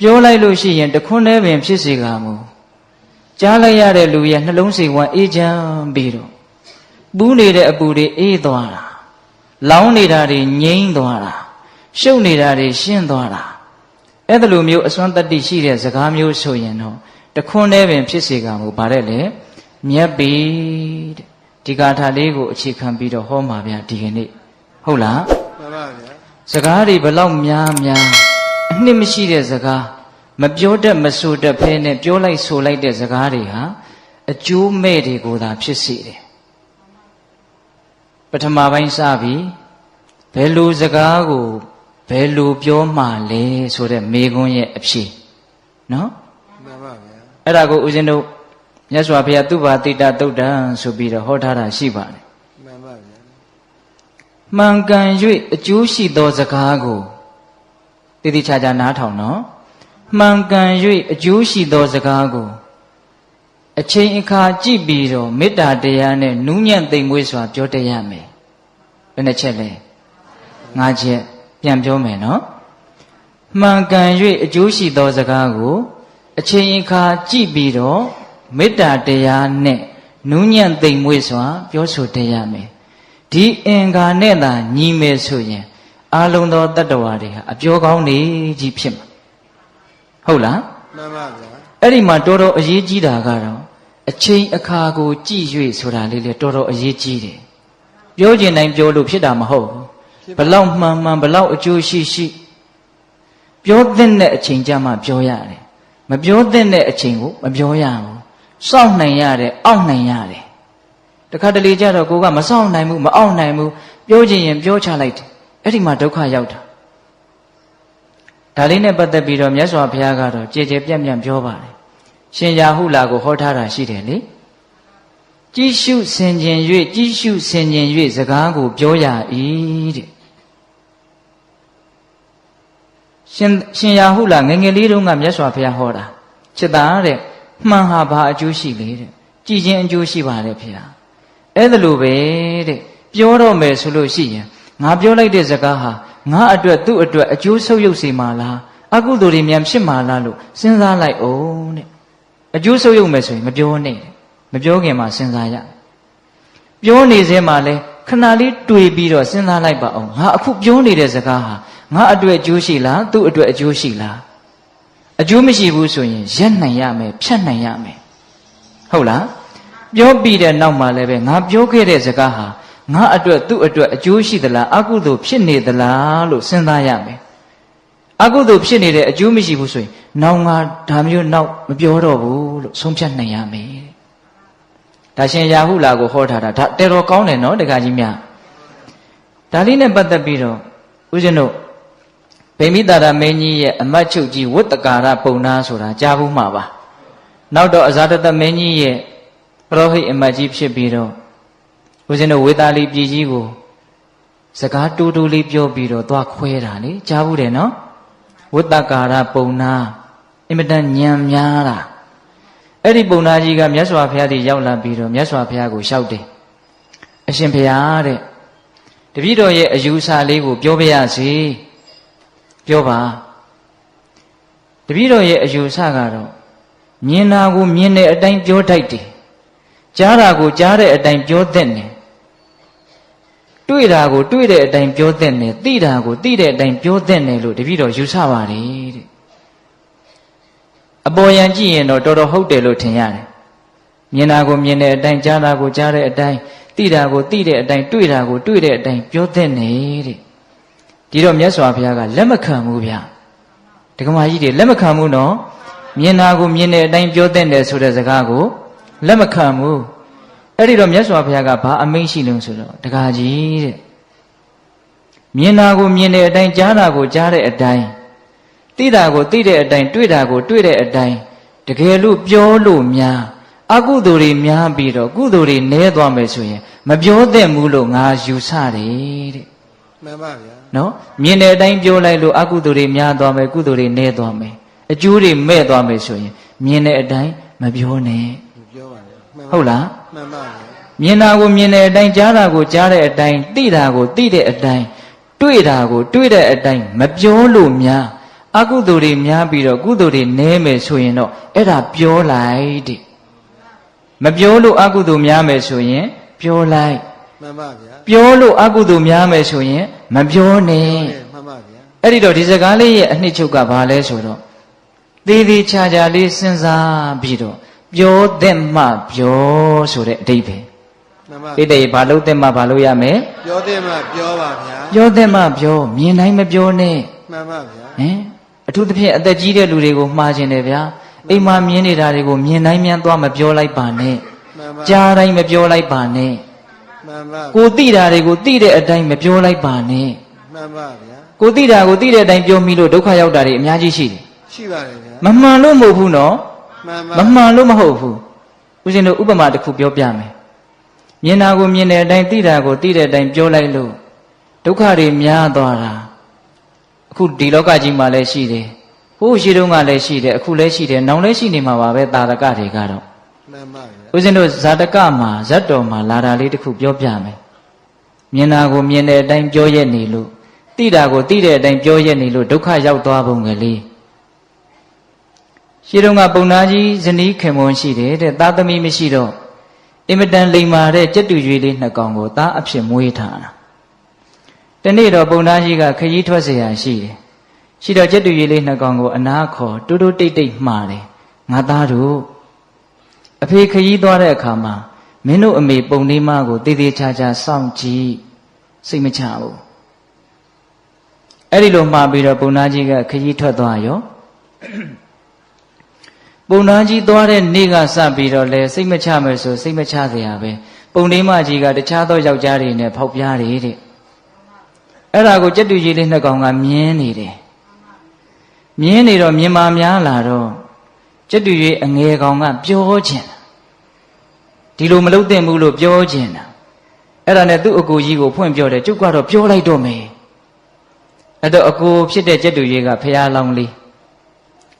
ပြောလိုက်လို့ရှိရင်တခွန်းတည်းပင်ဖြစ်စေကမူကြားလိုက်ရတဲ့လူရဲ့နှလုံးစိတ်ဝမ်းအေးချမ်းပြီးတော့ပူးနေတဲ့အပူတွေအေးသွားတာလောင်းနေတာတွေငြိမ်းသွားတာရှုပ်နေတာတွေရှင်းသွားတာအဲ့ဒါလိုမျိုးအစွမ်းတတ္တိရှိတဲ့စကားမျိုးဆိုရင်တော့တခွန်းတည်းပင်ဖြစ်စေကမူဗါတဲ့လေမြတ်ပြီတဲ့ဒီဂါထာလေးကိုအခြေခံပြီးတော့ဟောမှာဗျာဒီကနေ့ဟုတ်လားမှန်ပါဗျာစကားတွေဘလောက်များအနှစ်မရှိတဲ့စကားမပြောတတ်မဆိုတတ်ဖဲနဲ့ပြောလိုက်ဆိုလိုက်တဲ့စကားတွေဟာအကျိုးမဲ့တွေကိုသာဖြစ်စေတယ်ပထမပိုင်းစပြီးဘယ်လိုစကားကိုဘယ်လိုပြောမှလဲဆိုတဲ့မေခွန်းရဲ့အဖြေနော်မှန်ပါဗျာအဲ့ဒါကိုဦးဇင်းတို့မြတ်စွာဘုရားသုဘာတိတသုတ်တံဆိုပြီးတော့ဟောထားတာရှိပါတယ်မှန်ပါဗျာမှန်ကန်၍အကျိုးရှိသောစကားကိုတည်တည်ချာချာနားထောင်နော်မှန်ကန်၍အကျိုးရှိသောစကားကိုအချိန်အခါကြည့်ပြီးတော့မေတ္တာတရားနဲ့နူးညံ့သိမ်မွေ့စွာပြောတတ်ရမယ်ဘယ်နှချက်လဲ5ချက်ပြန်ပြောမယ်နော်မှန်ကန်၍အကျိုးရှိသောစကားကိုအချိန်အခါကြည့်ပြီးတော့မေတ္တာတရားနဲ့နူးညံ့သိမ်မွေ့စွာပြောဆိုတတ်ရမယ်ဒီအင်္ဂါနဲ့သာညီမယ်ဆိုရင်အလုံးသောတတ္တဝါတွေဟာအပြောကောင်းနေကြီးဖြစ်မှာဟုတ်လားမှန်ပါဗျာအဲ့ဒီမှာတော်တော်အရေးကြီးတာကတော့အချိန်အခါကိုကြည့်၍ဆိုတာလေးလေတော်တော်အရေးကြီးတယ်ပြောကျင်တိုင်းပြောလို့ဖြစ်တာမဟုတ်ဘူးဘလောက်မှန်ဘလောက်အကျိုးရှိပြောသင့်တဲ့အချိန်ကြမှပြောရတယ်မပြောသင့်တဲ့အချိန်ကိုမပြောရဘူးစောင့်နိုင်ရတယ်အောင့်နိုင်ရတယ်တခါတလေကြတော့ကိုကမစောင့်နိုင်ဘူးမအောင့်နိုင်ဘူးပြောချင်ရင်ပြောချလိုက်တယ်အဲ့ဒီမှာဒုက္ခရောက်တာဒါလေးနဲ့ပတ်သက်ပြီးတော့မြတ်စွာဘုရားကတော့ကြည်ကြည်ပြန့်ပြန့်ပြောပါတယ်ရှင်ရာဟုလာကိုဟောထားတာရှိတယ်လေကြည်ရှုဆင်ခြင်၍စကားကိုပြောရ၏တဲ့ရှင်ရာဟုလာငယ်ငယ်လေးတုန်းကမြတ်စွာဘုရားဟောတာချစ်သားတဲ့မှန်ဟာဘာအကျိုးရှိလေတဲ့ကြည်ခြင်းအကျိုးရှိပါတယ်ဖေဟာအဲ့ဒါလိုပဲတဲ့ပြောတော့မယ်ဆိုလို့ရှိရင်ငါပြောလိုက်တဲ့စကားဟာငါအတွက်သူ့အတွက်အကျိုးဆုပ်ယုပ်စေမှာလားအကုသိုလ်တွေများဖြစ်မှာလားလို့စဉ်းစားလိုက်အောင်တဲ့အကျိုးဆုပ်ယုပ်မယ်ဆိုရင်မပြောနဲ့မပြောခင်မှာစဉ်းစားရပြောနေစဲမှာလဲခဏလေးတွေ့ပြီးတော့စဉ်းစားလိုက်ပါအောင်ငါအခုပြောနေတဲ့စကားဟာငါအတွက်အကျိုးရှိလားသူ့အတွက်အကျိုးရှိလားအကျိုးမရှိဘူးဆိုရင်ရက်နိုင်ရမယ်ဖြတ်နိုင်ရမယ်ဟုတ်လားပြောပြီးတဲ့နောက်မှာလည်းပဲငါပြောခဲ့တဲ့စကားဟာငါအတွက်သူ့အတွက်အကျိုးရှိသလားအကုသိုလ်ဖြစ်နေသလားလို့စဉ်းစားရမယ်အကုသိုလ်ဖြစ်နေတဲ့အကျိုးမရှိဘူးဆိုရင်နောက်ငါဒါမျိုးနောက်မပြောတော့ဘူးလို့ဆုံးဖြတ်နိုင်ရမယ်ဒါရှင်ရာဟုလာကိုဟောထားတာဒါတော်တော်ကောင်းတယ်နော်တခါကြီးများဒါလေးနဲ့ပတ်သက်ပြီးတော့ဦးဇင်းတို့ဗိမိတာရမင်းကြီးရဲ့အမတ်ချုပ်ကြီးဝတ္တကာရပုံနာဆိုတာကြားဘူးမှာပါနောက်တော့အဇာတတမင်းကြီးရဲ့ပရောဟိတ်အမတ်ကြီးဖြစ်ပြီးတော့ဦးဇင်းတို့ဝေသာလီပြည်ကြီးကိုစကားတူတူလေးပြောပြီးတော့သွားခွဲတာလေကြားဘူးတယ်နော်ဝတ္တကာရပုံနာအင်မတန်ညံများတာအဲ့ဒီပုံနာကြီးကမြတ်စွာဘုရားကြီးရောက်လာပြီးတော့မြတ်စွာဘုရားကိုလျှောက်တယ်အရှင်ဘုရားတဲ့တပည့်တော်ရဲ့အယူဆလေးကိုပြောပြရစီပြောပါတပည့်တော်ရဲ့အယူဆကတော့မြင်တာကိုမြင်တဲ့အတိုင်းပြောတတ်တယ်ကြားတာကိုကြားတဲ့အတိုင်းပြောတတ်တယ်တွေ့တာကိုတွေ့တဲ့အတိုင်းပြောတတ်တယ်သိတာကိုသိတဲ့အတိုင်းပြောတတ်တယ်လို့တပည့်တော်ယူဆပါတယ်တဲ့အပေါ်ယံကြည့်ရင်တော့တော်တော်ဟုတ်တယ်လို့ထင်ရတယ်မြင်တာကိုမြင်တဲ့အတိုင်းကြားတာကိုကြားတဲ့အတိုင်းသိတာကိုသိတဲ့အတိုင်းတွေ့တာကိုတွေ့တဲ့အတိုင်းပြောတတ်တယ်တဲ့ဒီတော့မြတ်စွာဘုရားကလက်မခံဘူးဗျဒကမာကြီးတွေလက်မခံဘူးနော်မြင်တာကိုမြင်တဲ့အတိုင်းပြောတတ်တယ်ဆိုတဲ့စကားကိုလက်မခံဘူးအဲ့ဒီတော့မြတ်စွာဘုရားကဘာအမိန့်ရှိလို့ဆိုတော့ဒကာကြီးတဲ့မြင်တာကိုမြင်တဲ့အတိုင်းကြားတာကိုကြားတဲ့အတိုင်းသိတာကိုသိတဲ့အတိုင်းတွေ့တာကိုတွေ့တဲ့အတိုင်းတကယ်လို့ပြောလို့များအကုသိုလ်တွေများပြီးတော့ကုသိုလ်တွေနည်းသွားမယ်ဆိုရင်မပြောသင့်ဘူးလို့ငါယူဆတယ်တဲ့မှန်ပါဗျာနော်မြင်တဲ့အတိုင်းပြောလိုက်လို့အကုသိုလ်တွေများသွားမယ်ကုသိုလ်တွေနည်းသွားမယ်အကျိုးတွေမဲ့သွားမယ်ဆိုရင်မြင်တဲ့အတိုင်းမပြောနဲ့မပြောပါနဲ့ဟုတ်လားမှန်ပါဗျာမြင်တာကိုမြင်တဲ့အတိုင်းကြားတာကိုကြားတဲ့အတိုင်းသိတာကိုသိတဲ့အတိုင်းတွေ့တာကိုတွေ့တဲ့အတိုင်းမပြောလို့များ အကုသိုလ်တွေများပြီးတော့ကုသိုလ်တွေနည်းမယ်ဆိုရင်တော့အဲ့ဒါပြောလိုက်တဲ့မပြောလို့အကုသိုလ်များမယ်ဆိုရင်ပြောလိုက်မှန်ပါဗျာပြောလို့အကုသိုလ်များမယ်ဆိုရင်မပြောနဲ့မှန်ပါဗျာအဲ့ဒီတော့ဒီစကားလေးရဲ့အနှစ်ချုပ်ကဘာလဲဆိုတော့သေးသေးချာချာလေးစဉ်းစားပြီးတော့ပြောတဲ့မှပြောဆိုတဲ့အဓိပ္ပာယ်မှန်ပါဣတိဘာလို့တဲ့မှဘာလို့ရမယ်ပြောတဲ့မှပြောပါဗျာပြောတဲ့မှပြောမြင်တိုင်းမပြောနဲ့မှန်ပါဗျာအထူးသဖြင့်အသက်ကြီးတဲ့လူတွေကိုမှားခြင်းတယ်ဗျာအိမ်မှာမြင်နေတာတွေကိုမြင်တိုင်းမြန်သွားမပြောလိုက်ပါနဲ့ကြားတိုင်းမပြောလိုက်ပါနဲ့မှန်ပါကိုသိတာတွေကိုသိတဲ့အတိုင်းမပြောလိုက်ပါနဲ့မှန်ပါဗျာကိုသိတာကိုသိတဲ့အတိုင်းပြောမိလို့ဒုက္ခရောက်တာတွေအများကြီးရှိတယ်ရှိပါတယ်ဗျာမမှန်လို့မဟုတ်ဘူးနော်မှန်ပါမမှန်လို့မဟုတ်ဘူးဦးဇင်းတို့ဥပမာတစ်ခုပြောပြမယ်မြင်တာကိုမြင်တဲ့အတိုင်းသိတာကိုသိတဲ့အတိုင်းပြောလိုက်လို့ဒုက္ခတွေများသွားတာအခုဒီလောကကြီးမှာလည်းရှိတယ်ဟိုးရှိတုန်းကလည်းရှိတယ်အခုလည်းရှိတယ်နောင်လည်းရှိနေမှာပါပဲတာရကတွေကတော့မှန်ပါဗျာဦးဇင်းတို့ဇာတကမှာဇတ်တော်မှာလာတာလေးတစ်ခုပြောပြမယ်မြင်တာကိုမြင်တဲ့အတိုင်းပြောရက်နေလို့သိတာကိုသိတဲ့အတိုင်းပြောရက်နေလို့ဒုက္ခရောက်သွားပုံကလေးရှိတုန်းကပုံနာကြီးဇနီးခင်မွန်ရှိတယ်တဲ့သားသမီးမရှိတော့အင်မတန်လိမ္မာတဲ့ကြက်တူရွေးလေးနှစ်ကောင်ကိုသားအဖြစ်မွေးထားတာတနေ့တော့ပုံနာကြီးကခရီးထွက်เสียရရှိတယ်ရှိတော့ကြက်တူရွေးလေးနှစ်ကောင်ကိုအနာခေါ်တိုးတိုးတိတ်တိတ်မှားတယ်ငါသားတို့အဖေခရီးသွားတဲ့အခါမှာမင်းတို့အမေပုံလေးမကိုတည်တည်ချာချာစောင့်ကြည့်စိတ်မချဘူးအဲ့ဒီလိုမှားပြီးတော့ပုံနာကြီးကခရီးထွက်သွားရောပုံနာကြီးသွားတဲ့နေ့ကစပြီးတော့လဲစိတ်မချမယ်ဆိုစိတ်မချเสียပဲပုံလေးမကြီးကတခြားသောယောက်ျားတွေနဲ့ဖောက်ပြားတယ်တဲ့အဲ့ဒါကိုကြက်တူကြီးလေးနှစ်ကောင်ကမြင်းနေတယ်မြင်းနေတော့မြင်မာများလာတော့ကြက်တူကြီးအငယ်ကောင်ကပြောချင်ဒီလိုမလုပ်သင့်ဘူးလို့ပြောချင်တာအဲ့ဒါနဲ့သူ့အကိုကြီးကိုဖွင့်ပြောတယ်ကျုပ်ကတော့ပြောလိုက်တော့မယ်အဲ့တော့အကိုဖြစ်တဲ့ကြက်တူကြီးကဖះလောင်းလေး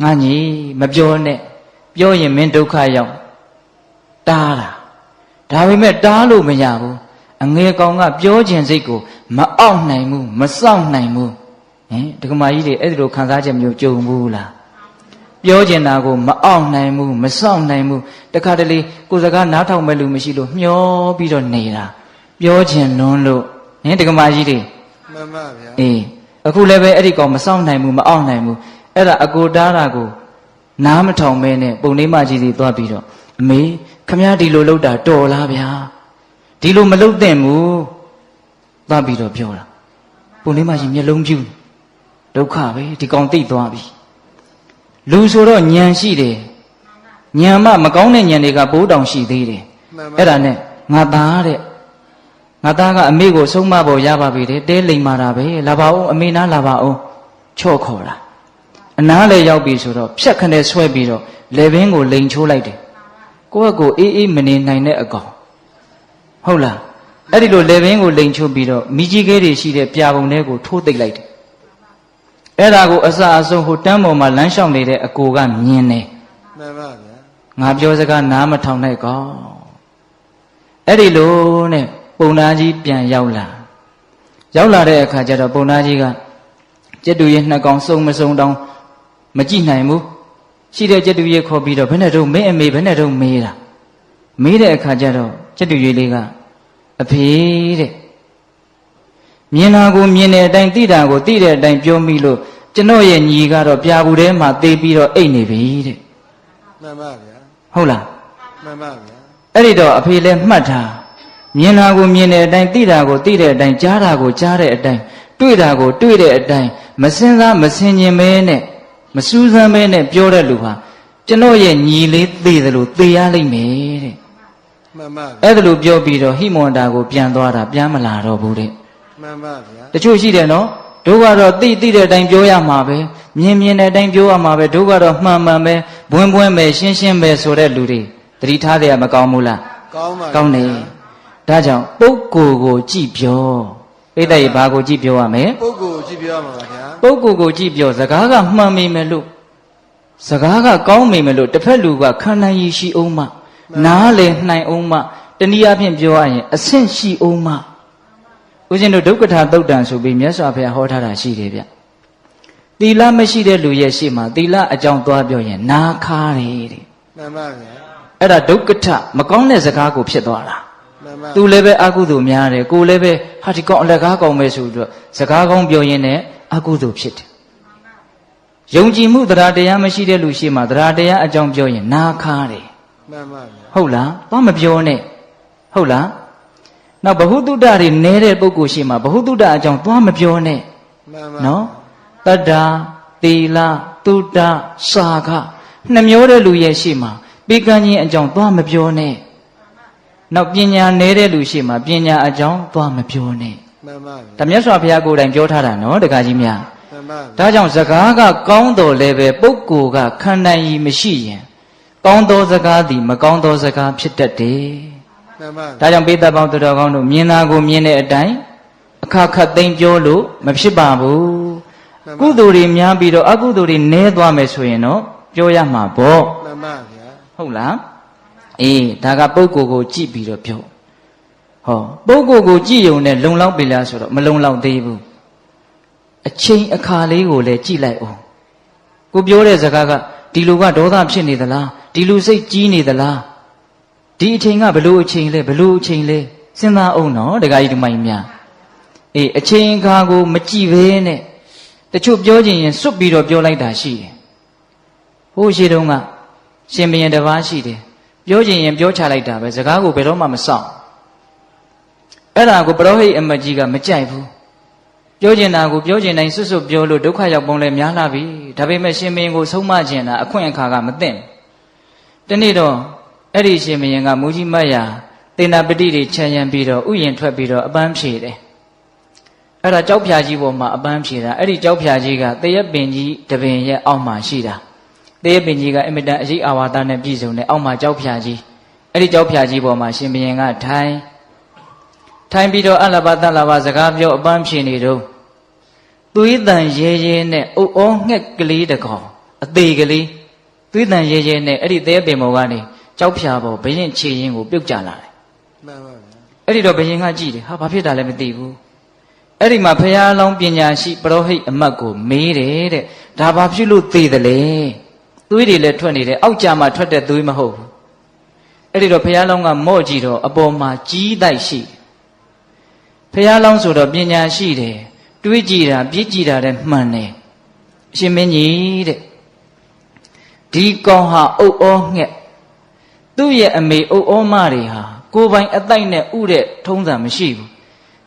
ငါညီမပြောနဲ့ပြောရင်မင်းဒုက္ခရောက်တားတာဒါပေမဲ့တားလို့မရဘူးအငယ်ကောင်ကပြောခြင်းစိတ်ကိုမအောင့်နိုင်ဘူးမစောင့်နိုင်ဘူးဒကမာကြီးတွေအဲ့ဒီလိုခံစားချက်မျိုးကြုံဘူးလားပြောခြင်းတာကိုမအောင့်နိုင်ဘူးမစောင့်နိုင်ဘူးတခါတလေကိုယ်စကားနားထောင်မဲ့လူမရှိလို့မျောပြီးတော့နေတာပြောခြင်းလွန်းလို့ဒကမာကြီးတွေမှန်ပါဗျာအေးအခုလည်းပဲအဲ့ဒီကောင်မစောင့်နိုင်ဘူးမအောင့်နိုင်ဘူးအဲ့ဒါအကိုတားတာကိုနားမထောင်မဲနဲ့ပုံလေးမကြီးစီသွားပြီးတော့အမေခမရဒီလိုလုပ်တာတော်လားဗျာဒီလိုမလုပ်သင့်ဘူးသွားပြီးတော့ပြောတာပုံလေးမကြီးမျက်လုံးပြူဒုက္ခပဲဒီကောင်သိသွားပြီလူဆိုတော့ညံရှိတယ်ညံမကောင်းတဲ့ညံတွေကပိုးတောင်ရှိသေးတယ်အဲ့ဒါနဲ့ငါသားတဲ့ငါသားကအမေကိုဆုံးမဖို့ရပါပြီတဲ့တဲလိမ်မာတာပဲလာပါဦးအမေနားလာပါဦးချော့ခေါ်တာအနားလေရောက်ပြီဆိုတော့ဖြတ်ခနဲ့ဆွဲပြီးတော့လေဘင်းကိုလိန်ချိုးလိုက်တယ်ကိုယ့်အကိုအေးအေးမနေနိုင်တဲ့အကောင်ဟုတ်လားအဲ့ဒီလိုလေဘင်းကိုလိန်ချိုးပြီးတော့မိကြီးခဲတွေရှိတဲ့ပြာပုံထဲကိုထိုးသိပ်လိုက်တယ်အဲ့ဒါကိုအစအဆုံးဟိုတန်းပေါ်မှာလမ်းလျှောက်နေတဲ့အကိုကမြင်တယ်မှန်ပါဗျာငါပြောစကားနားမထောင်နိုင်ကောင်အဲ့ဒီလိုနဲ့ပုံနာကြီးပြန်ရောက်လာတဲ့အခါကျတော့ပုံနာကြီးကကျက်တူရဲ့နှစ်ကောင်စုံမစုံတောင်မကြည့်နိုင်ဘူးရှိတဲ့ကျက်တူရဲ့ခေါ်ပြီးတော့ဘယ်နဲ့တော့မင်းအမေဘယ်နဲ့တော့မေးတာမေးတဲ့အခါကျတော့ကျက်တူရဲ့လေးကအဖေတဲ့မြင်တာကိုမြင်တဲ့အတိုင်းသိတာကိုသိတဲ့အတိုင်းပြောမိလို့ကျွန်တော်ရဲ့ညီကတော့ပြာဘူးထဲမှာသေပြီးတော့အိတ်နေပြီတဲ့မှန်ပါဗျာဟုတ်လားမှန်ပါဗျာအဲ့ဒီတော့အဖေလည်းမှတ်ထားမြင်တာကိုမြင်တဲ့အတိုင်းသိတာကိုသိတဲ့အတိုင်းကြားတာကိုကြားတဲ့အတိုင်းတွေ့တာကိုတွေ့တဲ့အတိုင်းမစင်စားမစင်ញင်မဲနဲ့မစူးစမ်းမဲနဲ့ပြောတဲ့လူဟာကျွန်တော်ရဲ့ညီလေးသေတယ်လို့သေရလိမ့်မယ်တဲ့မှန်ပါအဲ့ဒါလို့ပြောပြီးတော့ဟိမွန်တာကိုပြန်သွားတာပြန်မလာတော့ဘူးတဲ့မှန်ပါဗျာတချို့ရှိတယ်နော်တို့ကတော့သိတဲ့အတိုင်းပြောရမှာပဲမြင်တဲ့အတိုင်းပြောရမှာပဲတို့ကတော့မှန်ပဲဘွင်းပဲရှင်းပဲဆိုတဲ့လူတွေသတိထားတယ်မကောင်းဘူးလားကောင်းပါကောင်းတယ်ဒါကြောင့်ပုဂ္ဂိုလ်ကိုကြည့်ပြောဣတိတ်ဘာကိုကြည့်ပြောရမလဲပုဂ္ဂိုလ်ကိုကြည့်ပြောရမှာပါဗျာပုဂ္ဂိုလ်ကိုကြည့်ပြောစကားကမှန်မိမယ်လို့စကားကကောင်းမိမယ်လို့တစ်ဖက်လူကခံနိုင်ရရှိအောင်မနားလေနိုင်အောင်မတနည်းအားဖြင့်ပြောရရင်အဆင့်ရှိအောင်မဦးဇင်းတို့ဒုက္ခထာသုတ်တံဆိုပြီးမြတ်စွာဘုရားဟောထားတာရှိတယ်ဗျ သီလမရှိတဲ့လူရဲ့ရှေ့မှာသီလအကြောင်းသွားပြောရင်နာခါတယ်တဲ့ မှန်ပါဗျာ အဲ့ဒါဒုက္ကထမကောင်းတဲ့စကားကိုဖြစ်သွားတာ မှန်ပါ သူလည်းပဲအကုသိုလ်များတယ်ကိုလည်းပဲဟာဒီကောင်အလကားကောင်းပဲဆိုပြီးတော့စကားကောင်းပြောရင်းနဲ့အကုသိုလ်ဖြစ်တယ်ယုံကြည်မှုတရားတရားမရှိတဲ့လူရှေ့မှာတရားတရားအကြောင်းပြောရင်နာခါတယ် မှန်ပါဗျာ ဟုတ်လားဘာမပြောနဲ့ဟုတ်လားနောက်ဘ ഹു တုတ္တတွေနဲတဲ့ပုဂ္ဂိုလ်ရှေ့မှာဘ ഹു တုတ္တအကြောင်းသွားမပြောနဲ့ မှန်ပါ နော်တတ္တာသီလတုတ္တစာခနှမျိုးတဲ့လူရဲ့ရှေ့မှာပေကံချင်းအကြောင်းသွားမပြောနဲ့နောက်ပညာနဲတဲ့လူရှေ့မှာပညာအကြောင်းသွားမပြောနဲ့ မှန်ပါဗျာ ဒါမြတ်စွာဘုရားကိုယ်တိုင်ပြောထားတာနော်တက္ကကြီးများ မှန်ပါ ဒါကြောင့်စကားကကောင်းတော်လည်းပဲပုဂ္ဂိုလ်ကခန္ဓာကြီးမရှိရင်ကောင်းသောစကားသည်မကောင်းသောစကားဖြစ်တတ်တယ် မှန်ပါ ဒါကြောင့်ပိဿပေါင်းသူတော်ကောင်းတို့မြင်တာကိုမြင်တဲ့အတိုင်းအခါခတ်သိမ့်ပြောလို့မဖြစ်ပါဘူးကုသိုလ်တွေများပြီးတော့အကုသိုလ်တွေနည်းသွားမယ်ဆိုရင်တော့ပြောရမှာပေါ့ မှန်ပါဗျာ ဟုတ်လားအေးဒါကပုဂ္ဂိုလ်ကိုကြည့်ပြီးတော့ပြောဟောပုဂ္ဂိုလ်ကိုကြည့်ရုံနဲ့လုံလောက်ပြီလားဆိုတော့မလုံလောက်သေးဘူးအချိန်အခါလေးကိုလည်းကြည့်လိုက်အောင်ကိုပြောတဲ့စကားကဒီလူကဒေါသဖြစ်နေသလားဒီလူစိတ်ကြီးနေသလားဒီအချိန်ကဘလို့အချိန်လဲဘလို့အချိန်လဲစဉ်းစားအောင်နော်ဒကာကြီးဒီမိုင်းများအေးအချိန်အခါကိုမကြည့်ဘဲနဲ့တချို့ပြောခြင်းရင်စွတ်ပြီးတော့ပြောလိုက်တာရှိတယ်ဟိုးရှိတုန်းကရှင်ဘုရင်တစ်ပါးရှိတယ်ပြောခြင်းရင်ပြောချလိုက်တာပဲစကားကိုဘယ်တော့မှမစောင့်အဲ့ဒါကိုပရောဟိတ်အမတ်ကြီးကမကြိုက်ဘူးပြောကျင်တာကိုပြောကျင်တိုင်းစွတ်စွတ်ပြောလို့ဒုက္ခရောက်ပုံလဲများလာပြီဒါပေမဲ့ရှင်ဘုရင်ကိုဆုံးမကျင်တာအခွင့်အခါကမသိတနေ့တော့အဲ့ဒီရှင်ဘုရင်ကမူကြီးမတ်ရာတေနာပတိတွေခြံရံပြီးတော့ဥယျင်ထွက်ပြီးတော့အပန်းဖြေတယ်အဲ့ဒါကြောက်ဖြာကြီးပေါ်မှာအပန်းဖြေတာအဲ့ဒီကြောက်ဖြာကြီးကတရက်ပင်ကြီးတပင်ရဲ့အောက်မှာရှိတာတရက်ပင်ကြီးကအင်မတန်အရေးအာဝါဒနဲ့ပြည့်စုံတဲ့အောက်မှာကြောက်ဖြာကြီးအဲ့ဒီကြောက်ဖြာကြီးပေါ်မှာရှင်ဘုရင်ကထိုင်ပြီးတော့အလဘတလဘစကားပြောအပန်းဖြေနေတော့သွေးတန်ရဲရဲနဲ့အုပ်အောငှက်ကလေးတကောင်အသေးကလေးသွေးတန်ရဲရဲနဲ့အဲ့ဒီတရက်ပင်ပေါ်ကနေကြောက်ဖြာပေါ်ဘရင်ခြေရင်းကိုပြုတ်ကျလာတယ် မှန်ပါဗျာ အဲ့ဒီတော့ဘရင်ကကြည့်တယ်ဟာဘာဖြစ်တာလဲမသိဘူးအဲ့ဒီမှာဘုရားလောင်းပညာရှိပရောဟိတ်အမတ်ကိုမေးတယ်တဲ့ဒါဘာဖြစ်လို့သေတယ်လဲသွေးတွေလည်းထွက်နေတယ်အောက်ကြမှာထွက်တဲ့သွေးမဟုတ်ဘူးအဲ့ဒီတော့ဘုရားလောင်းကမော့ကြည့်တော့အပေါ်မှာကြီးတိုက်ရှိဘုရားလောင်းဆိုတော့ပညာရှိတယ်တွေးကြည့်တာပြည့်ကြည့်တာလည်းမှန်တယ်အရှင်မင်းကြီးတဲ့ဒီကောင်ဟာအုပ်အောငှက်သူ့ရဲ့အမေအုပ်အောမတွေဟာကိုယ်ပိုင်အတိုက်နဲ့ဥတဲ့ထုံးစံမရှိဘူး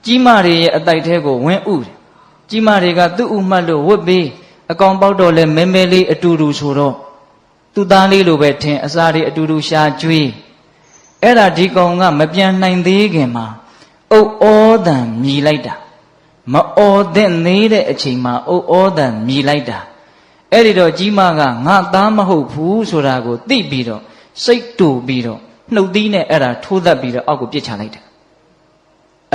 ကြီးမတွေရဲ့အတိုက်ထဲကိုဝင်ဥတယ်ကြီးမတွေကသူ့ဥမှတ်လို့ဝတ်ပေးအကောင်ပေါက်တော့လဲမဲမဲလေးအတူတူဆိုတော့သူ့သားလေးလိုပဲထင်အစာတွေအတူတူရှာကျွေးအဲ့ဒါဒီကောင်ကမပြန်နိုင်သေးခင်မှာအုပ်ဩတန်မြည်လိုက်တာမအော်တဲ့နေတဲ့အချိန်မှာအုပ်ဩတန်မြည်လိုက်တာအဲ့ဒီတော့ကြီးမကငါသားမဟုတ်ဘူးဆိုတာကိုသိပြီးတော့စိတ်တူပြီးတော့နှုတ်သီးနဲ့အဲ့ဒါထိုးသက်ပြီးတော့အောက်ကိုပြစ်ချလိုက်တာ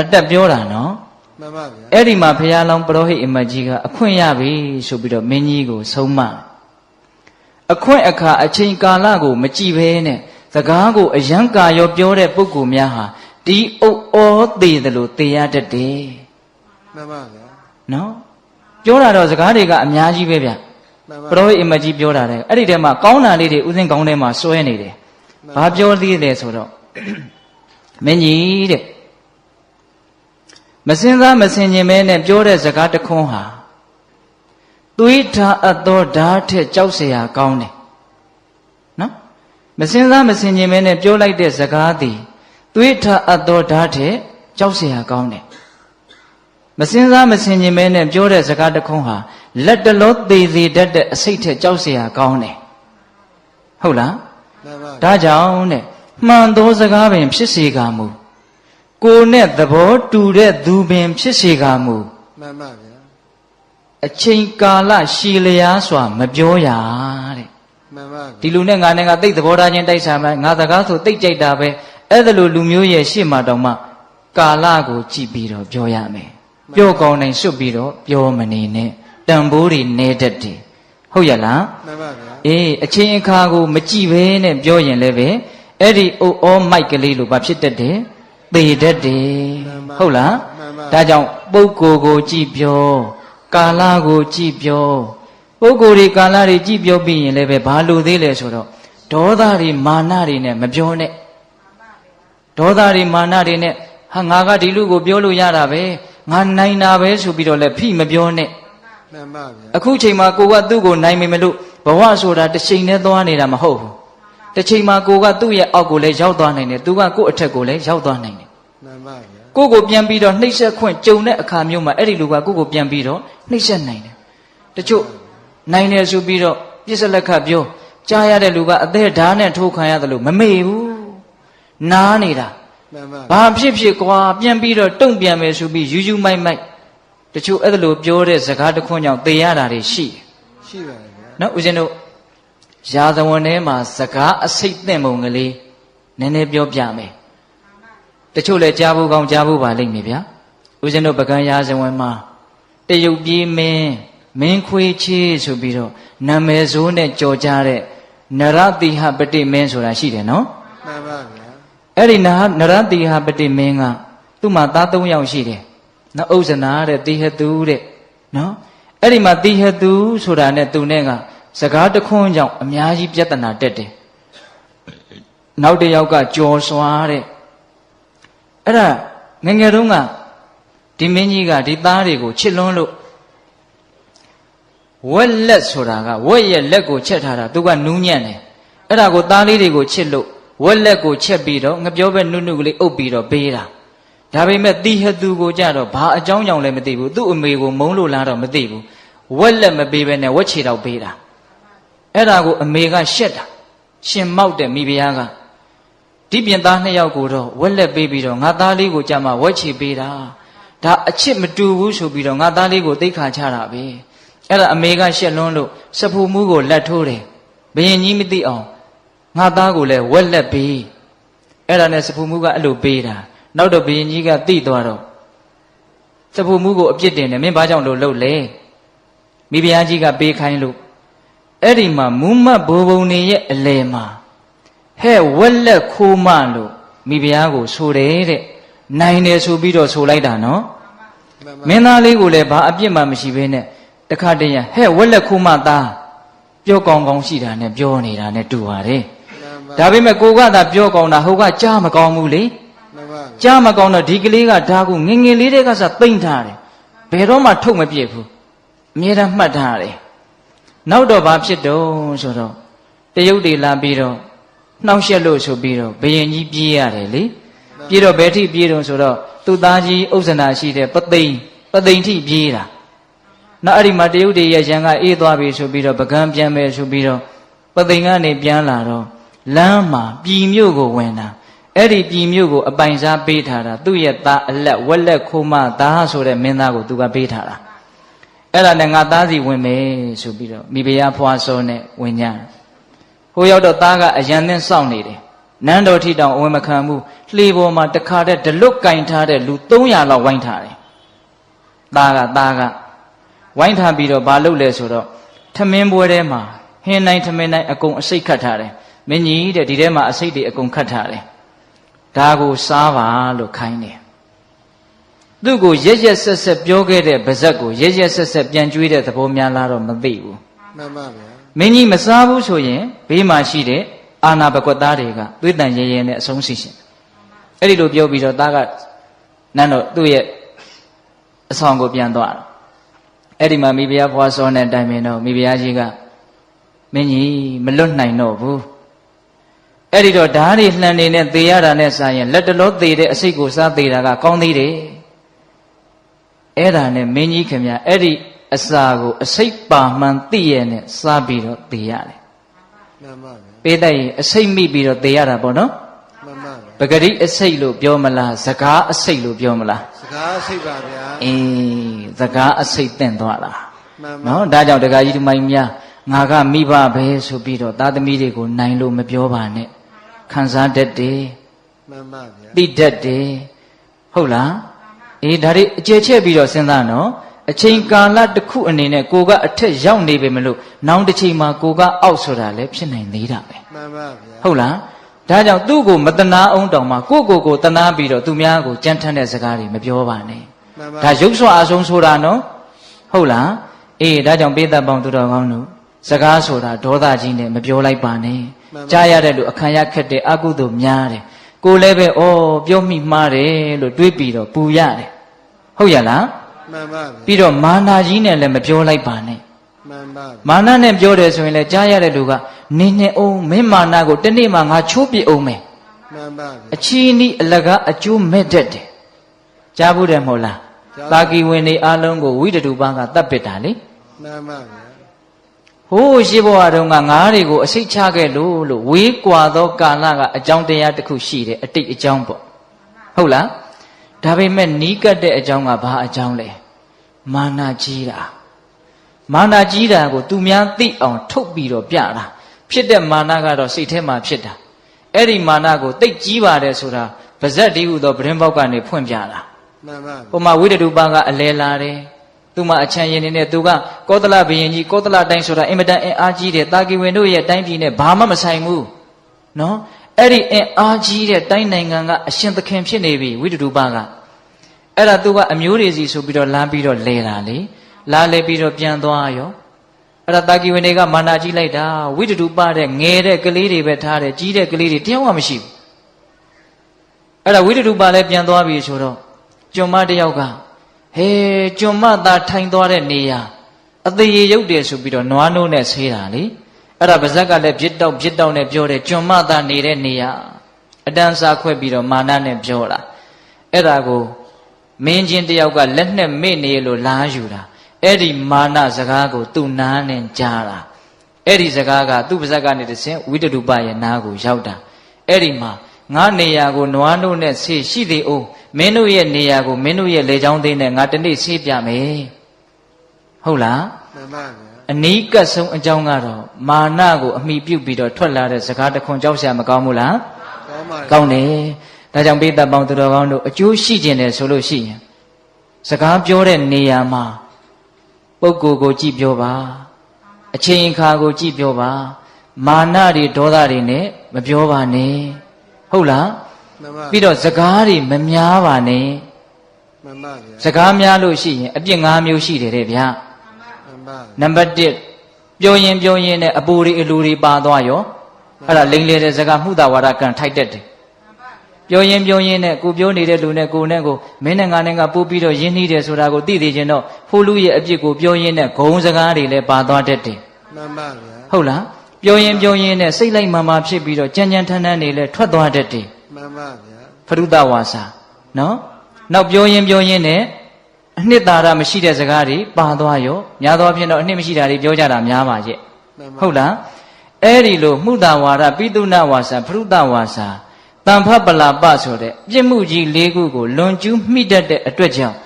အတက်ပြောတာနော် မှန်ပါဗျာ အဲ့ဒီမှာဘုရားလောင်းပရောဟိတ်အမတ်ကြီးကအခွင့်ရပြီဆိုပြီးတော့မင်းကြီးကိုဆုံးမအခွင့်အခါအချိန်ကာလကိုမကြည့်ဘဲနဲ့စကားကိုအယံကာရောပြောတဲ့ပုဂ္ဂိုလ်များဟာဒီအုပ်ဩသေးတယ်လို့သိရတတ်တယ် မှန်ပါဗျာ နော်ပြောတာတော့စကားတွေကအများကြီးပဲဗျ မှန်ပါ ပရောဟိတ်အမတ်ကြီးပြောတာတဲ့အဲ့ဒီထဲမှာကောင်းတာလေးတွေဥစဉ်ကောင်းထဲမှာစွဲနေတယ်ဘာပြောသေးတယ်ဆိုတော့မင်းကြီးတဲ့မစင်စားမစင်ကျင်မဲနဲ့ပြောတဲ့စကားတစ်ခွန်းဟာသွေးထားအပ်သောဓာတ်ထက်ကြောက်เสียကောင်းတယ်နော်မစင်စားမစင်ကျင်မဲနဲ့ပြောလိုက်တဲ့စကားသည်သွေးထားအပ်သောဓာတ်ထက်ကြောက်เสียကောင်းတယ်မစင်စားမစင်ကျင်မဲနဲ့ပြောတဲ့စကားတစ်ခွန်းဟာလက်တလောသေးသေးတတ်တဲ့အစိတ်ထက်ကြောက်เสียကောင်းတယ်ဟုတ်လား မှန်ပါ ဒါကြောင့်တဲ့မှန်သောစကားပင်ဖြစ်စေကာမူကိုယ်နဲ့သဘောတူတဲ့သူပင်ဖြစ်စေကာမူ မှန်ပါဗျာ အချိန်ကာလရှည်လျားစွာမပြောရတဲ့ မှန်ပါ ဒီလူနဲ့ငါနဲ့ငါသိသဘောထားချင်းတိုက်ဆိုင်မှငါစကားဆိုသိကြိုက်တာပဲအဲ့ဒါလိုလူမျိုးရဲ့ရှေ့မှာတောင်မှကာလကိုကြည့်ပြီးတော့ပြောရမယ်ပြောကောင်းတိုင်းစွတ်ပြီးတော့ပြောမနေနဲ့တန်ဖိုးတွေနေတတ်တယ်ဟုတ်ရလား မှန်ပါဗျာ အေးအချိန်အခါကိုမကြည့်ဘဲနဲ့ပြောရင်လည်းပဲအဲ့ဒီအိုဩမိုက်ကလေးလိုဘာဖြစ်တတ်တယ်သေတတ်တယ်ဟုတ်လားဒါကြောင့်ပုဂ္ဂိုလ်ကိုကြည့်ပြောကာလကိုကြည့်ပြော ပုဂ္ဂိုလ်ဒီကာလတွေကြည့်ပြောပြီးရင်လည်းပဲဘာလို့သေးလဲဆိုတော့ဒေါသတွေမာနတွေနဲ့မပြောနဲ့ဒေါသတွေမာနတွေနဲ့ဟာငါကဒီလူကိုပြောလို့ရတာပဲငါနိုင်တာပဲဆိုပြီးတော့လည်းဖိမပြောနဲ့မှန်ပါဗျာအခုချိန်မှာကိုကသူ့ကိုနိုင်မိမလို့ဘဝဆိုတာတစ်ချိန်နဲ့သွားနေတာမဟုတ်ဘူးတစ်ချိန်မှာကိုကသူ့ရဲ့အောက်ကိုလည်းရောက်သွားနိုင်တယ်သူကကိုယ့်အထက်ကိုလည်းရောက်သွားနိုင်တယ်မှန်ပါဗျာကိုကိုပြန်ပြီးတော့နှိမ့်ဆက်ခွင့်ကြုံတဲ့အခါမျိုးမှာအဲ့ဒီလူကကိုကိုပြန်ပြီးတော့နှိမ့်ဆက်နိုင်တယ်တချို့နိုင်တယ်ဆိုပြီးတော့ပြစ်စလက်ခတ်ပြောကြားရတဲ့လူကအသက်ဓာတ်နဲ့ထိုးခံရတယ်လို့မမေ့ဘူးနားနေတာမှန်ပါဘာဖြစ်ဖြစ်ကွာပြန်ပြီးတော့တုံ့ပြန်မယ်ဆိုပြီးယူယူမိုက်မိုက်တချို့အဲ့လိုပြောတဲ့စကားတစ်ခွန်းကြောင့်သေရတာတွေရှိတယ်ရှိပါတယ်ဗျာနော်ဦးဇင်းတို့ရာဇဝင်ထဲမှာစကားအစိတ်သင့်ပုံကလေးနည်းနည်းပြောပြမယ်တချို့လည်းကြားဖို့ကောင်းကြားဖို့ပါလိမ့်မယ်ဗျာဦးဇင်းတို့ပကံရာဇဝင်မှာတရုတ်ပြည်မင်းခွေးချေးဆိုပြီးတော့နာမည်ဆိုးနဲ့ကြော်ကြားတဲ့နရတိဟပတိမင်းဆိုတာရှိတယ်နော်မှန်ပါဗျာအဲ့ဒီနရတိဟပတိမင်းကသူ့မှာသား3ယောက်ရှိတယ်နော်ဥဇနာတဲ့တိဟတုတဲ့နော်အဲ့ဒီမှာတိဟတုဆိုတာနဲ့သူနဲ့ကစကားတခွန်းကြောင့်အများကြီးပြဿနာတက်တယ်နောက်တစ်ယောက်ကကြော်စွာတဲ့အဲ့ဒါငယ်ငယ်တုန်းကဒီမင်းကြီးကဒီသားတွေကိုချစ်လွန်းလို့ဝက်လက်ဆိုတာကဝက်ရဲ့လက်ကိုချက်ထားတာသူကနူးညံ့တယ်အဲ့ဒါကိုသားလေးတွေကိုချစ်လို့ဝက်လက်ကိုချက်ပြီးတော့ငပြောပဲနုနုကလေးအုပ်ပြီးတော့ပေးတာဒါပေမဲ့တိဟသူကိုကြတော့ဘာအကြောင်းကြောင့်လဲမသိဘူးသူ့အမေကိုမုန်းလို့လားတော့မသိဘူးဝက်လက်မပေးဘဲနဲ့ဝက်ချေတော့ပေးတာအဲ့ဒါကိုအမေကရှက်တာရှင်မောက်တဲ့မိဖုရားကဒီပြင်သား2ယောက်ကိုတော့ဝက်လက်ပေးပြီးတော့ငါသားလေးကိုကြမှာဝက်ချေပေးတာဒါအချစ်မတူဘူးဆိုပြီးတော့ငါသားလေးကိုသိခါချတာပဲအဲ့ဒါအမေကရှက်လွန်းလို့စဖူမှုကိုလက်ထိုးတယ်ဘယင်ကြီးမသိအောင်ငါသားကိုလည်းဝက်လက်ပေးအဲ့ဒါနဲ့စဖူမှုကအဲ့လိုပေးတာနောက်တော့ဘယင်ကြီးကသိသွားတော့စဖူမှုကိုအပြစ်တင်တယ်မင်းဘာကြောင့်လို့လှုပ်လဲမိဖုရားကြီးကပေးခိုင်းလို့အဲ့ဒီမှာမူးမတ်ဘိုးဘုံနေရဲ့အလယ်မှာဟဲ့ဝက်လက်ခိုးမလို့မိဖုရားကိုဆိုတယ်တဲ့နိုင်တယ်ဆိုပြီးတော့ဆိုလိုက်တာနော်မင်းသားလေးကိုလည်းဘာအပြစ်မှမရှိဘဲနဲ့တခါတည်းရဟဲ့ဝက်လက်ခိုးမသားပြောကောင်းကောင်းရှိတာနဲ့ပြောနေတာနဲ့တူပါတယ်ဒါပေမဲ့ကိုကသာပြောကောင်းတာဟိုကကြားမကောင်းဘူးလေကြားမကောင်းတော့ဒီကလေးကဒါကိုငငယ်လေးတွေကစသိမ့်ထားတယ်ဘယ်တော့မှထုတ်မပြစ်ဘူးအမြဲတမ်းမှတ်ထားတယ်နောက်တော့ဘာဖြစ်တော့ဆိုတော့တရုတ်တွေလာပြီးတော့နှောက်ယှက်လို့ဆိုပြီးတော့ဘယင်ကြီးပြေးရတယ်လေပြေးတော့ဘယ်ထိပြေးတော့ဆိုတော့သူ့သားကြီးဥစ္ဆနာရှိတဲ့ပသိမ်ထိပြေးတာနောက်အဲ့ဒီမှာတရုတ်တွေရဲ့ရန်ကအေးသွားပြီဆိုပြီးတော့ပကံပြန်မယ်ဆိုပြီးတော့ပသိမ်ကနေပြန်လာတော့လမ်းမှာပြည်မြို့ကိုဝင်တာအဲ့ဒီပြည်မြို့ကိုအပိုင်စားပေးထားတာသူ့ရဲ့သားအလက်ဝက်လက်ခိုးမသားဆိုတဲ့မင်းသားကိုသူကပေးထားတာအဲ့ဒါနဲ့ငါသားစီဝင်မယ်ဆိုပြီးတော့မိဖုရားဖွာစောနဲ့ဝင်ကြတယ်ဟိုရောက်တော့သားကအရန်နဲ့စောင့်နေတယ်နန်းတော်ထိတောင်အဝင်မခံဘူးလှေပေါ်မှာတခါတည်းဒလွတ်ကင်ထားတဲ့လူ300လောက်ဝိုင်းထားတယ်သားကဝိုင်းထားပြီးတော့ဘာလုပ်လဲဆိုတော့ထမင်းပွဲထဲမှာဟင်းတိုင်းထမင်းတိုင်းအကုန်အစိတ်ခတ်ထားတယ်မင်းကြီးတဲ့ဒီထဲမှာအစိတ်တွေအကုန်ခတ်ထားတယ်ဒါကိုစားပါလို့ခိုင်းတယ်သူ့ကိုရက်ရက်ဆက်ဆက်ပြောခဲ့တဲ့ဗဇက်ကိုရက်ရက်ဆက်ဆက်ပြန်ကျွေးတဲ့သဘောများလားတော့မသိဘူးမှန်ပါဗျာမင်းကြီးမစားဘူးဆိုရင်ဘေးမှာရှိတဲ့အာနာပကွက်သားတွေကသွေးတန်ရဲရဲနဲ့အဆုံးစီရှင်အဲ့ဒီလိုပြောပြီးတော့သားကနန်းတော့သူ့ရဲ့အဆောင်ကိုပြန်သွားတော့အဲ့ဒီမှာမိဖုရားဖွာစောနဲ့တိုင်ပင်တော့မိဖုရားကြီးကမင်းကြီးမလွတ်နိုင်တော့ဘူးအဲ့ဒီတော့ဓာတ်တွေလှန်နေနဲ့သေရတာနဲ့စာရင်လက်တလောသေတဲ့အစိတ်ကိုစားသေးတာကကောင်းသေးတယ်အဲ့ဒါနဲ့မင်းကြီးခင်ဗျာအဲ့ဒီအစာကိုအစိတ်ပါမှန်သိရနဲ့စားပြီးတော့သေရတယ်မှန်ပါဗျာပေးတဲ့ရင်အစိတ်မိပြီးတော့သေရတာပေါ့နော်မှန်ပါဗျာပဂရိအစိတ်လို့ပြောမလားစကားအစိတ်လို့ပြောမလားစကားအစိတ်ပါဗျာစကားအစိတ်သင့်သွားတာမှန်ပါနော်ဒါကြောင့်ဒကာကြီးဒီမိုင်းများငါကမိဘပဲဆိုပြီးတော့သားသမီးတွေကိုနိုင်လို့မပြောပါနဲ့ခံစားတတ်တယ်မှန်ပါဗျာသိတတ်တယ်ဟုတ်လားဒါတွေအကျယ်ချက်ပြီးတော့စဉ်းစားနော်အချိန်ကာလတစ်ခုအနေနဲ့ကိုကအထက်ရောက်နေပေမလို့နောက်တစ်ချိန်မှာကိုကအောက်ဆိုတာလည်းဖြစ်နိုင်သေးတာပဲမှန်ပါဗျာဟုတ်လားဒါကြောင့်သူ့ကိုမတနာအောင်တောင်မှကိုတနာပြီးတော့သူများကိုကြမ်းထမ်းတဲ့စကားတွေမပြောပါနဲ့ဒါရုပ်စွာအဆုံးဆိုတာနော်ဟုတ်လား အေးဒါကြောင့်ပိဿပေါင်းသူတော်ကောင်းတို့စကားဆိုတာဒေါသကြီးနဲ့မပြောလိုက်ပါနဲ့ကြားရတဲ့လူအခမ်းရခက်တဲ့အကုသို့များတယ်ကိုယ်လည်းပဲဩပြောမိမှားတယ်လို့တွေးပြီးတော့ပူရတယ်ဟုတ်ရလားမှန်ပါဗျာပြီးတော့မာနာကြီးနဲ့လည်းမပြောလိုက်ပါနဲ့မှန်ပါမာနနဲ့ပြောတယ်ဆိုရင်လည်းကြားရတဲ့လူကနေနေအောင်မင်းမာနကိုတနေ့မှငါချိုးပြအောင်မယ်မှန်ပါဗျာအချီးနီးအလကားအကျိုးမဲ့တတ်တယ်ကြားဘူးတယ်မဟုတ်လားတာကီဝင်နေအလုံးကိုဝိတ္တုပန်းကတတ်ပစ်တာလေမှန်ပါဗျာဟိုးရှိဘဝတုန်းကငါးတွေကိုအစိတ်ချခဲ့လို့ဝေးကွာသောကာလကအကြောင်းတရားတစ်ခုရှိတယ်အတိတ်အကြောင်းပေါ့ဟုတ်လားဒါပေမဲ့နီးကပ်တဲ့အကြောင်းကဘာအကြောင်းလဲမာနကြီးတာမာနကြီးတာကိုသူများသိအောင်ထုတ်ပြီးတော့ပြတာဖြစ်တဲ့မာနကတော့စိတ်ထဲမှာဖြစ်တာအဲ့ဒီမာနကိုသိကြီးပါတယ်ဆိုတာပါဇက်တည်းဟူသောပရင်ပေါက်ကနေဖွင့်ပြတာမှန်ပါဟိုမှာဝိတ္တုပန်းကအလဲလာတယ်သူမှအချမ်းရင်နေတဲ့သူကကောသလဘုရင်ကြီးကောသလတိုင်းဆိုတာအင်မတန်အင်အားကြီးတယ်တာကီဝင်တို့ရဲ့တိုင်းပြည်နဲ့ဘာမှမဆိုင်ဘူးနော်အဲ့ဒီအင်အားကြီးတဲ့တိုင်းနိုင်ငံကအရှင်သခင်ဖြစ်နေပြီဝိတ္တုပန်းကအဲ့ဒါသူကအမျိုးတွေစီဆိုပြီးတော့လမ်းပြီးတော့လဲတာလေလာလဲပြီးတော့ပြန်သွားရောအဲ့ဒါတာကီဝင်တွေကမာနာကြီးလိုက်တာဝိတ္တုပန်းတဲ့ငယ်တဲ့ကလေးတွေပဲထားတယ်ကြီးတဲ့ကလေးတွေတယောက်မှမရှိဘူးအဲ့ဒါဝိတ္တုပန်းလည်းပြန်သွားပြီဆိုတော့ကျွန်မတယောက်ကဟဲကျွန်မသာထိုင်သွားတဲ့နေရာအသေးရရုပ်တယ်ဆိုပြီးတော့နွားနိုးနဲ့ဆေးတာလေအဲ့ဒါပါဇက်ကလည်းပြစ်တောက်နဲ့ပြောတယ်ကျွန်မသာနေတဲ့နေရာအတန်းစားခွဲပြီးတော့မာနနဲ့ပြောတာအဲ့ဒါကိုမင်းချင်းတယောက်ကလက်နဲ့မေ့နေလို့လာယူတာအဲ့ဒီမာနစကားကိုသူ့နားနဲ့ကြားတာအဲ့ဒီစကားကသူ့ပါဇက်ကနေတဆင့်ဝိတ္တုပရဲ့နားကိုရောက်တာအဲ့ဒီမှာငါနေရာကိုနွားနိုးနဲ့ဆေးရှိသေးအောင်မင်းတို့ရဲ့နေရာကိုမင်းတို့ရဲ့လေချောင်းသေးနဲ့ငါတနေ့ဆေးပြမယ်ဟုတ်လားမှန်ပါဗျာအနီးကပ်ဆုံးအကြောင်းကတော့မာနကိုအမိပြုတ်ပြီးတော့ထွက်လာတဲ့စကားတခွန်ကြောက်စရာမကောင်းဘူးလားကောင်းပါကောင်းတယ်ဒါကြောင့်ပိဿပေါင်းသူတော်ကောင်းတို့အကျိုးရှိခြင်းတယ်ဆိုလို့ရှိရင်စကားပြောတဲ့နေရာမှာပုဂ္ဂိုလ်ကိုကြည့်ပြောပါအချိန်အခါကိုကြည့်ပြောပါမာနတွေဒေါသတွေနဲ့မပြောပါနဲ့ဟုတ်လားပြီးတော့စကားတွေမများပါနဲ့မှန်ပါဗျာစကားများလို့ရှိရင်အပြစ်၅မျိုးရှိတယ်တဲ့ဗျာမှန်ပါနံပါတ်1ပြောရင်နဲ့အပူတွေအလူတွေပါသွားရောအဲ့ဒါလိမ်လေတဲ့စကားမှုသာဝါဒကံထိုက်တတ်တယ်ပြောရင်နဲ့ကိုပြောနေတဲ့လူနဲ့ကိုနဲ့ကိုမင်းနဲ့ငါနဲ့ကပို့ပြီးတော့ယဉ်နှီးတယ်ဆိုတာကိုသိသိချင်းတော့ဖိုးလူရဲ့အပြစ်ကိုပြောရင်နဲ့ဂုံစကားတွေလည်းပါသွားတတ်တယ်မှန်ပါဗျာဟုတ်လားပြောရင်နဲ့စိတ်လိုက်မှဖြစ်ပြီးတော့ကြမ်းထမ်းထမ်းတွေလည်းထွက်သွားတတ်တယ်မှန်ပါဗျာဖရုဒဝါစာနော်နောက်ပြောရင်နဲ့အနှစ်သာရမရှိတဲ့စကားတွေပါသွားရောများသောအားဖြင့်တော့အနှစ်မရှိတာတွေပြောကြတာများပါရဲ့ဟုတ်လားအဲ့ဒီလိုမှုတာဝါဒပိတုဏဝါစာဖရုဒဝါစာတန်ဖပလာပဆိုတဲ့ပြစ်မှုကြီး၄ခုကိုလွန်ကျူးမိတတ်တဲ့အတွက်ကြောင့်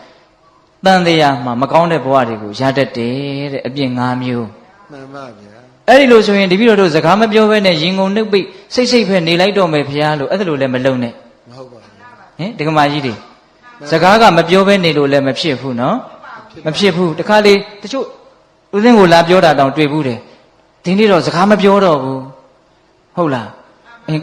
တန်တရားမှာမကောင်းတဲ့ဘဝတွေကိုရတတ်တယ်တဲ့အပြစ်၅မျိုးမှန်ပါဗျာအဲ့ဒီလိုဆိုရင်တပည့်တော်တို့စကားမပြောဘဲနဲ့ရင်ကုန်နှုတ်ပိတ်စိတ်ပဲနေလိုက်တော့မယ်ဖရားလို့အဲ့ဒါလိုလည်းမလုံနဲ့မဟုတ်ပါဘူးဟင်ဒကမာကြီးတွေစကားကမပြောဘဲနေလို့လည်းမဖြစ်ဘူးနော်မဖြစ်ဘူးတခါလေတချို့ဦးစင်းကိုလာပြောတာတောင်တွေ့ဘူးတယ်ဒီနေ့တော့စကားမပြောတော့ဘူးဟုတ်လား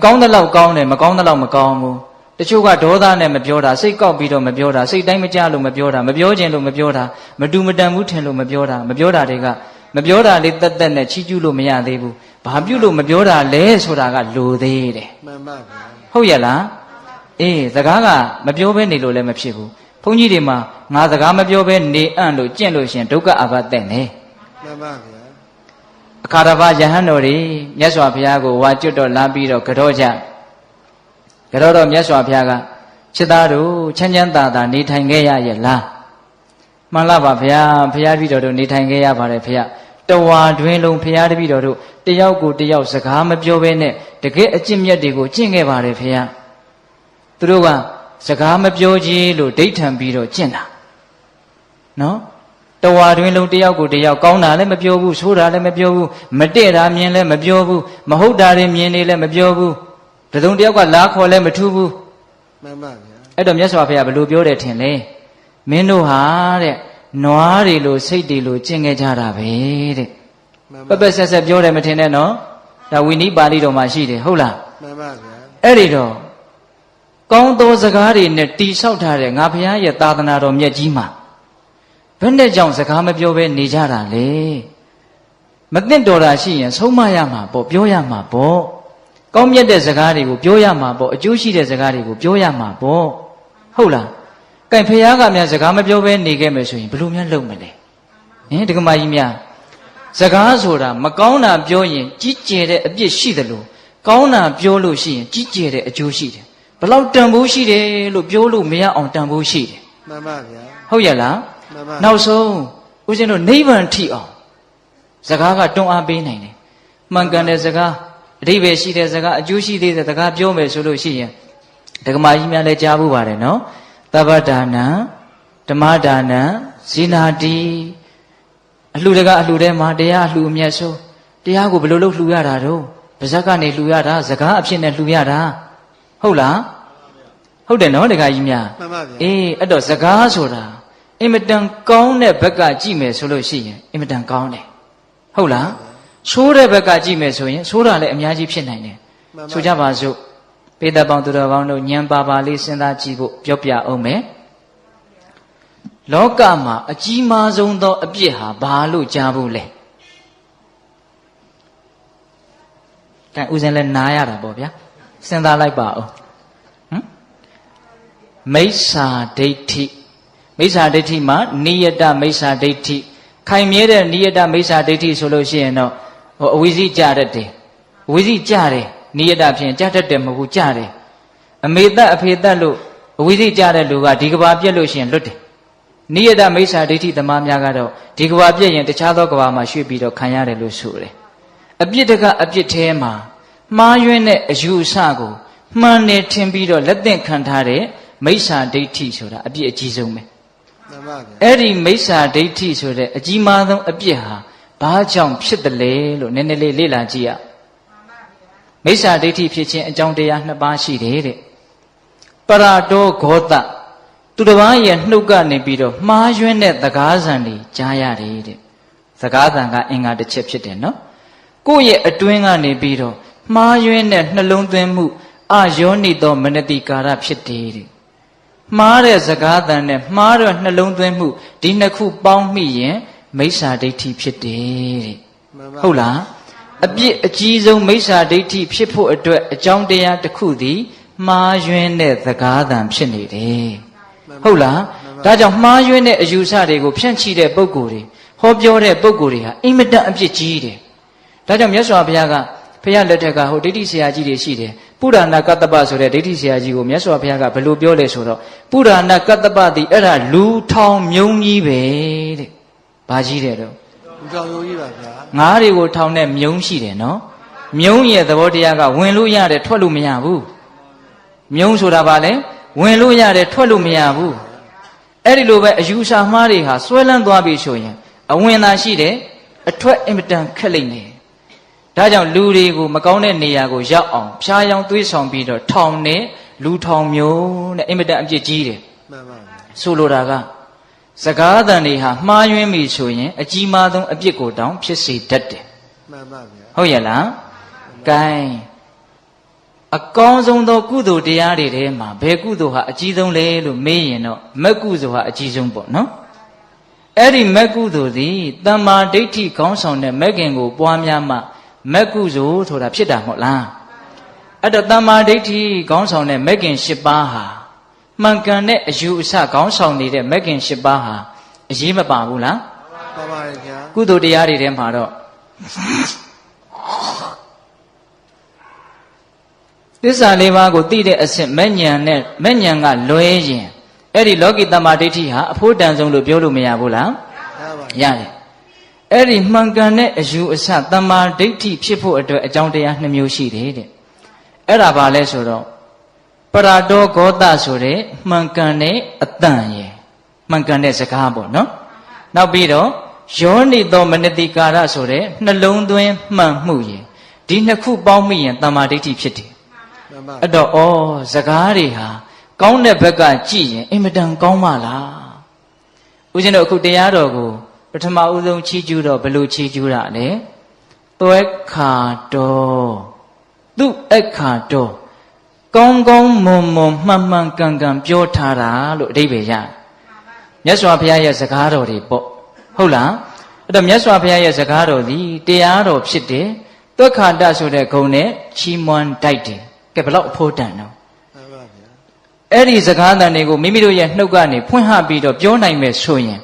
ကောင်းတဲ့လောက်ကောင်းတယ်မကောင်းတဲ့လောက်မကောင်းဘူးတချို့ကဒေါသနဲ့မပြောတာစိတ်ကောက်ပြီးတော့မပြောတာစိတ်တိုင်းမကြလို့မပြောတာမပြောခြင်းလို့မပြောတာမတူမတန်ဘူးထင်လို့မပြောတာမပြောတာတွေကမပြောတာလေးတက်တက်နဲ့ချီးကျူးလို့မရသေးဘူးဘာပြုလို့မပြောတာလဲဆိုတာကလိုသေးတယ်မှန်ပါဗျာဟုတ်ရဲ့လားအေးစကားကမပြောဘဲနေလို့လည်းမဖြစ်ဘူးဘုန်းကြီးတွေမှာငါစကားမပြောဘဲနေအံ့လို့ကျင့်လို့ရှင်ဒုက္ခအဘတဲ့နေမှန်ပါဗျာအခါတစ်ပါးယဟန်တော်တွေမြတ်စွာဘုရားကိုဝါကျွတ်တော့လာပြီးတော့ကြောကြကြောတော့မြတ်စွာဘုရားကချစ်သားတို့ချမ်းချမ်းသာသာနေထိုင်ခဲ့ရရဲ့လားမှန်လားပါဗျာဘုရားတပည့်တော်တို့နေထိုင်ခဲ့ရပါတယ်ဘုရားတဝါတွင်လုံးဘုရားတပည့်တော်တို့တယောက်ကိုတယောက်စကားမပြောဘဲနဲ့တကယ်အကျင့်မြတ်တွေကိုကျင့်ခဲ့ပါတယ်ဘုရားသူတို့ကစကားမပြောကြီးလို့ဒိဋ္ဌံပြီးတော့ကျင့်တာနော်တဝါတွင်လုံးတယောက်ကိုတယောက်ကောင်းတာလည်းမပြောဘူးဆိုးတာလည်းမပြောဘူးမတည့်တာမြင်လည်းမပြောဘူးမဟုတ်တာတွေမြင်နေလည်းမပြောဘူးတစုံတယောက်ကလားခေါ်လည်းမထူးဘူးမှန်ပါဗျာအဲ့တော့မြတ်စွာဘုရားဘယ်လိုပြောတယ်ထင်လဲမင်းတို့ဟာတဲ့နွားတွေလိုစိတ်တွေလိုကျင့်ခဲ့ကြတာပဲတဲ့ပပဆက်ဆက်ပြောတယ်မထင်နဲ့နော်ဒါဝိနည်းပါဠိတော်မှာရှိတယ်ဟုတ်လားမှန်ပါဗျာအဲ့ဒီတော့ကောင်းသောစကားတွေနဲ့တိဆောက်ထားတဲ့ငါဘုရားရဲ့သာသနာတော်မြတ်ကြီးမှာ ဘယ်နဲ့ကြောင့်စကားမပြောဘဲနေကြတာလဲမသိတော်တာရှိရင်ဆုံးမရမှာပေါ့ပြောရမှာပေါ့ကောင်းမြတ်တဲ့စကားတွေကိုပြောရမှာပေါ့အကျိုးရှိတဲ့စကားတွေကိုပြောရမှာပေါ့ဟုတ်လားကဲဖခင်ကများစကားမပြောဘဲနေခဲ့မယ်ဆိုရင်ဘယ်လိုများလုပ်မလဲဒကမာကြီးများစကားဆိုတာမကောင်းတာပြောရင်ကြီးကျယ်တဲ့အပြစ်ရှိတယ်လို့ကောင်းတာပြောလို့ရှိရင်ကြီးကျယ်တဲ့အကျိုးရှိတယ်ဘယ်လောက်တန်ဖိုးရှိတယ်လို့ပြောလို့မရအောင်တန်ဖိုးရှိတယ်မှန်ပါဗျာဟုတ်ရလားမှန်ပါနောက်ဆုံးဦးဇင်းတို့နိဗ္ဗာန်ထိအောင်စကားကတွန်းအားပေးနိုင်တယ်မှန်ကန်တဲ့စကားအဓိပ္ပာယ်ရှိတဲ့စကားအကျိုးရှိသေးတဲ့စကားပြောမယ်ဆိုလို့ရှိရင်ဒကမာကြီးများလည်းကြားဖို့ပါတယ်နော်သဗ္ဗဒါနံဓမ္မဒါနံဇိနာတိအလှူတကအလှူထဲမှာတရားအလှူအမြတ်ဆုံးတရားကိုဘယ်လိုလုပ်လှူရတာတော့ပါဇက်ကနေလှူရတာစကားအဖြစ်နဲ့လှူရတာဟုတ်လားဟုတ်တယ်နော်ဒကာကြီးများမှန်ပါဗျာအဲ့တော့စကားဆိုတာအင်မတန်ကောင်းတဲ့ဘက်ကကြည့်မယ်ဆိုလို့ရှိရင်အင်မတန်ကောင်းတယ်ဟုတ်လားဆိုးတဲ့ဘက်ကကြည့်မယ်ဆိုရင်ဆိုးတာလည်းအများကြီးဖြစ်နိုင်တယ်ဆိုကြပါစို့ပေတပေါင်းသူတော်ကောင်းတို့ဉာဏ်ပါပါလေးစဉ်းစားကြည့်ဖို့ပြောပြအောင်မယ်လောကမှာအကြီးမားဆုံးသောအပြစ်ဟာဘာလို့ကြားဖို့လဲကဲဦးဇင်းလည်းနားရတာပေါ့ဗျာစဉ်းစားလိုက်ပါဦးမိစ္ဆာဒိဋ္ဌိမိစ္ဆာဒိဋ္ဌိမှာနိယတမိစ္ဆာဒိဋ္ဌိခိုင်မြဲတဲ့နိယတမိစ္ဆာဒိဋ္ဌိဆိုလို့ရှိရင်တော့အဝိဇ္ဇိကြတတ်တယ်အဝိဇ္ဇိကြတယ်နိယတဖြင့်ကြတတ်တယ်မဟုတ်ဘူးကြတယ်အမေတတ်အဖေတတ်လို့အဝိဇ္ဇိကြတဲ့လူကဒီကဘာပြက်လို့ရှိရင်လွတ်တယ်နိယတမိစ္ဆာဒိဋ္ဌိသမားများကတော့ဒီကဘာပြက်ရင်တခြားသောကဘာမှာရွှေ့ပြီးတော့ခံရတယ်လို့ဆိုတယ်အပြစ်တကအပြစ်ထဲမှာမှားယွင်းတဲ့အယူအဆကိုမှန်တယ်ထင်ပြီးတော့လက်သင့်ခံထားတဲ့မိစ္ဆာဒိဋ္ဌိဆိုတာအပြစ်အကြီးဆုံးပဲမှန်ပါဗျာအဲ့ဒီမိစ္ဆာဒိဋ္ဌိဆိုတဲ့အကြီးမားဆုံးအပြစ်ဟာဘာကြောင့်ဖြစ်တယ်လဲလို့နည်းနည်းလေးလေ့လာကြည့်ရမိစ္ဆာဒိဋ္ဌိဖြစ်ခြင်းအကြောင်းတရား2ပါးရှိတယ်တဲ့ပရတောဂောတသူတစ်ပါးရဲ့နှုတ်ကနေပြီးတော့မှားယွင်းတဲ့သကားဆံတွေကြားရတယ်တဲ့သကားဆံကအင်္ဂါတစ်ချက်ဖြစ်တယ်နော်ကိုယ့်ရဲ့အတွင်းကနေပြီးတော့မှားယွင်းတဲ့နှလုံးသွင်းမှုအာယောနိသောမနတိကာရဖြစ်တယ်တဲ့မှားတဲ့စကားသံနဲ့မှားတဲ့နှလုံးသွင်းမှုဒီနှစ်ခုပေါင်းမိရင်မိစ္ဆာဒိဋ္ဌိဖြစ်တယ်တဲ့ဟုတ်လားအပြစ်အကြီးဆုံးမိစ္ဆာဒိဋ္ဌိဖြစ်ဖို့အတွက်အကြောင်းတရားတစ်ခုသည်မှားယွင်းတဲ့စကားသံဖြစ်နေတယ်ဟုတ်လားဒါကြောင့်မှားယွင်းတဲ့အယူဆတွေကိုဖြန့်ချိတဲ့ပုဂ္ဂိုလ်တွေဟောပြောတဲ့ပုဂ္ဂိုလ်တွေဟာအင်မတန်အပြစ်ကြီးတယ်ဒါကြောင့်မြတ်စွာဘုရားကဘုရားလက်ထက်ကဟိုဒိဋ္ဌိဆရာကြီးတွေရှိတယ်ပုရဏကတ္တပဆိုတဲ့ဒိဋ္ဌိဆရာကြီးကိုမြတ်စွာဘုရားကဘယ်လိုပြောလဲဆိုတော့ပုရဏကတ္တပသည်အဲ့ဒါလူထောင်မြုံကြီးပဲတဲ့ဘာကြီးတယ်တော့လူထောင်မြုံကြီးပါဗျာငါးတွေကိုထောင်တဲ့မြုံရှိတယ်နော်မြုံရဲ့သဘောတရားကဝင်လို့ရတယ်ထွက်လို့မရဘူးမြုံဆိုတာဘာလဲဝင်လို့ရတယ်ထွက်လို့မရဘူးအဲ့ဒီလိုပဲအယူဆမှားတွေဟာဆွဲလန်းသွားပြီဆိုရင်အဝင်သာရှိတယ်အထွက်အင်မတန်ခက်လိမ့်မယ်ဒါကြောင့်လူတွေကိုမကောင်းတဲ့နေရာကိုရောက်အောင်ဖျားယောင်းသွေးဆောင်ပြီးတော့ထောင်နဲ့လူထောင်မျိုးနဲ့အင်မတန်အပြစ်ကြီးတယ်မှန်ပါဗျာဆိုလိုတာကစကားသံတွေဟာမှားယွင်းပြီဆိုရင်အကြီးမားဆုံးအပြစ်ကိုတောင်ဖြစ်စေတတ်တယ်မှန်ပါဗျာဟုတ်ရဲ့လားကဲအကောင်းဆုံးသောကုသိုလ်တရားတွေထဲမှာဘယ်ကုသိုလ်ဟာအကြီးဆုံးလဲလို့မေးရင်တော့မက်ကုသိုလ်ဟာအကြီးဆုံးပေါ့နော်အဲ့ဒီမက်ကုသိုလ်သည်တမ္မာဒိဋ္ဌိခေါင်းဆောင်တဲ့မက်ခင်ကိုပွားများမှမက်ကုသိုလ်ဆိုတာဖြစ်တာမဟုတ်လားအဲ့တော့တမ္မာဒိဋ္ဌိခေါင်းဆောင်တဲ့မက်ခင်၈ပါးဟာမှန်ကန်တဲ့အယူအဆခေါင်းဆောင်နေတဲ့မက်ခင်၈ပါးဟာအရေးမပါဘူးလားပါပါတယ်ဗျာကုသိုလ်တရားတွေထဲမှာတော့သစ္စာလေးပါးကိုသိတဲ့အဆင့်မဲ့ဉဏ်နဲ့မဲ့ဉဏ်ကလွဲရင်အဲ့ဒီလောကီတမ္မာဒိဋ္ဌိဟာအဖို့တန်ဆုံးလို့ပြောလို့မရဘူးလားရတယ်အဲ့ဒီမှန်ကန်တဲ့အယူအဆတမ္မာဒိဋ္ဌိဖြစ်ဖို့အတွက်အကြောင်းတရား2မျိုးရှိတယ်တဲ့အဲ့ဒါဘာလဲဆိုတော့ပရတောဂောတဆိုတဲ့မှန်ကန်တဲ့အတန်ရယ်မှန်ကန်တဲ့စကားပေါ့နော်နောက်ပြီးတော့ယောနိသောမနတိကာရဆိုတဲ့နှလုံးသွင်းမှန်မှုရယ်ဒီ2ခုပေါင်းမိရင်တမ္မာဒိဋ္ဌိဖြစ်တယ်အဲ့တော့စကားတွေဟာကောင်းတဲ့ဘက်ကကြည့်ရင်အင်မတန်ကောင်းပါလားဦးဇင်းတို့အခုတရားတော်ကိုပထမဦးဆုံးချီးကျူးတော့ဘယ်လိုချီးကျူးတာလဲသွဲခါတော်သူ့အခါတော်ကောင်းကောင်းမွန်မွန်မှန်မှန်ကန်ကန်ပြောထားတာလို့အဓိပ္ပာယ်ရတယ် မြတ်စွာဘုရားရဲ့စကားတော်တွေပေါ့ဟုတ်လားအဲ့တော့မြတ်စွာဘုရားရဲ့စကားတော်ဒီတရားတော်ဖြစ်တယ်သွက်ခါတဆိုတဲ့ဂုဏ်နဲ့ချီးမွမ်းတိုက်တယ်ကဲဘလောက်အဖို့တန်တော့မှန်ပါဗျာအဲ့ဒီစကားတန်တွေကိုမိမိတို့ရဲ့နှုတ်ကနေဖွင့်ဟပြီးတော့ပြောနိုင်မယ်ဆိုရင်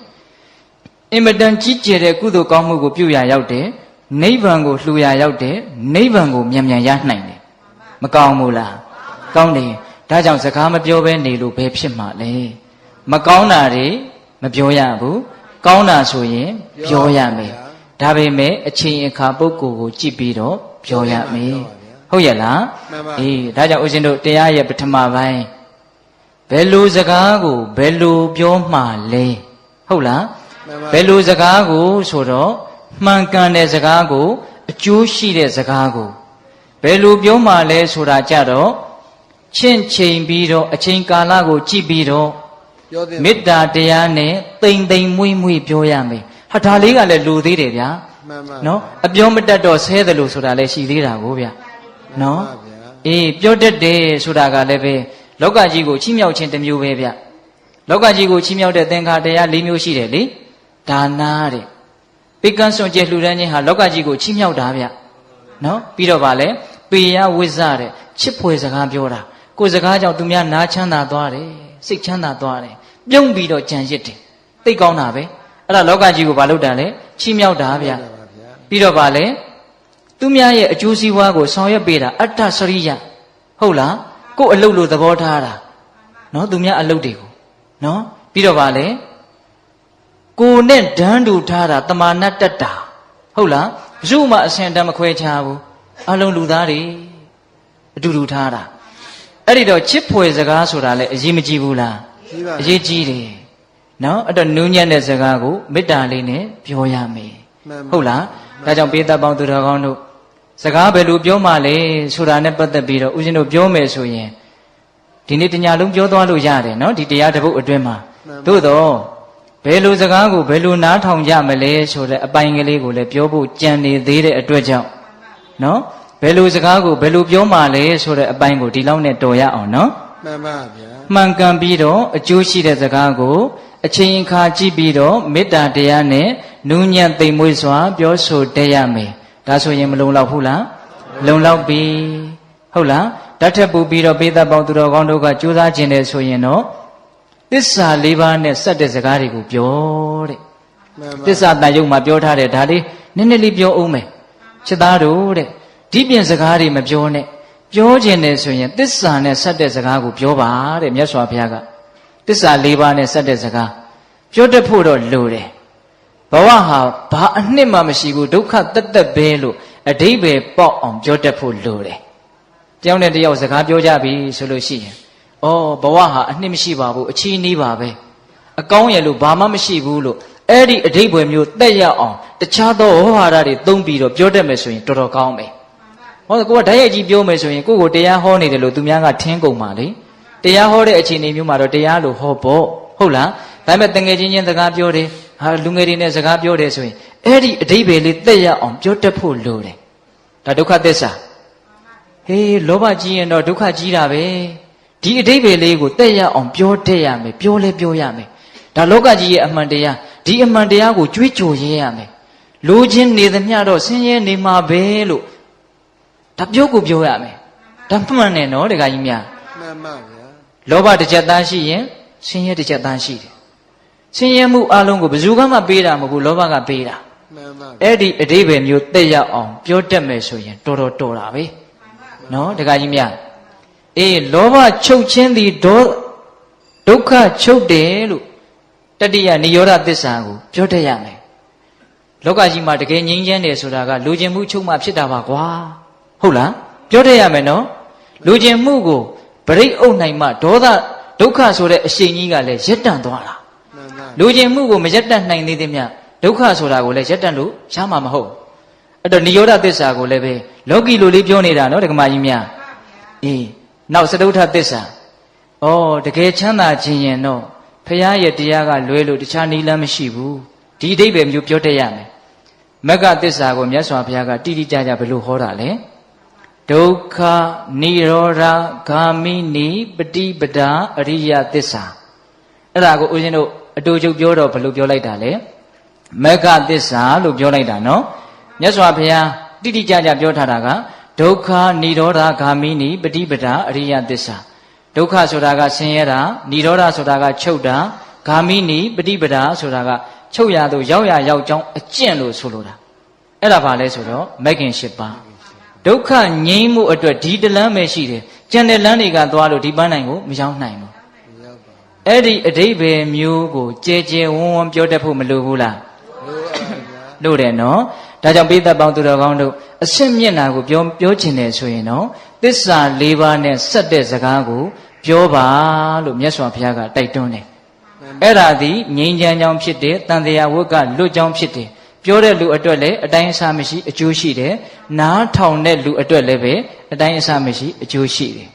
အင်မတန်ကြီးကျယ်တဲ့ကုသိုလ်ကောင်းမှုကိုပြုရာရောက်တယ်နိဗ္ဗာန်ကိုလှူရာရောက်တယ်နိဗ္ဗာန်ကိုမြန်မြန်ရနိုင်တယ်မကောင်းဘူးလားကောင်းတယ်ဒါကြောင့်စကားမပြောဘဲနေလို့ဘယ်ဖြစ်မှာလဲမကောင်းတာတွေမပြောရဘူးကောင်းတာဆိုရင်ပြောရမယ်ဒါပေမဲ့အချိန်အခါပုဂ္ဂိုလ်ကိုကြည့်ပြီးတော့ပြောရမယ်ဟုတ်ရဲ့လားအေးဒါကြောင့်ဦးဇင်းတို့တရားရဲ့ပထမပိုင်းဘယ်လိုစကားကိုဘယ်လိုပြောမှလဲဟုတ်လားဘယ်လိုစကားကိုဆိုတော့မှန်ကန်တဲ့စကားကိုအကျိုးရှိတဲ့စကားကိုဘယ်လိုပြောမှလဲဆိုတာကြတော့ချင့်ချိန်ပြီးတော့အချိန်ကာလကိုကြည့်ပြီးတော့မေတ္တာတရားနဲ့တိမ်တိမ်မွေ့မွေ့ပြောရမယ်ဟာဒါလေးကလည်းလူသေးတယ်ဗျာနော်အပြောမတတ်တော့ဆဲတယ်လို့ဆိုတာလည်းရှိသေးတာကိုဗျာနော်အေးပြောတတ်တယ်ဆိုတာကလည်းပဲလောကကြီးကိုချီးမြှောက်ခြင်းတစ်မျိုးပဲဗျလောကကြီးကိုချီးမြှောက်တဲ့သင်္ခါတရား၄မျိုးရှိတယ်လေဒါနာတဲ့ပိကံစွန်ကျဲလှူဒန်းခြင်းဟာလောကကြီးကိုချီးမြှောက်တာဗျနော်ပြီးတော့ဗာလဲပေယဝိဇ္ဇတဲ့ချစ်ဖွယ်စကားပြောတာကိုယ်စကားကြောင့်သူများနားချမ်းသာသွားတယ်စိတ်ချမ်းသာသွားတယ်ပြုံးပြီးတော့ကြံရစ်တယ်သိကောင်းတာပဲအဲ့ဒါလောကကြီးကိုဘာလုပ်တာလဲချီးမြှောက်တာဗျပြီးတော့ဗာလဲသူများရဲ့အကျိုးစီးပွားကိုဆောင်ရွက်ပေးတာအတ္တစရိယဟုတ်လားကိုယ်အလုပ်လို့သဘောထားတာနော်သူများအလုပ်တွေကိုနော်ပြီးတော့ဗာလဲကိုယ်နဲ့ဒန်းတူထားတာတမာနတ္တတာဟုတ်လားဘယ်သူမှအဆင်တမ်းမခွဲခြားဘူးအလုံးလူသားတွေအတူတူထားတာအဲ့ဒီတော့ချစ်ဖွယ်စကားဆိုတာလည်းအရေးမကြီးဘူးလားအရေးကြီးတယ်နော်အဲ့တော့နူးညံ့တဲ့စကားကိုမေတ္တာလေးနဲ့ပြောရမယ်ဟုတ်လားဒါကြောင့်ပေးသက်ပေါင်းသူတော်ကောင်းတို့စကားဘယ်လိုပြောမှလဲဆိုတာနဲ့ပတ်သက်ပြီးတော့ဦးဇင်းတို့ပြောမယ်ဆိုရင်ဒီနေ့တညလုံးပြောသွားလို့ရတယ်နော်ဒီတရားတစ်ပုဒ်အတွင်းမှာသို့တော့ဘယ်လိုစကားကိုဘယ်လိုနားထောင်ကြမလဲဆိုတဲ့အပိုင်းကလေးကိုလည်းပြောဖို့ကြံနေသေးတဲ့အတွက်ကြောင့်နော်ဘယ်လိုစကားကိုဘယ်လိုပြောမှလဲဆိုတဲ့အပိုင်းကိုဒီလောက်နဲ့တော်ရအောင်နော်မှန်ပါဗျာမှန်ကန်ပြီးတော့အကျိုးရှိတဲ့စကားကိုအချိန်အခါကြည့်ပြီးတော့မေတ္တာတရားနဲ့နူးညံ့သိမ်မွေ့စွာပြောဆိုတတ်ရမယ်ဒါဆိုရင်မလုံလောက်ဘူးလားလုံလောက်ပြီဟုတ်လားဓာတ်ထက်ပူပြီးတော့ပေးသက်ပေါင်းသူတော်ကောင်းတို့ကကြိုးစားခြင်းတယ်ဆိုရင်တော့သစ္စာ၄ပါးနဲ့စက်တဲ့စကားတွေကိုပြောတဲ့သစ္စာတန်ရုပ်မှာပြောထားတယ်ဒါလေးနည်းနည်းလေးပြောအောင်မယ်ချစ်သားတို့တဲ့ဒီပြင်စကားတွေမပြောနဲ့ပြောခြင်းတယ်ဆိုရင်သစ္စာနဲ့စက်တဲ့စကားကိုပြောပါတဲ့မြတ်စွာဘုရားကသစ္စာ၄ပါးနဲ့စက်တဲ့စကားပြောတတ်ဖို့တော့လိုတယ်ဘဝဟာဘာအနှစ်မှမရှိဘူးဒုက္ခတက်တက်ပဲလို့အဓိပ္ပာယ်ပေါက်အောင်ပြောတတ်ဖို့လိုတယ်တယောက်နဲ့တယောက်စကားပြောကြပြီဆိုလို့ရှိရင်ဩဘဝဟာအနှစ်မရှိပါဘူးအချီးနှီးပါပဲအကောင်းရလို့ဘာမှမရှိဘူးလို့အဲ့ဒီအဓိပ္ပာယ်မျိုးတက်ရအောင်တခြားသောဝါဒတွေသုံးပြီးတော့ပြောတတ်မယ်ဆိုရင်တော်တော်ကောင်းမယ်ဟောကိုကဓာတ်ရိုက်ကြီးပြောမယ်ဆိုရင်ကိုကိုတရားဟောနေတယ်လို့သူများကထင်းကုန်ပါလေတရားဟောတဲ့အခြေအနေမျိုးမှာတော့တရားလို့ဟောပေါ့ဟုတ်လားဒါပေမဲ့တငယ်ချင်းချင်းစကားပြောတယ်ဟာလူငယ်တွေနဲ့စကားပြောတယ်ဆိုရင်အဲ့ဒီအဓိပ္ပာယ်လေးတက်ရအောင်ပြောတတ်ဖို့လိုတယ်ဒါဒုက္ခသစ္စာဟေးလောဘကြီးရင်တော့ဒုက္ခကြီးတာပဲဒီအဓိပ္ပာယ်လေးကိုတက်ရအောင်ပြောတတ်ရမယ်ပြောလဲပြောရမယ်ဒါလောကကြီးရဲ့အမှန်တရားဒီအမှန်တရားကိုကြွေးကြော်ရဲရမယ်လူချင်းနေသမျှတော့ဆင်းရဲနေမှာပဲလို့ဒါပြောကိုပြောရမယ်ဒါမှန်တယ်နော်တခါကြီးများမှန်ပါဗျာလောဘတစ်ချက်သားရှိရင်ဆင်းရဲတစ်ချက်သားရှိတယ်ဆင်းရဲမှုအလုံးကိုဘယ်သူမှပေးတာမဟုတ်ဘူးလောဘကပေးတာမှန်ပါအဲ့ဒီအဓိပ္ပာယ်မျိုးသိရအောင်ပြောတတ်မယ်ဆိုရင်တော်တော်တာပဲနော်တခါကြီးများအေးလောဘချုပ်ခြင်းသည်ဒုက္ခချုပ်တယ်လို့တတိယនិရောဓသစ္စာကိုပြောတတ်ရမယ်လောကကြီးမှာတကယ်ငြိမ်းချမ်းတယ်ဆိုတာကလူကျင်မှုချုပ်မှဖြစ်တာပါကွာဟုတ်လားပြောတတ်ရမယ်နော်လူကျင်မှုကိုပရိအုပ်နိုင်မှဒေါသဒုက္ခဆိုတဲ့အရှိန်ကြီးကလည်းရက်တန့်သွားတာလူကျင်မှုကိုမရက်တန့်နိုင်သေးသည်မြဒုက္ခဆိုတာကိုလည်းရက်တန့်လို့ရမှာမဟုတ်အဲ့တော့និရောဓသစ္စာကိုလည်းပဲလောကီလိုလေးပြောနေတာနော်ဒကမာကြီးများအေးနောက်စတုထသစ္စာဩတကယ်ချမ်းသာခြင်းရင်တော့ဖရာရဲ့တရားကလွဲလို့တခြားနည်းလမ်းမရှိဘူးဒီအဓိပ္ပာယ်မျိုးပြောတတ်ရမယ်မဂ္ဂသစ္စာကိုမြတ်စွာဘုရားကတိတိကျကျဘယ်လိုဟောတာလဲဒုက္ခនិရောဓဂာမိနိပฏิပဒါအရိယသစ္စာအဲ့ဒါကိုဦးဇင်းတို့ အတူချုပ်ပြောတော့ဘယ်လိုပြောလိုက်တာလဲမဂ္ဂသစ္စာလို့ပြောလိုက်တာနော်မြတ်စွာဘုရားတိတိကျကျပြောထားတာကဒုက္ခនិရောဓဂ ामि နိပฏิပဒါအရိယသစ္စာဒုက္ခဆိုတာကဆင်းရဲတာនិရောဓဆိုတာကချုပ်တာဂ ामि နိပฏิပဒါဆိုတာကချုပ်ရသို့ရောက်ရရောက်ကြောင်းအကျင့်လို့ဆိုလိုတာအဲ့ဒါဘာလဲဆိုတော့မဂ်ခင်၈ပါးဒုက္ခငြိမ်းမှုအတွက်ဒီတလမ်းပဲရှိတယ်ကျန်တဲ့လမ်းတွေကသွားလို့ဒီပန်းနိုင်ကိုမရောက်နိုင်ဘူးအဲ့ဒီအဓိပ္ပာယ်မျိုးကိုကြဲကြဲဝန်းဝန်းပြောတတ်ဖို့မလိုဘူးလားလိုတယ်နော်ဒါကြောင့်ပိဿပေါင်းသူတော်ကောင်းတို့အရှင်းမျက်နာကိုပြောချင်တယ်ဆိုရင်တော့သစ္စာ၄ပါးနဲ့ဆက်တဲ့စကားကိုပြောပါလို့မြတ်စွာဘုရားကတိုက်တွန်းတယ်အဲ့ဒါသည်ငြိမ်းချမ်းကြောင်းဖြစ်တယ်တန်တရားဝတ်ကလွတ်ကြောင်းဖြစ်တယ်ပြောတဲ့လူအတွက်လည်းအတိုင်းအဆမရှိအကျိုးရှိတယ်နားထောင်တဲ့လူအတွက်လည်းပဲအတိုင်းအဆမရှိအကျိုးရှိတယ်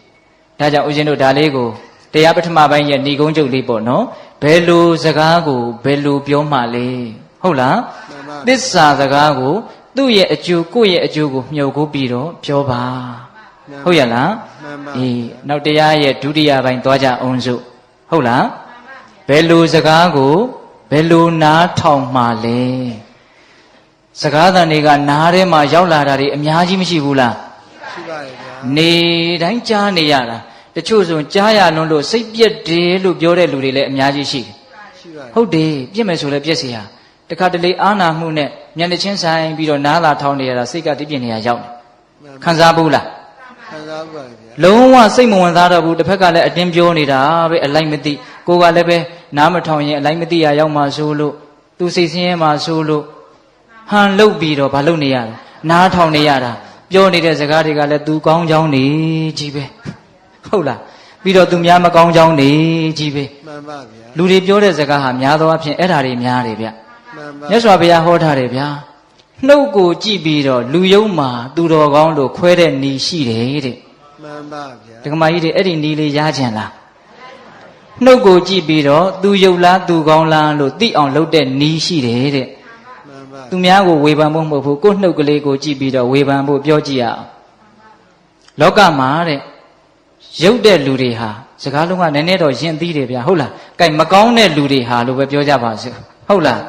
ဒါကြောင့်ဦးဇင်းတို့ဒါလေးကိုတရားပထမပိုင်းရဲ့ဏိကုံးချုပ်လေးပေါ့နော်ဘယ်လိုစကားကိုဘယ်လိုပြောမှလဲဟုတ်လားသစ္စာစကားကိုသူ့ရဲ့အကျိုးကိုယ့်ရဲ့အကျိုးကိုမြှုပ်ကိုပြီးတော့ပြောပါဟုတ်ရလားအေးနောက်တရားရဲ့ဒုတိယပိုင်းသွားကြအောင်စို့ဟုတ်လားဘယ်လိုစကားကိုဘယ်လိုနားထောင်မှလဲစကားသံတွေကနားထဲမှာရောက်လာတာတွေအများကြီးမရှိဘူးလားရှိပါရဲ့ဗျာနေတိုင်းကြားနေရတာတချို့ဆိုကြားရလွန်းလို့စိတ်ပြက်တယ်လို့ပြောတဲ့လူတွေလည်းအများကြီးရှိတယ်ဟုတ်တယ်ပြက်မယ်ဆိုလည်းပြက်စီဟာတခါတလေအာနာမှုနဲ့မျက်နှာချင်းဆိုင်ပြီးတော့နားလာထောင်းနေရတာစိတ်ကတိပြင်းနေရရောက်တယ်ခံစားဘူးလားခံစားပါဗျာလုံးဝစိတ်မဝင်စားတော့ဘူးတစ်ဖက်ကလည်းအတင်းပြောနေတာပဲအလိုက်မသိကိုယ်ကလည်းပဲနားမထောင်ရင်အလိုက်မသိရရောက်မှဆိုလို့သူစိတ်ဆင်းရဲမှဆိုလို့ဟန်လုတ်ပြီးတော့ဘာလုပ်နေရလဲနားထောင်နေရတာပြောနေတဲ့စကားတွေကလည်းသူကောင်းကြောင်းနေကြီးပဲဟုတ်လားပြီးတော့သူများမကောင်းကြောင်းနေကြီးပဲမှန်ပါဗျာလူတွေပြောတဲ့စကားဟာများသောအားဖြင့်အဲ့ဓာတွေများတယ်ဗျမှန်ပါမြတ်စွာဘုရားဟောထားတယ်ဗျာနှုတ်ကိုကြည့်ပြီးတော့လူယုံမှာသူတော်ကောင်းလို့ခွဲတဲ့နီရှိတယ်တဲ့မှန်ပါဗျာဒကမာကြီးတွေအဲ့ဒီနီလေးရားခြင်းလားနှုတ်ကိုကြည့်ပြီးတော့သူယုတ်လားသူကောင်းလားလို့သိအောင်လုပ်တဲ့နီရှိတယ်တဲ့သူများကိုဝေဖန်ဖို့မဟုတ်ဘူးကိုယ်နှုတ်ကလေးကိုကြည့်ပြီးတော့ဝေဖန်ဖို့ပြောကြည့်ရအောင်လောကမှာတဲ့ရုပ်တဲ့လူတွေဟာစကားလုံးကနည်းနည်းတော့ယဉ်သိတယ်ဗျာဟုတ်လားကဲမကောင်းတဲ့လူတွေဟာလို့ပဲပြောကြပါစို့ဟုတ်လား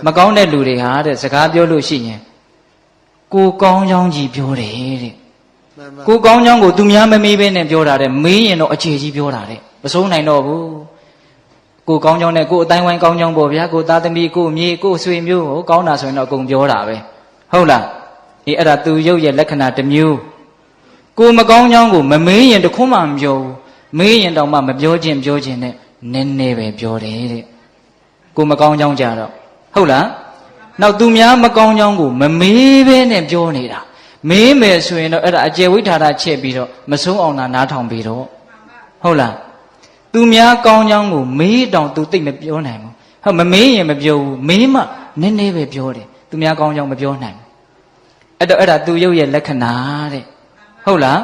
မကောင်းတဲ့လူတွေဟာတဲ့စကားပြောလို့ရှိရင်ကိုကောင်းကြောင်းကြီးပြောတယ်တဲ့ကိုကောင်းကြောင်းကိုသူများမမေးဘဲနဲ့ပြောတာတဲ့မေးရင်တော့အခြေကြီးပြောတာတဲ့မစိုးနိုင်တော့ဘူးကိုကောင်းကြောင်းနဲ့ကိုအတိုင်းဝိုင်းကောင်းကြောင်းပေါ့ဗျာကိုသားသမီးကိုမြေကိုဆွေမျိုးကိုကောင်းတာဆိုရင်တော့အကုန်ပြောတာပဲဟုတ်လားအေးအဲ့ဒါသူရုပ်ရဲ့လက္ခဏာတစ်မျိုးကိုမကောင်းကြောင်းကိုမမေးရင်တခွန်းမှမပြောဘူးမေးရင်တောင်မှမပြောခြင်းနဲ့နည်းနည်းပဲပြောတယ်တဲ့ကိုမကောင်းကြောင်းကြတော့ဟုတ်လားနောက်သူများမကောင်းကြောင်းကိုမမေးဘဲနဲ့ပြောနေတာမေးမယ်ဆိုရင်တော့အဲ့ဒါအကျေဝိထာတာချက်ပြီးတော့မဆုံးအောင်နားထောင်ပြီးတော့ဟုတ်လားသူများကောင်းကြောင်းကိုမေးတောင်သူသိမပြောနိုင်ဘူးဟုတ်မမေးရင်မပြောဘူးမေးမှနည်းနည်းပဲပြောတယ်သူများကောင်းကြောင်းမပြောနိုင်ဘူးအဲ့တော့အဲ့ဒါသူရုပ်ရဲ့လက္ခဏာတဲ့ဟုတ်လား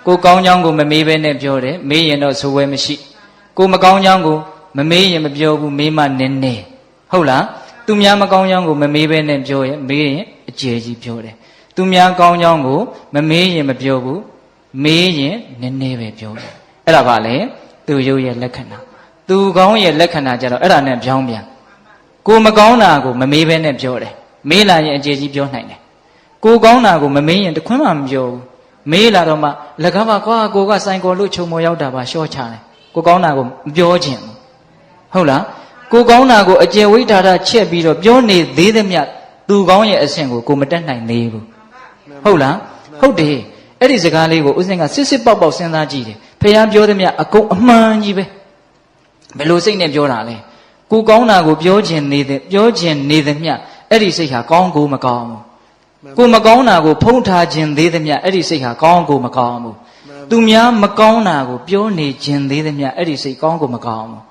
ကိုကောင်းကြောင်းကိုမမေးဘဲနဲ့ပြောတယ်မေးရင်တော့ဇိုးဝဲမရှိကိုမကောင်းကြောင်းကိုမမေးရင်မပြောဘူးမေးမှနည်းနည်းဟုတ်လားသူများမကောင်းကြောင်းကိုမမေးဘဲနဲ့ပြောရင်မေးရင်အကျယ်ကြီးပြောတယ်သူများကောင်းကြောင်းကိုမမေးရင်မပြောဘူးမေးရင်နည်းနည်းပဲပြောတယ်အဲ့ဒါပါလေသူရုပ်ရဲ့လက္ခဏာသူကောင်းရဲ့လက္ခဏာကြတော့အဲ့ဒါနဲ့ပြောင်းပြန်ကိုမကောင်းတာကိုမမေးဘဲနဲ့ပြောတယ်မေးလာရင်အကျယ်ကြီးပြောနိုင်တယ်ကိုကောင်းတာကိုမမေးရင်တခွန်းမှမပြောဘူးမေးလာတော့မှလကားပါကွာကိုကစိုင်ကော်လို့ခြုံမော်ရောက်တာပါရှော့ချတယ်ကိုကောင်းတာကိုမပြောခြင်းဟုတ်လားကိုကောင်းတာကိုအကျယ်ဝိထာတာချက်ပြီးတော့ပြောနေသေးသမျှသူကောင်းရဲ့အဆင့်ကိုကိုမတက်နိုင်သေးဘူးဟုတ်လားဟုတ်တယ်အဲ့ဒီစကားလေးကိုဦးစင်ကစစ်စစ်ပေါက်ပေါက်စဉ်းစားကြည့်တယ်ဖះပြောသမျှအကုန်အမှန်ကြီးပဲဘယ်လိုစိတ်နဲ့ပြောတာလဲကိုကောင်းတာကိုပြောခြင်းနေသမျှအဲ့ဒီစိတ်ဟာကောင်းကိုမကောင်းဘူးကိုမကောင်းတာကိုဖုံးထားခြင်းသေးသမျှအဲ့ဒီစိတ်ဟာကောင်းကိုမကောင်းဘူးသူများမကောင်းတာကိုပြောနေခြင်းသေးသမျှအဲ့ဒီစိတ်ကောင်းကိုမကောင်းဘူး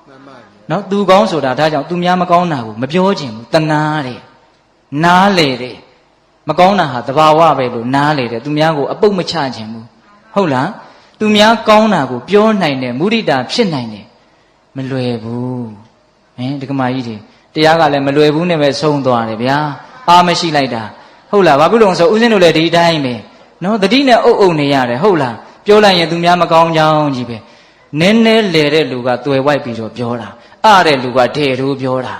နော်သူကောင်းဆိုတာဒါကြောင့်သူများမကောင်းတာကိုမပြောခြင်းဘူးတနာတယ်နားလေတယ်မကောင်းတာဟာသဘာဝပဲလို့နားလေတယ်သူများကိုအပုတ်မချခြင်းဘူးဟုတ်လားသူများကောင်းတာကိုပြောနိုင်တယ်မုဒိတာဖြစ်နိုင်တယ်မလွယ်ဘူးဒကမာကြီးတွေတရားကလည်းမလွယ်ဘူးနဲ့ပဲဆုံးသွားတယ်ဗျာအားမရှိလိုက်တာဟုတ်လားဘာဖြစ်လို့ဆိုဦးဇင်းတို့လည်းဒီတိုင်းပဲနော်တတိနဲ့အုပ်နေရတယ်ဟုတ်လားပြောလိုက်ရင်သူများမကောင်းကြောင်းကြီးပဲနည်းနည်းလေတဲ့လူကတွေ့ဝိုက်ပြီးတော့ပြောတာ အားတဲ့လူကတဲ့လို့ပြောတာ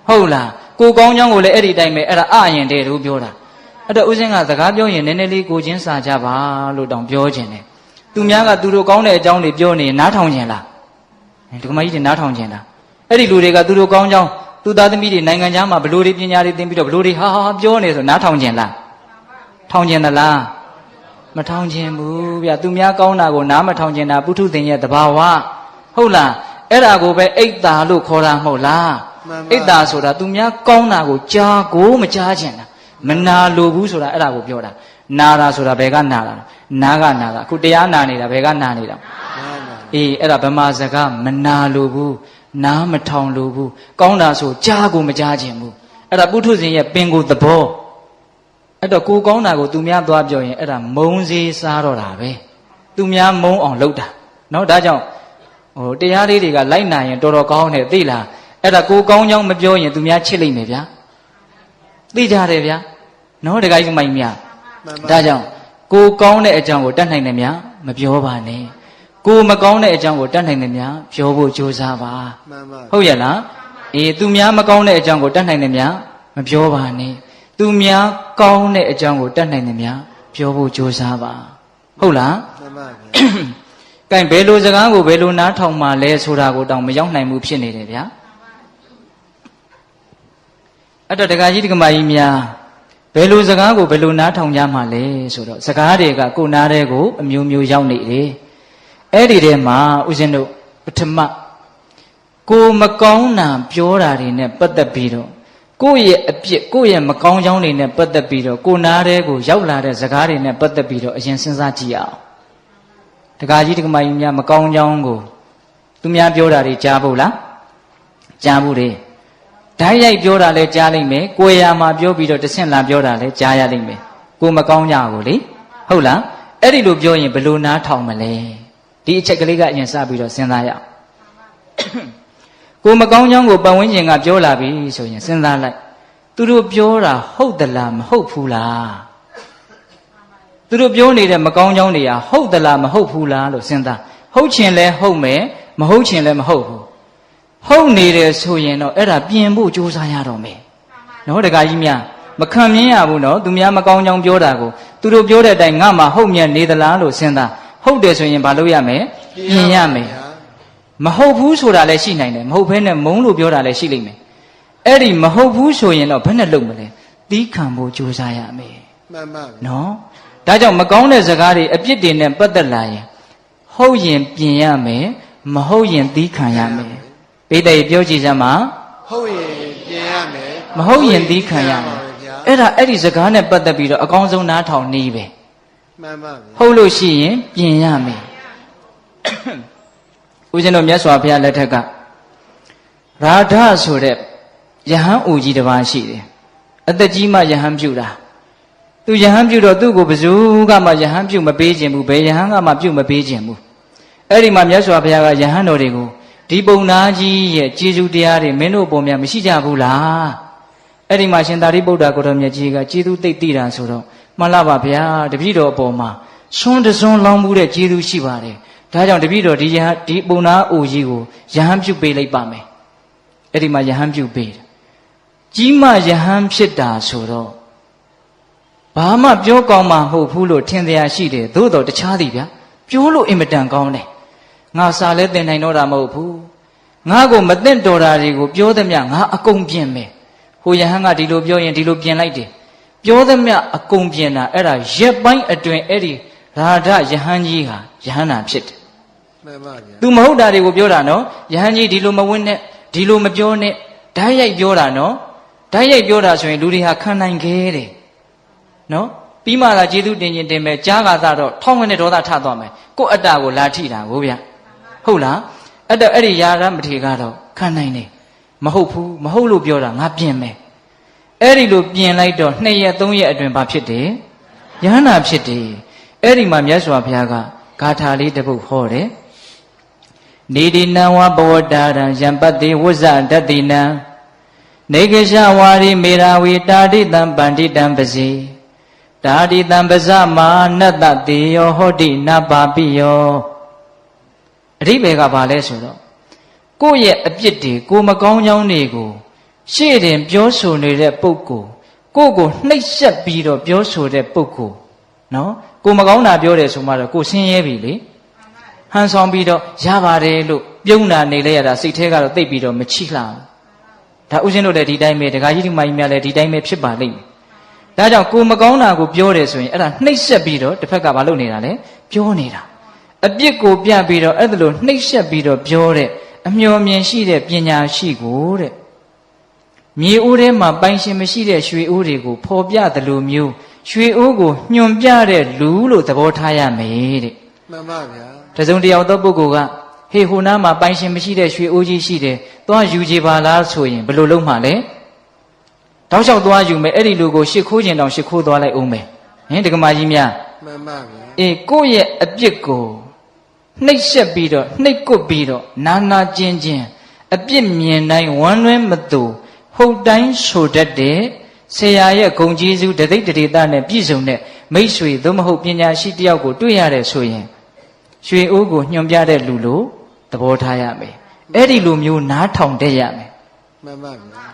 ဟုတ်လားကိုကောင်းကြောင်းကိုလည်းအဲ့ဒီတိုင်းပဲအဲ့ဒါအရင်တဲ့လို့ပြောတာအဲ့တော့ဦးဇင်းကစကားပြောရင်နည်းနည်းလေးကိုချင်းစာကြပါလို့တောင်ပြောခြင်းတယ်သူများကသူတို့ကောင်းတဲ့အကြောင်းတွေပြောနေနားထောင်ခြင်းလားဒီကမကြီးတွေနားထောင်ခြင်းလားအဲ့ဒီလူတွေကသူတို့ကောင်းကြောင်းသူသားသမီးတွေနိုင်ငံခြားမှာဘလို့တွေပညာတွေသင်ပြီးတော့ဘလို့တွေဟာပြောနေဆိုနားထောင်ခြင်းလားထောင်ခြင်းသလားမထောင်ခြင်းဘူးဗျသူများကောင်းတာကိုနားမထောင်ခြင်းတာပုထုသင်ရဲ့သဘာဝဟုတ်လားအဲ့ဒါကိုပဲအိတ်တာလို့ခေါ်တာမဟုတ်လားအိတ်တာဆိုတာသူများကောင်းတာကိုကြားကိုမကြားခြင်းတာမနာလိုဘူးဆိုတာအဲ့ဒါကိုပြောတာနာတာဆိုတာဘယ်ကနာတာနာကနာတာအခုတရားနာနေတာဘယ်ကနာနေတာအေးအဲ့ဒါဗမာစကားမနာလိုဘူးနားမထောင်လိုဘူးကောင်းတာဆိုကြားကိုမကြားခြင်းဘူးအဲ့ဒါပုထုဇဉ်ရဲ့ပင်ကိုယ်သဘောအဲ့တော့ကိုကောင်းတာကိုသူများသွားပြောရင်အဲ့ဒါမုံစေးစားတော့တာပဲသူများမုံအောင်လုပ်တာနော်ဒါကြောင့်ဟိုတရားလေးတွေကလိုက်နိုင်ရင်တော်တော်ကောင်းတယ်သိလားအဲ့ဒါကိုကောင်းကြောင်းမပြောရင်သူများချစ်လိမ့်မယ်ဗျာသိကြတယ်ဗျာနော်တခါကြီးမိုင်းများဒါကြောင့်ကိုကောင်းတဲ့အကြောင်းကိုတတ်နိုင်တယ်များမပြောပါနဲ့ကိုမကောင်းတဲ့အကြောင်းကိုတတ်နိုင်တယ်များပြောဖို့ကြိုးစားပါဟုတ်ရဲ့လားအေးသူများမကောင်းတဲ့အကြောင်းကိုတတ်နိုင်တယ်များမပြောပါနဲ့သူများကောင်းတဲ့အကြောင်းကိုတတ်နိုင်တယ်များပြောဖို့ကြိုးစားပါဟုတ်လားမှန်ပါဗျာကဲဘယ်လိုစကားကိုဘယ်လိုနားထောင်မှလဲဆိုတာကိုတောင်မရောက်နိုင်ဘူးဖြစ်နေတယ်ဗျာအဲ့တော့ဒကာကြီးဒကာမကြီးများဘယ်လိုစကားကိုဘယ်လိုနားထောင်ကြမှလဲဆိုတော့စကားတွေကကိုယ်နားတဲ့ကိုအမျိုးမျိုးရောက်နေတယ်အဲ့ဒီထဲမှာဦးဇင်းတို့ပထမကိုမကောင်းတာပြောတာတွေနဲ့ပတ်သက်ပြီးတော့ကိုယ့်ရဲ့အပြစ်ကိုယ့်ရဲ့မကောင်းကြောင်းတွေနဲ့ပတ်သက်ပြီးတော့ကိုနားတဲ့ကိုရောက်လာတဲ့စကားတွေနဲ့ပတ်သက်ပြီးတော့အရင်စဉ်းစားကြည့်အောင်ဒကာကြီးဒကာမကြီးများမကောင်းကြောင်းကိုသူများပြောတာတွေကြားဖို့လားကြားဘူးလေဓာတ်ရိုက်ပြောတာလည်းကြားလိမ့်မယ်ကိုယ်ရာမှာပြောပြီးတော့တဆင့်လာပြောတာလည်းကြားရလိမ့်မယ်ကိုမကောင်းကြကိုလေဟုတ်လားအဲ့ဒီလိုပြောရင်ဘယ်လိုနားထောင်မလဲဒီအချက်ကလေးကအရင်စပြီးတော့စဉ်းစားရအောင်ကိုမကောင်းကြောင်းကိုပတ်ဝန်းကျင်ကပြောလာပြီဆိုရင်စဉ်းစားလိုက်သူတို့ပြောတာဟုတ်သလားမဟုတ်ဘူးလားသူတို့ပြောနေတဲ့မကောင်းကြောင်းတွေကဟုတ်သလားမဟုတ်ဘူးလားလို့စဉ်းစားဟုတ်ချင်လဲဟုတ်မယ်မဟုတ်ချင်လဲမဟုတ်ဘူးဟုတ်နေတယ်ဆိုရင်တော့အဲ့ဒါပြင်ဖို့ကြိုးစားရတော့မယ်နော်တခါကြီးများမခံမြင်ရဘူးနော်သူများမကောင်းကြောင်းပြောတာကိုသူတို့ပြောတဲ့အတိုင်းငါမှဟုတ်မြတ်နေသလားလို့စဉ်းစားဟုတ်တယ်ဆိုရင်ဘာလုပ်ရမလဲပြင်ရမယ်မဟုတ်ဘူးဆိုတာလည်းရှိနိုင်တယ်မဟုတ်ဘဲနဲ့မုန်းလို့ပြောတာလည်းရှိလိမ့်မယ်အဲ့ဒီမဟုတ်ဘူးဆိုရင်တော့ဘယ်နဲ့လုပ်မလဲသီးခံဖို့ကြိုးစားရမယ်မှန်ပါနော်ဒါကြောင့်မကောင်းတဲ့စကားတွေအပြစ်တွေနဲ့ပတ်သက်လာရင်ဟုတ်ရင်ပြင်ရမယ်မဟုတ်ရင်သီးခံရမယ်ပိဋကပြောကြည့်စမ်းပါဟုတ်ရင်ပြင်ရမယ်မဟုတ်ရင်သီးခံရမယ်အဲ့ဒီစကားနဲ့ပတ်သက်ပြီးတော့အကောင်းဆုံးနားထောင်နေပဲမှန်ပါဟုတ်လို့ရှိရင်ပြင်ရမယ်ဦးဇင်းတို့မြတ်စွာဘုရားလက်ထက်ကရာဓဆိုတဲ့ယဟန်အိုကြီးတစ်ပါးရှိတယ်အသက်ကြီးမှယဟန်ပြုတာသူယဟန်ပြုတော့သူ့ကိုဘယ်သူကမှယဟန်ပြုမပေးခြင်းဘူးဘယ်ယဟန်ကမှပြုမပေးခြင်းဘူးအဲ့ဒီမှာမြတ်စွာဘုရားကယဟန်တော်တွေကိုဒီပုံနာကြီးရဲ့ကျေးဇူးတရားတွေမင်းတို့ပေါ်များမရှိကြဘူးလားအဲ့ဒီမှာရှင်သာရိပုတ္တရာကိုတော်မြတ်ကြီးကကျေးဇူးသိသိတာဆိုတော့မှန်လားပါဗျာတပည့်တော်အပေါ်မှာဆွန်းတစွန်းလောင်းမှုတဲ့ကျေးဇူးရှိပါတယ်ဒါကြောင့်တပည့်တော်ဒီပုံနာအိုကြီးကိုယဟန်ပြုပေးလိုက်ပါမယ်အဲ့ဒီမှာယဟန်ပြုပေးတယ်ကြီးမယဟန်ဖြစ်တာဆိုတော့ဘာမှပြောကောင်းမှာမဟုတ်ဘူးလို့ထင်တရားရှိတယ်သို့တော်တခြားသည်ဗျာပြောလို့အင်မတန်ကောင်းတယ်ငါစာလဲသင်နိုင်တော့တာမဟုတ်ဘူးငါကိုမသင့်တော်တာတွေကိုပြောသမျှငါအကုန်ပြင်မယ်ဟိုယဟန်ကဒီလိုပြောရင်ဒီလိုပြင်လိုက်တယ်ပြောသမျှအကုန်ပြင်တာအဲ့ဒါရက်ပိုင်းအတွင်းအဲ့ဒီရာဓယဟန်ကြီးဟာယဟန်နာဖြစ်တယ်မှန်ပါဗျာသူမဟုတ်တာတွေကိုပြောတာနော်ယဟန်ကြီးဒီလိုမဝင်းနဲ့ဒီလိုမပြောနဲ့ဓာတ်ရိုက်ပြောတာနော်ဓာတ်ရိုက်ပြောတာဆိုရင်လူတွေဟာခံနိုင်ခဲ့တယ်နော်ပြီးမှသာကျေးဇူးတင်ခြင်းတင်မယ်ကြားကာသတော့ထောင်းဝင်တဲ့ဒေါသထသွားမယ်ကိုယ့်အတ္တကိုလာထိတာကိုဗျဟုတ်လားအဲ့ဒီယာရမထေကတော့ခံနိုင်တယ်မဟုတ်ဘူးမဟုတ်လို့ပြောတာငါပြင်မယ်အဲ့ဒီလိုပြင်လိုက်တော့2ရက်3ရက်အတွင်းဘာဖြစ်တယ်ယဟန္တာဖြစ်တယ်အဲ့ဒီမှာမြတ်စွာဘုရားကဂါထာလေးတစ်ပုဒ်ဟောတယ်နေဒီနံဝဘဝတာရံယံပတ္တိဝဇ္ဇတတိနံနေကရှဝါရိမေရာဝီတာတိတံပန္တိတံပစီတာတိတံပဇမာနတ္တတေယောဟောတိနပါပိယောအဓိပ္ပာယ်ကဘာလဲဆိုတော့ ကိုယ့်ရဲ့အပြစ်တွေကိုမကောင်းကြောင်းတွေကိုရှေ့တင်ပြောဆိုနေတဲ့ပုဂ္ဂိုလ်ကိုနှိပ်စက်ပြီးတော့ပြောဆိုတဲ့ပုဂ္ဂိုလ်နော်ကိုမကောင်းတာပြောတယ်ဆိုမှတော့ကိုဆင်းရဲပြီလေဟန်ဆောင်ပြီးတော့ရပါတယ်လို့ပြုံးတာနေလဲရတာစိတ်ထဲကတော့တိတ်ပြီးတော့မချိလှဘူးဒါဥစဉ်တို့လည်းဒီတိုင်းပဲဒကာကြီးဒီမကြီးများလည်းဒီတိုင်းပဲဖြစ်ပါလိမ့်မယ်ဒါကြောင့်ကိုမကောင်းတာကိုပြောတယ်ဆိုရင်အဲ့ဒါနှိပ်စက်ပြီးတော့တစ်ဖက်ကမလုပ်နေတာလေပြောနေတာအပြစ်ကိုပြပြီးတော့အဲ့ဒါလိုနှိပ်စက်ပြီးတော့ပြောတဲ့အမျှော်မြင်ရှိတဲ့ပညာရှိကိုတဲ့မြေအိုးထဲမှာပိုင်ရှင်မရှိတဲ့ရွှေအိုးတွေကိုဖော်ပြတယ်လို့မျိုးရွှေအိုးကိုညွန်ပြတဲ့လူလို့သဘောထားရမယ်တဲ့မှန်ပါဗျာတစုံတယောက်သောပုဂ္ဂိုလ်ကဟေးဟိုနားမှာပိုင်ရှင်မရှိတဲ့ရွှေအိုးကြီးရှိတယ်သွားယူကြပါလားဆိုရင်ဘယ်လိုလုပ်မှလဲတောက်လျှောက်သွားယူမယ်အဲ့ဒီလူကိုရှ िख ိုးကျင်တောင်ရှ िख ိုးသွားလိုက်အောင်မယ်ဟင်ဒကမာကြီးများမှန်ပါဗျာအေးကိုယ့်ရဲ့အပြစ်ကိုနှိပ်စက်ပြီးတော့နှိပ်ကွပ်ပြီးတော့နာကျင်အပြစ်မြင်တိုင်းဝမ်းလွဲမသူဟုတ်တိုင်းဆိုတတ်တဲ့ဆရာရဲ့ဂုဏ်ကျေးဇူးတသိတ္တိတနဲ့ပြည့်စုံတဲ့မိတ်ဆွေသို့မဟုတ်ပညာရှိတယောက်ကိုတွေ့ရတဲ့ဆိုရင်ရွှေအိုးကိုညွှန်ပြတဲ့လူလို့သဘောထားရမယ်အဲ့ဒီလိုမျိုးနားထောင်တတ်ရမယ်မှန်ပါဗျာ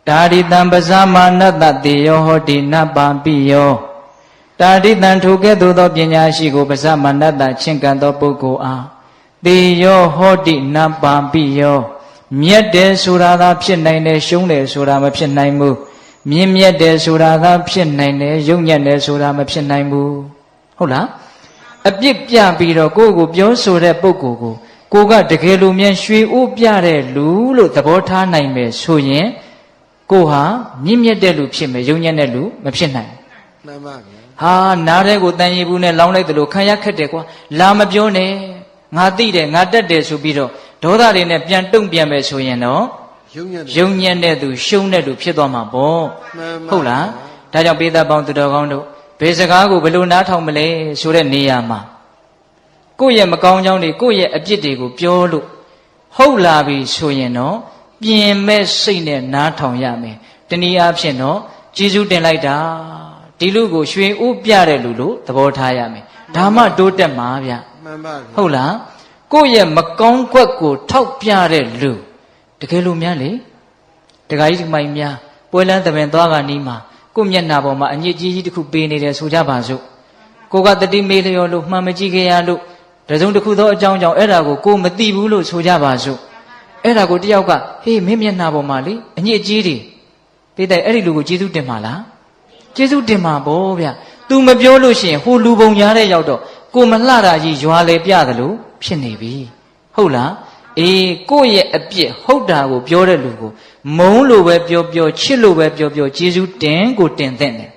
ဒါရိတံပဇာမာနတတေယောဟောတိနပါပိယောဒါရိတံထိုကဲ့သို့သောပညာရှိကိုပဇာမာနတချင့်ကံသောပုဂ္ဂိုလ်အားတေယောဟောတိနပါပိယောမြတ်တယ်ဆိုတာသာဖြစ်နိုင်တယ်ရှုံးတယ်ဆိုတာမဖြစ်နိုင်ဘူးမြင့်မြတ်တယ်ဆိုတာသာဖြစ်နိုင်တယ်ယုံညံ့တယ်ဆိုတာမဖြစ်နိုင်ဘူးဟုတ်လားအပြစ်ပြပြီးတော့ကိုယ့်ကိုပြောဆိုတဲ့ပုဂ္ဂိုလ်ကိုကတကယ်လို့မြန်ရွှေအိုးပြတဲ့လူလို့သဘောထားနိုင်မယ်ဆိုရင်ကိုဟာမြင့်မြတ်တဲ့လူဖြစ်မယ်ယုံညံ့တဲ့လူမဖြစ်နိုင်မှန်ပါဗျာဟာနားတဲ့ကိုတန်ရီဘူးနဲ့လောင်းလိုက်တယ်လို့ခံရခက်တယ်ကွာလာမပြောနဲ့ငါသိတယ်ငါတက်တယ်ဆိုပြီးတော့ဒေါသတွေနဲ့ပြန်တုံ့ပြန်မယ်ဆိုရင်တော့ယုံညံ့တဲ့သူရှုံးတဲ့သူဖြစ်သွားမှာပေါ့ဟုတ်လားဒါကြောင့်ပေးသက်ပေါင်းသူတော်ကောင်းတို့ဘယ်စကားကိုဘယ်လိုနားထောင်မလဲဆိုတဲ့နေရာမှာကိုယ့်ရဲ့မကောင်းကြောင်းတွေကိုယ့်ရဲ့အပြစ်တွေကိုပြောလို့ဟုတ်လာပြီဆိုရင်တော့ပြင်မဲ့စိတ်နဲ့နားထောင်ရမယ်တနည်းအားဖြင့်တော့ကျေးဇူးတင်လိုက်တာဒီလူကိုရွှေဥပြတဲ့လူလို့သဘောထားရမယ်ဒါမှတိုးတက်မှာဗျမှန်ပါဟုတ်လားကိုယ့်ရဲ့မကောင်းကွက်ကိုထောက်ပြတဲ့လူတကယ်လို့များလေတခါကြီးဒီမိုင်များပွဲလန်းတပင်သွားကနီးမှာကိုယ့်မျက်နှာပေါ်မှာအညစ်အကြေးကြီးတစ်ခုပေးနေတယ်ဆိုကြပါစို့ကိုကတတိမေးလျော်လို့မှန်မကြည့်ခဲ့ရလို့တစုံတစ်ခုသောအကြောင်းကြောင့်အဲ့ဒါကိုမသိဘူးလို့ဆိုကြပါစို့အဲ့ဒါကိုတယောက်ကဟေးမင်းမျက်နှာပေါ်မှာလေအညစ်အကြေးတွေပေးတဲ့အဲ့ဒီလူကိုကျေးဇူးတင်ပါလားကျေးဇူးတင်ပါဗောဗျာ तू မပြောလို့ရှိရင်ဟိုလူပုံညာတဲ့ရောက်တော့ကိုမလှတာကြီးရွာလေပြတယ်လို့ဖြစ်နေပြီဟုတ်လားအေးကိုယ့်ရဲ့အပြစ်ဟုတ်တာကိုပြောတဲ့လူကိုမုန်းလို့ပဲပြောချစ်လို့ပဲပြောကျေးဇူးတင်ကိုတင်သင့်တယ်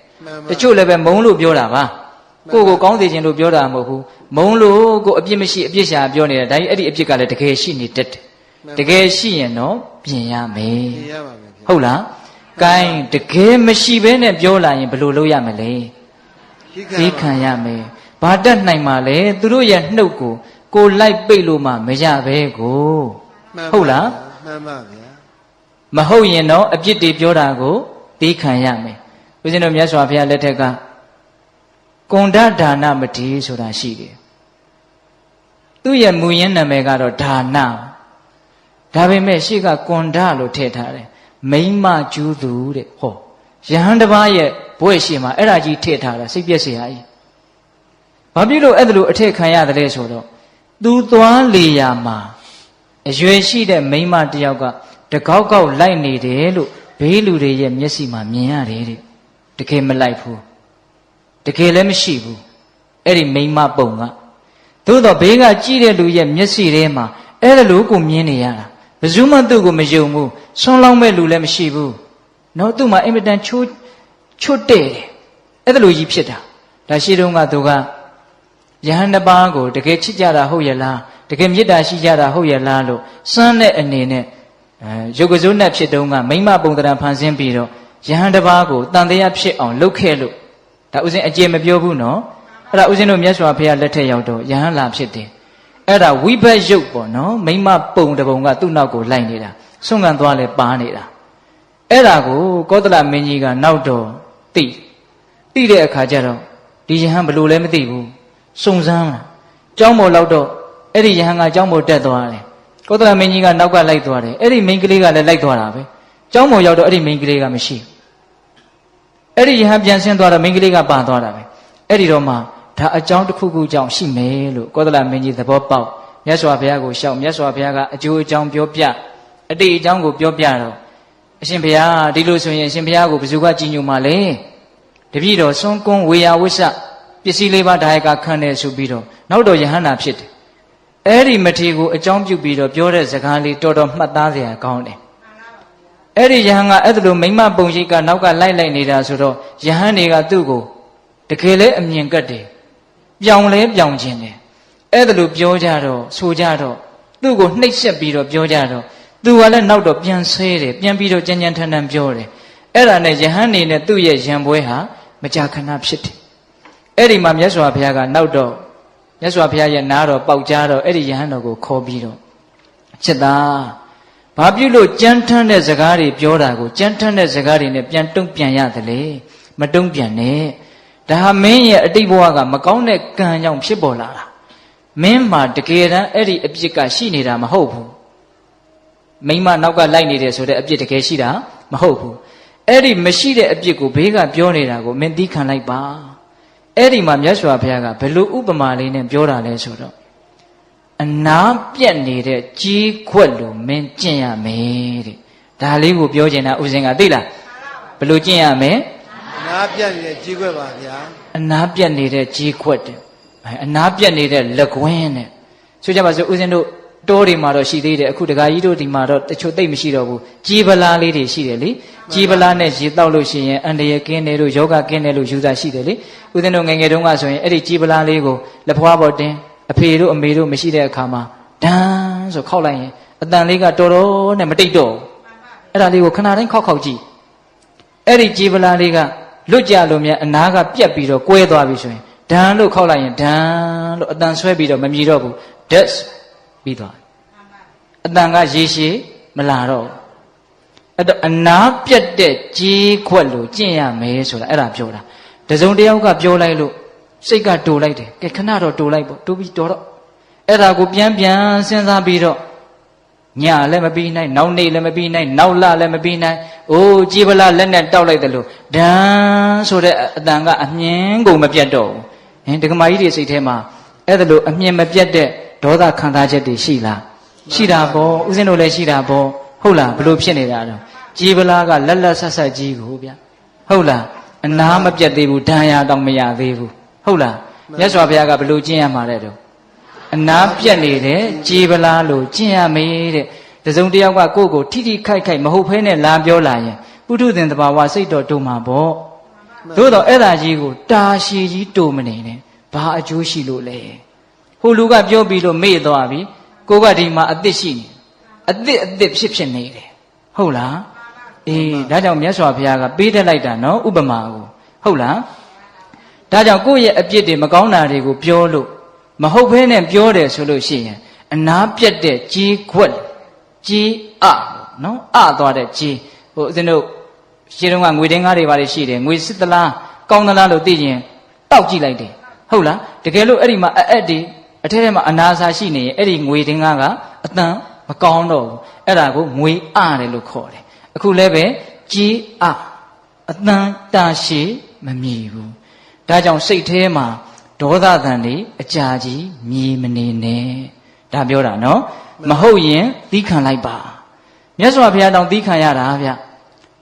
တချို့လည်းပဲမုန်းလို့ပြောတာပါကိုကောင်းစေခြင်းလို့ပြောတာမဟုတ်ဘူးမုန်းလို့ကိုအပြစ်မရှိအပြစ်ရှာပြောနေတာဒါကြီးအဲ့ဒီအပြစ်ကလည်းတကယ်ရှိနေတတ်တယ်တကယ်ရှိရင်တော့ပြင်ရမယ်ဟုတ်လားကဲတကယ်မရှိဘဲနဲ့ပြောလာရင်ဘယ်လိုလုပ်ရမလဲသိခံရမယ်ဘာတတ်နိုင်မှာလဲသူတို့ရဲ့နှုတ်ကိုလိုက်ပိတ်လို့မှမရပဲကိုဟုတ်လားမှန်ပါဗျာမဟုတ်ရင်တော့အပြစ်တွေပြောတာကိုသိခံရမယ်ဦးဇင်းတို့မြတ်စွာဘုရားလက်ထက်ကကွန်ဒဒါနမတိဆိုတာရှိတယ်သူ့ရဲ့မူရင်းနာမည်ကတော့ဒါနဒါပေမဲ့ရှေ့ကကွန်ဒလို့ထည့်ထားတယ်မိမကျူးသူတဲ့ဟောယဟန်တစ်ပါးရဲ့ဘွဲ့ရှိမှာအဲ့ဒါကြီးထည့်ထားတာစိတ်ပြည့်စရာကြီးဘာဖြစ်လို့အဲ့ဒါလိုအထည့်ခံရတယ်လဲဆိုတော့သူသွားလေရာမှာအရွယ်ရှိတဲ့မိမတယောက်ကတကောက်ကောက်လိုက်နေတယ်လို့ဘေးလူတွေရဲ့မျက်စိမှာမြင်ရတယ်တဲ့တကယ်မလိုက်ဘူးတကယ်လည်းမရှိဘူးအဲ့ဒီမိမပုံကသို့တော့ဘေးကကြည့်တဲ့လူရဲ့မျက်စိထဲမှာအဲ့ဒါလိုကိုမြင်နေရတာဘယ်သူမှသူ့ကိုမယုံဘူးဆွန်းလောင်းမဲ့လူလည်းမရှိဘူးနော်သူ့မှာအင်မတန်ချွတ်တဲ့တယ်အဲ့ဒါလိုကြီးဖြစ်တာဒါရှိတုန်းကသူကယဟန်တစ်ပါးကိုတကယ်ချစ်ကြတာဟုတ်ရဲ့လားတကယ်မေတ္တာရှိကြတာဟုတ်ရဲ့လားလို့စမ်းတဲ့အနေနဲ့ရုပ်ကစိုးနဲ့ဖြစ်တုန်းကမိမပုံတရံဖန်ဆင်းပြီးတော့ယဟန်တစ်ပါးကိုတန်တရားဖြစ်အောင်လုပ်ခဲ့လို့ဒါဥစဉ်အကျေမပြောဘူးနော်အဲ့ဒါဥစဉ်တို့မြတ်စွာဘုရားလက်ထက်ရောက်တော့ယဟန်လာဖြစ်တယ်အဲ့ဒါဝိဘတ်ရုပ်ပေါ့နော်မိမပုံတပုံကသူ့နောက်ကိုလိုက်နေတာဆွန့်ခံသွားလဲပါနေတာအဲ့ဒါကိုကောသလမင်းကြီးကနောက်တော့သိတဲ့အခါကျတော့ဒီယဟန်ဘယ်လိုလဲမသိဘူးစုံစမ်းလာကျောင်းပေါ်လောက်တော့အဲ့ဒီယဟန်ကကျောင်းပေါ်တက်သွားတယ် ကောသလမင်းကြီးကနောက်ကလိုက်သွားတယ်အဲ့ဒီမိန်းကလေးကလည်းလိုက်သွားတာပဲကျောင်းပေါ်ရောက်တော့အဲ့ဒီမိန်းကလေးကမရှိအဲ့ဒီယဟန်ပြန်ဆင်းသွားတော့မိန်းကလေးကပါသွားတာပဲအဲ့ဒီတော့မှဒါအကြောင်းတစ်ခုခုကြောင့်ရှိမယ်လို့ကောသလမင်းကြီးသဘောပေါက်မြတ်စွာဘုရားကိုရှောက်မြတ်စွာဘုရားကအကျိုးအကြောင်းပြောပြအတိတ်အကြောင်းကိုပြောပြတော့အရှင်ဘုရားဒီလိုဆိုရင်အရှင်ဘုရားကိုဘယ်သူကကြည်ညိုမှာလဲတပည့်တော်စွန့်ကွန်းဝေယဝိဆပစ္စည်းလေးပါးဒါယကခံတယ်ဆိုပြီးတော့နောက်တော့ယဟန္တာဖြစ်တယ်အဲ့ဒီမထေကိုအကြောင်းပြုပြီးတော့ပြောတဲ့စကားလေးတော်တော်မှတ်သားစရာကောင်းတယ်အဲ့ဒီယဟန်ကအဲ့ဒါလိုမိမပုံရိပ်ကနောက်ကလိုက်နေတာဆိုတော့ယဟန်တွေကသူ့ကိုတကယ်လဲအမြင်ကတ်တယ်ပြောင်းလဲပြောင်းခြင်းတယ်အဲ့ဒါလိုပြောကြတော့ဆိုကြတော့သူ့ကိုနှိပ်စက်ပြီးတော့ပြောကြတော့သူကလည်းနောက်တော့ပြန်ဆဲတယ်ပြန်ပြီးတော့ကြမ်းကြမ်းထန်ထန်ပြောတယ်အဲ့ဒါနဲ့ယဟန်နေနဲ့သူ့ရဲ့ရံပွဲဟာမကြာခဏဖြစ်တယ်အဲ့ဒီမှာမြတ်စွာဘုရားကနောက်တော့မြတ်စွာဘုရားရဲ့နားတော်ပေါက်ကြားတော့အဲ့ဒီယဟန်တော်ကိုခေါ်ပြီးတော့ချက်သားဘာပြုလို့ကြမ်းထမ်းတဲ့စကားတွေပြောတာကိုကြမ်းထမ်းတဲ့စကားတွေနဲ့ပြန်တုံ့ပြန်ရတယ်လေမတုံ့ပြန်နဲ့ဒါဟာမင်းရဲ့အတိတ်ဘဝကမကောင်းတဲ့ကံကြောင့်ဖြစ်ပေါ်လာတာမင်းမှာတကယ်တမ်းအဲ့ဒီအပြစ်ကရှိနေတာမဟုတ်ဘူးမိမနောက်ကလိုက်နေတယ်ဆိုတဲ့အပြစ်တကယ်ရှိတာမဟုတ်ဘူးအဲ့ဒီမရှိတဲ့အပြစ်ကိုဘေးကပြောနေတာကိုမင်းသိခံလိုက်ပါအဲ့ဒီမှာမြတ်စွာဘုရားကဘယ်လိုဥပမာလေးနဲ့ပြောတာလဲဆိုတော့အနာပြက်နေတဲ့ကြီးခွက်လိုမင်းကျင့်ရမယ်တဲ့ဒါလေးကိုပြောချင်တာဥစဉ်ကသိလားဘယ်လိုကျင့်ရမလဲအနာပြက်နေတဲ့ကြီးခွက်ပါဗျာအနာပြက်နေတဲ့ကြီးခွက်တဲ့အနာပြက်နေတဲ့လက်ကွင်းတဲ့ဆိုကြပါစို့ဥစဉ်တို့တိုးတွေမှာတော့ရှိသေးတယ်အခုတခါကြီးတို့ဒီမှာတော့တချို့သိမ့်မရှိတော့ဘူးကြီးပလားလေးတွေရှိတယ်လေကြီးပလားနဲ့ရေတောက်လို့ရှိရင်အန္တရာယ်ကင်းတယ်လို့ယောဂကင်းတယ်လို့ယူဆရှိတယ်လေဥစဉ်တို့ငယ်ငယ်တုန်းကဆိုရင်အဲ့ဒီကြီးပလားလေးကိုလက်ဖွားပေါ်တင်အဖေတို့အမေတို့မရှိတဲ့အခါမှာဒန်းဆိုခောက်လိုက်ရင်အတန်လေးကတော်တော်နဲ့မတိတ်တော့အဲ့ဒါလေးကိုခဏတိုင်းခောက်ကြည့်အဲ့ဒီကြီးပလားလေးကလွတ်ကြလို့မြတ်အနာကပြက်ပြီးတော့ကွဲသွားပြီဆိုရင်ဒန်းလို့ခောက်လိုက်ရင်ဒန်းလို့အတန်ဆွဲပြီးတော့မမြည်တော့ဘူး that's ပြီးသွားအတန်ကရေရှည်မလာတော့အဲ့တော့အနာပြက်တဲ့ကြီးခွက်လို့ကျင့်ရမယ်ဆိုတာအဲ့ဒါပြောတာတစုံတယောက်ကပြောလိုက်လို့စိတ်ကတူလိုက်တယ်ကဲခဏတော့တူလိုက်ပေါ့တူပြီးတော့အဲ့ဒါကိုပြန်စဉ်းစားပြီးတော့ညလည်းမပြီးနိုင်နောက်နေ့လည်းမပြီးနိုင်နောက်လလည်းမပြီးနိုင်အိုးကြီးပလားလက်နဲ့တောက်လိုက်တယ်လို့ဒန်းဆိုတဲ့အတန်ကအမြင်ကုန်မပြတ်တော့ဘူးဟင်ဒကမာကြီးတွေစိတ်ထဲမှာအဲ့ဒါလို့အမြင်မပြတ်တဲ့ဒေါသခံစားချက်တွေရှိလားရှိတာပေါ့ဥစဉ်တို့လည်းရှိတာပေါ့ဟုတ်လားဘလို့ဖြစ်နေတာတော့ကြီးပလားကလက်လက်ဆက်ဆက်ကြီးကိုဗျဟုတ်လားအနာမပြတ်သေးဘူးဒဏ်ရာတောင်မရသေးဘူးဟုတ်လားမြတ်စွာဘုရားကဘလို့ကျင့်ရမှာတဲ့တော့အနာပြတ်နေတဲ့ကြီးပလားလို့ကျင့်ရမေးတဲ့တစုံတယောက်ကကိုယ့်ကိုထိထိခိုက်ခိုက်မဟုတ်ဖဲနဲ့လာပြောလာရင်ပုထုသင်တဘာဝစိတ်တော်တုံမှာပေါ့သို့တော့အဲ့ဒါကြီးကိုတာရှည်ကြီးတုံမနေနဲ့ဘာအကျိုးရှိလို့လဲဟိုလူကပြောပြီးလို့မေ့သွားပြီကိုကဒီမှာအသစ်ရှိနေအသစ်ဖြစ်နေတယ်ဟုတ်လားအေးဒါကြောင့်မြတ်စွာဘုရားကပေးတတ်လိုက်တာနော်ဥပမာကိုဟုတ်လားဒါကြောင့်ကိုယ့်ရဲ့အပြစ်တွေမကောင်းတာတွေကိုပြောလို့မဟုတ်ဘဲနဲ့ပြောတယ်ဆိုလို့ရှိရင်အနာပြတ်တဲ့ကြီးခွက်ကြီးနော်သွားတဲ့ကြီးဟိုဦးဇင်းတို့ရှင်းတော့ကငွေတင်းကားတွေပါလေရှိတယ်ငွေစစ်သလားကောင်းသလားလို့သိရင်တောက်ကြည့်လိုက်တယ်ဟုတ်လားတကယ်လို့အဲ့ဒီမှာအက်တွေအထက်ထဲမှာအနာစာရှိနေရင်အဲ့ဒီငွေတင်းကားကအတန်မကောင်းတော့ဘူးအဲ့ဒါကိုငွေတယ်လို့ခေါ်တယ်အခုလည်းပဲကြီးအတန်တာရှည်မမြည်ဘူးဒါကြောင့်စိတ်ထဲမှာဒေါသတန်တွေအကြာကြီးမြည်မနေနဲ့ဒါပြောတာနော်မဟုတ်ရင်သီးခံလိုက်ပါမြတ်စွာဘုရားတောင်သီးခံရတာဗျ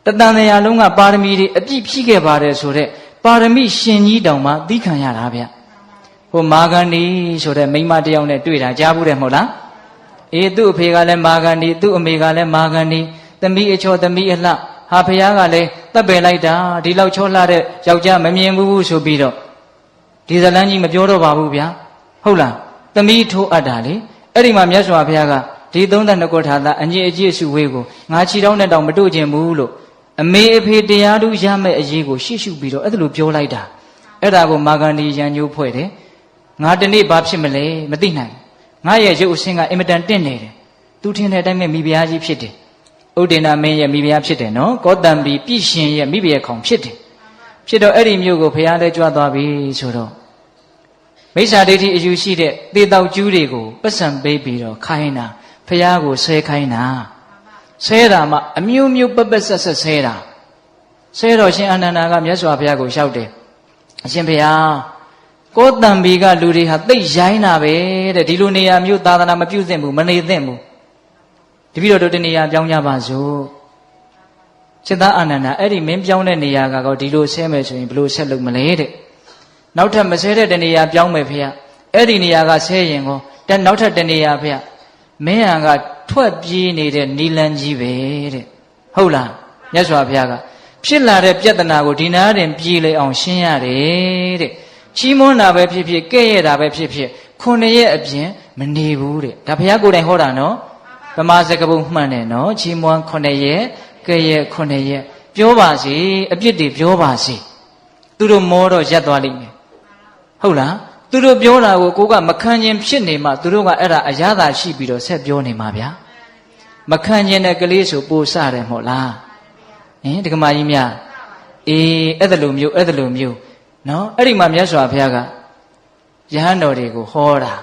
တတန်တရားလုံးကပါရမီတွေအပြည့်ဖြည့်ခဲ့ပါတယ်ဆိုတော့ပါရမီရှင်ကြီးတောင်မှသီးခံရတာဗျဟိုမာဂန္ဒီဆိုတဲ့မိန်းမတယောက်နဲ့တွေ့တာကြားဘူးတယ်မဟုတ်လားအေးသူ့အဖေကလည်းမာဂန္ဒီသူ့အမေကလည်းမာဂန္ဒီသမီးအချောသမီးအလှဟာဘုရားကလည်းတပ်ပယ်လိုက်တာဒီလောက်ချောလှတဲ့ယောက်ျားမမြင်ဘူးဆိုပြီးတော့ဒီဇလန်းကြီးမပြောတော့ပါဘူးဗျာဟုတ်လားသမီးထိုးအပ်တာလေအဲ့ဒီမှာမြတ်စွာဘုရားကဒီ32ခုထာတာအညစ်အကြေးစုဝေးကိုငါခြိတောင်းနဲ့တောင်မတို့ခြင်းဘူးလို့အမေအဖေတရားသူရမဲ့အရေးကိုရှေ့ရှုပြီးတော့အဲ့ဒါလိုပြောလိုက်တာအဲ့ဒါကိုမာဂန္ဒီရန်ညိုးဖွဲ့တယ်ငါတနေ့ဘာဖြစ်မလဲမသိနိုင်ငါရဲ့ရုပ်အဆင်းကအင်မတန်တင့်နေတယ်သူထင်တဲ့အတိုင်းပဲမိဖုရားကြီးဖြစ်တယ်ဥဒိဏမင်းရဲ့မိဖုရားဖြစ်တယ်နော်ကောတံဘီပြည့်ရှင်ရဲ့မိဖုရားခေါင်ဖြစ်တယ်ဖြစ်တော့အဲ့ဒီမျိုးကိုဘုရားလည်းကြွသွားပြီဆိုတော့မိစ္ဆာဒိဋ္ဌိအယူရှိတဲ့သေတောက်ကျူးတွေကိုပတ်စံပေးပြီးတော့ခိုင်းတာဘ ဖះကိုဆဲခိုင်းတာဆဲတာမှအမျိုးမျိုးပပဆက်ဆက်ဆဲတာဆဲတော့ရှင်အာနန္ဒာကမြတ်စွာဘုရားကိုလျှောက်တယ်အရှင်ဘုရားကိုတံဘီကလူတွေဟာသိရိုင်းတာပဲတဲ့ဒီလိုနေရာမျိုးသာသနာမပြုသင့်ဘူးမနေသင့်ဘူးတပည့်တော်တို့တနေရာပြောင်းကြပါစို့စိတ်သားအာနန္ဒာအဲ့ဒီမင်းပြောင်းတဲ့နေရာကတော့ဒီလိုဆဲမယ်ဆိုရင်ဘယ်လိုဆက်လုပ်မလဲတဲ့နောက်ထပ်မဆဲတဲ့တနေရာပြောင်းမယ်ဖေရအဲ့ဒီနေရာကဆဲရင်ကောနောက်ထပ်တနေရာဖေရမင်းဟာကထွက်ပြေးနေတဲ့နီလန်းကြီးပဲတဲ့ဟုတ်လားမြတ်စွာဘုရားကဖြစ်လာတဲ့ပြဿနာကိုဒီနာရင်ပြေးလေအောင်ရှင်းရတယ်တဲ့ချီးမွမ်းတာပဲဖြစ်ဖြစ်ကဲ့ရဲ့တာပဲဖြစ်ဖြစ်9ရက်အပြင်မနေဘူးတဲ့ဒါဘုရားကိုယ်တိုင်ဟောတာနော်ဗမာစကားပုံမှန်တယ်နော်ချီးမွမ်း9ရက်ကဲ့ရဲ့9ရက်ပြောပါစေအပြစ်တွေပြောပါစေသူတို့မောတော့ရက်သွားလိမ့်မယ်ဟုတ်လားသူတို့ပြောတာကိုကိုကမခံခြင်းဖြစ်နေမှသူတို့ကအဲ့ဒါအရသာရှိပြီးတော့ဆက်ပြောနေမှာဗျာမခံခြင်းတဲ့ကလေးဆိုပို့စတယ်မဟုတ်လားဒကမာကြီးများအဲ့ဒါလိုမျိုးနော်အဲ့ဒီမှာမြတ်စွာဘုရားကယဟန်တော်တွေကိုဟောတာ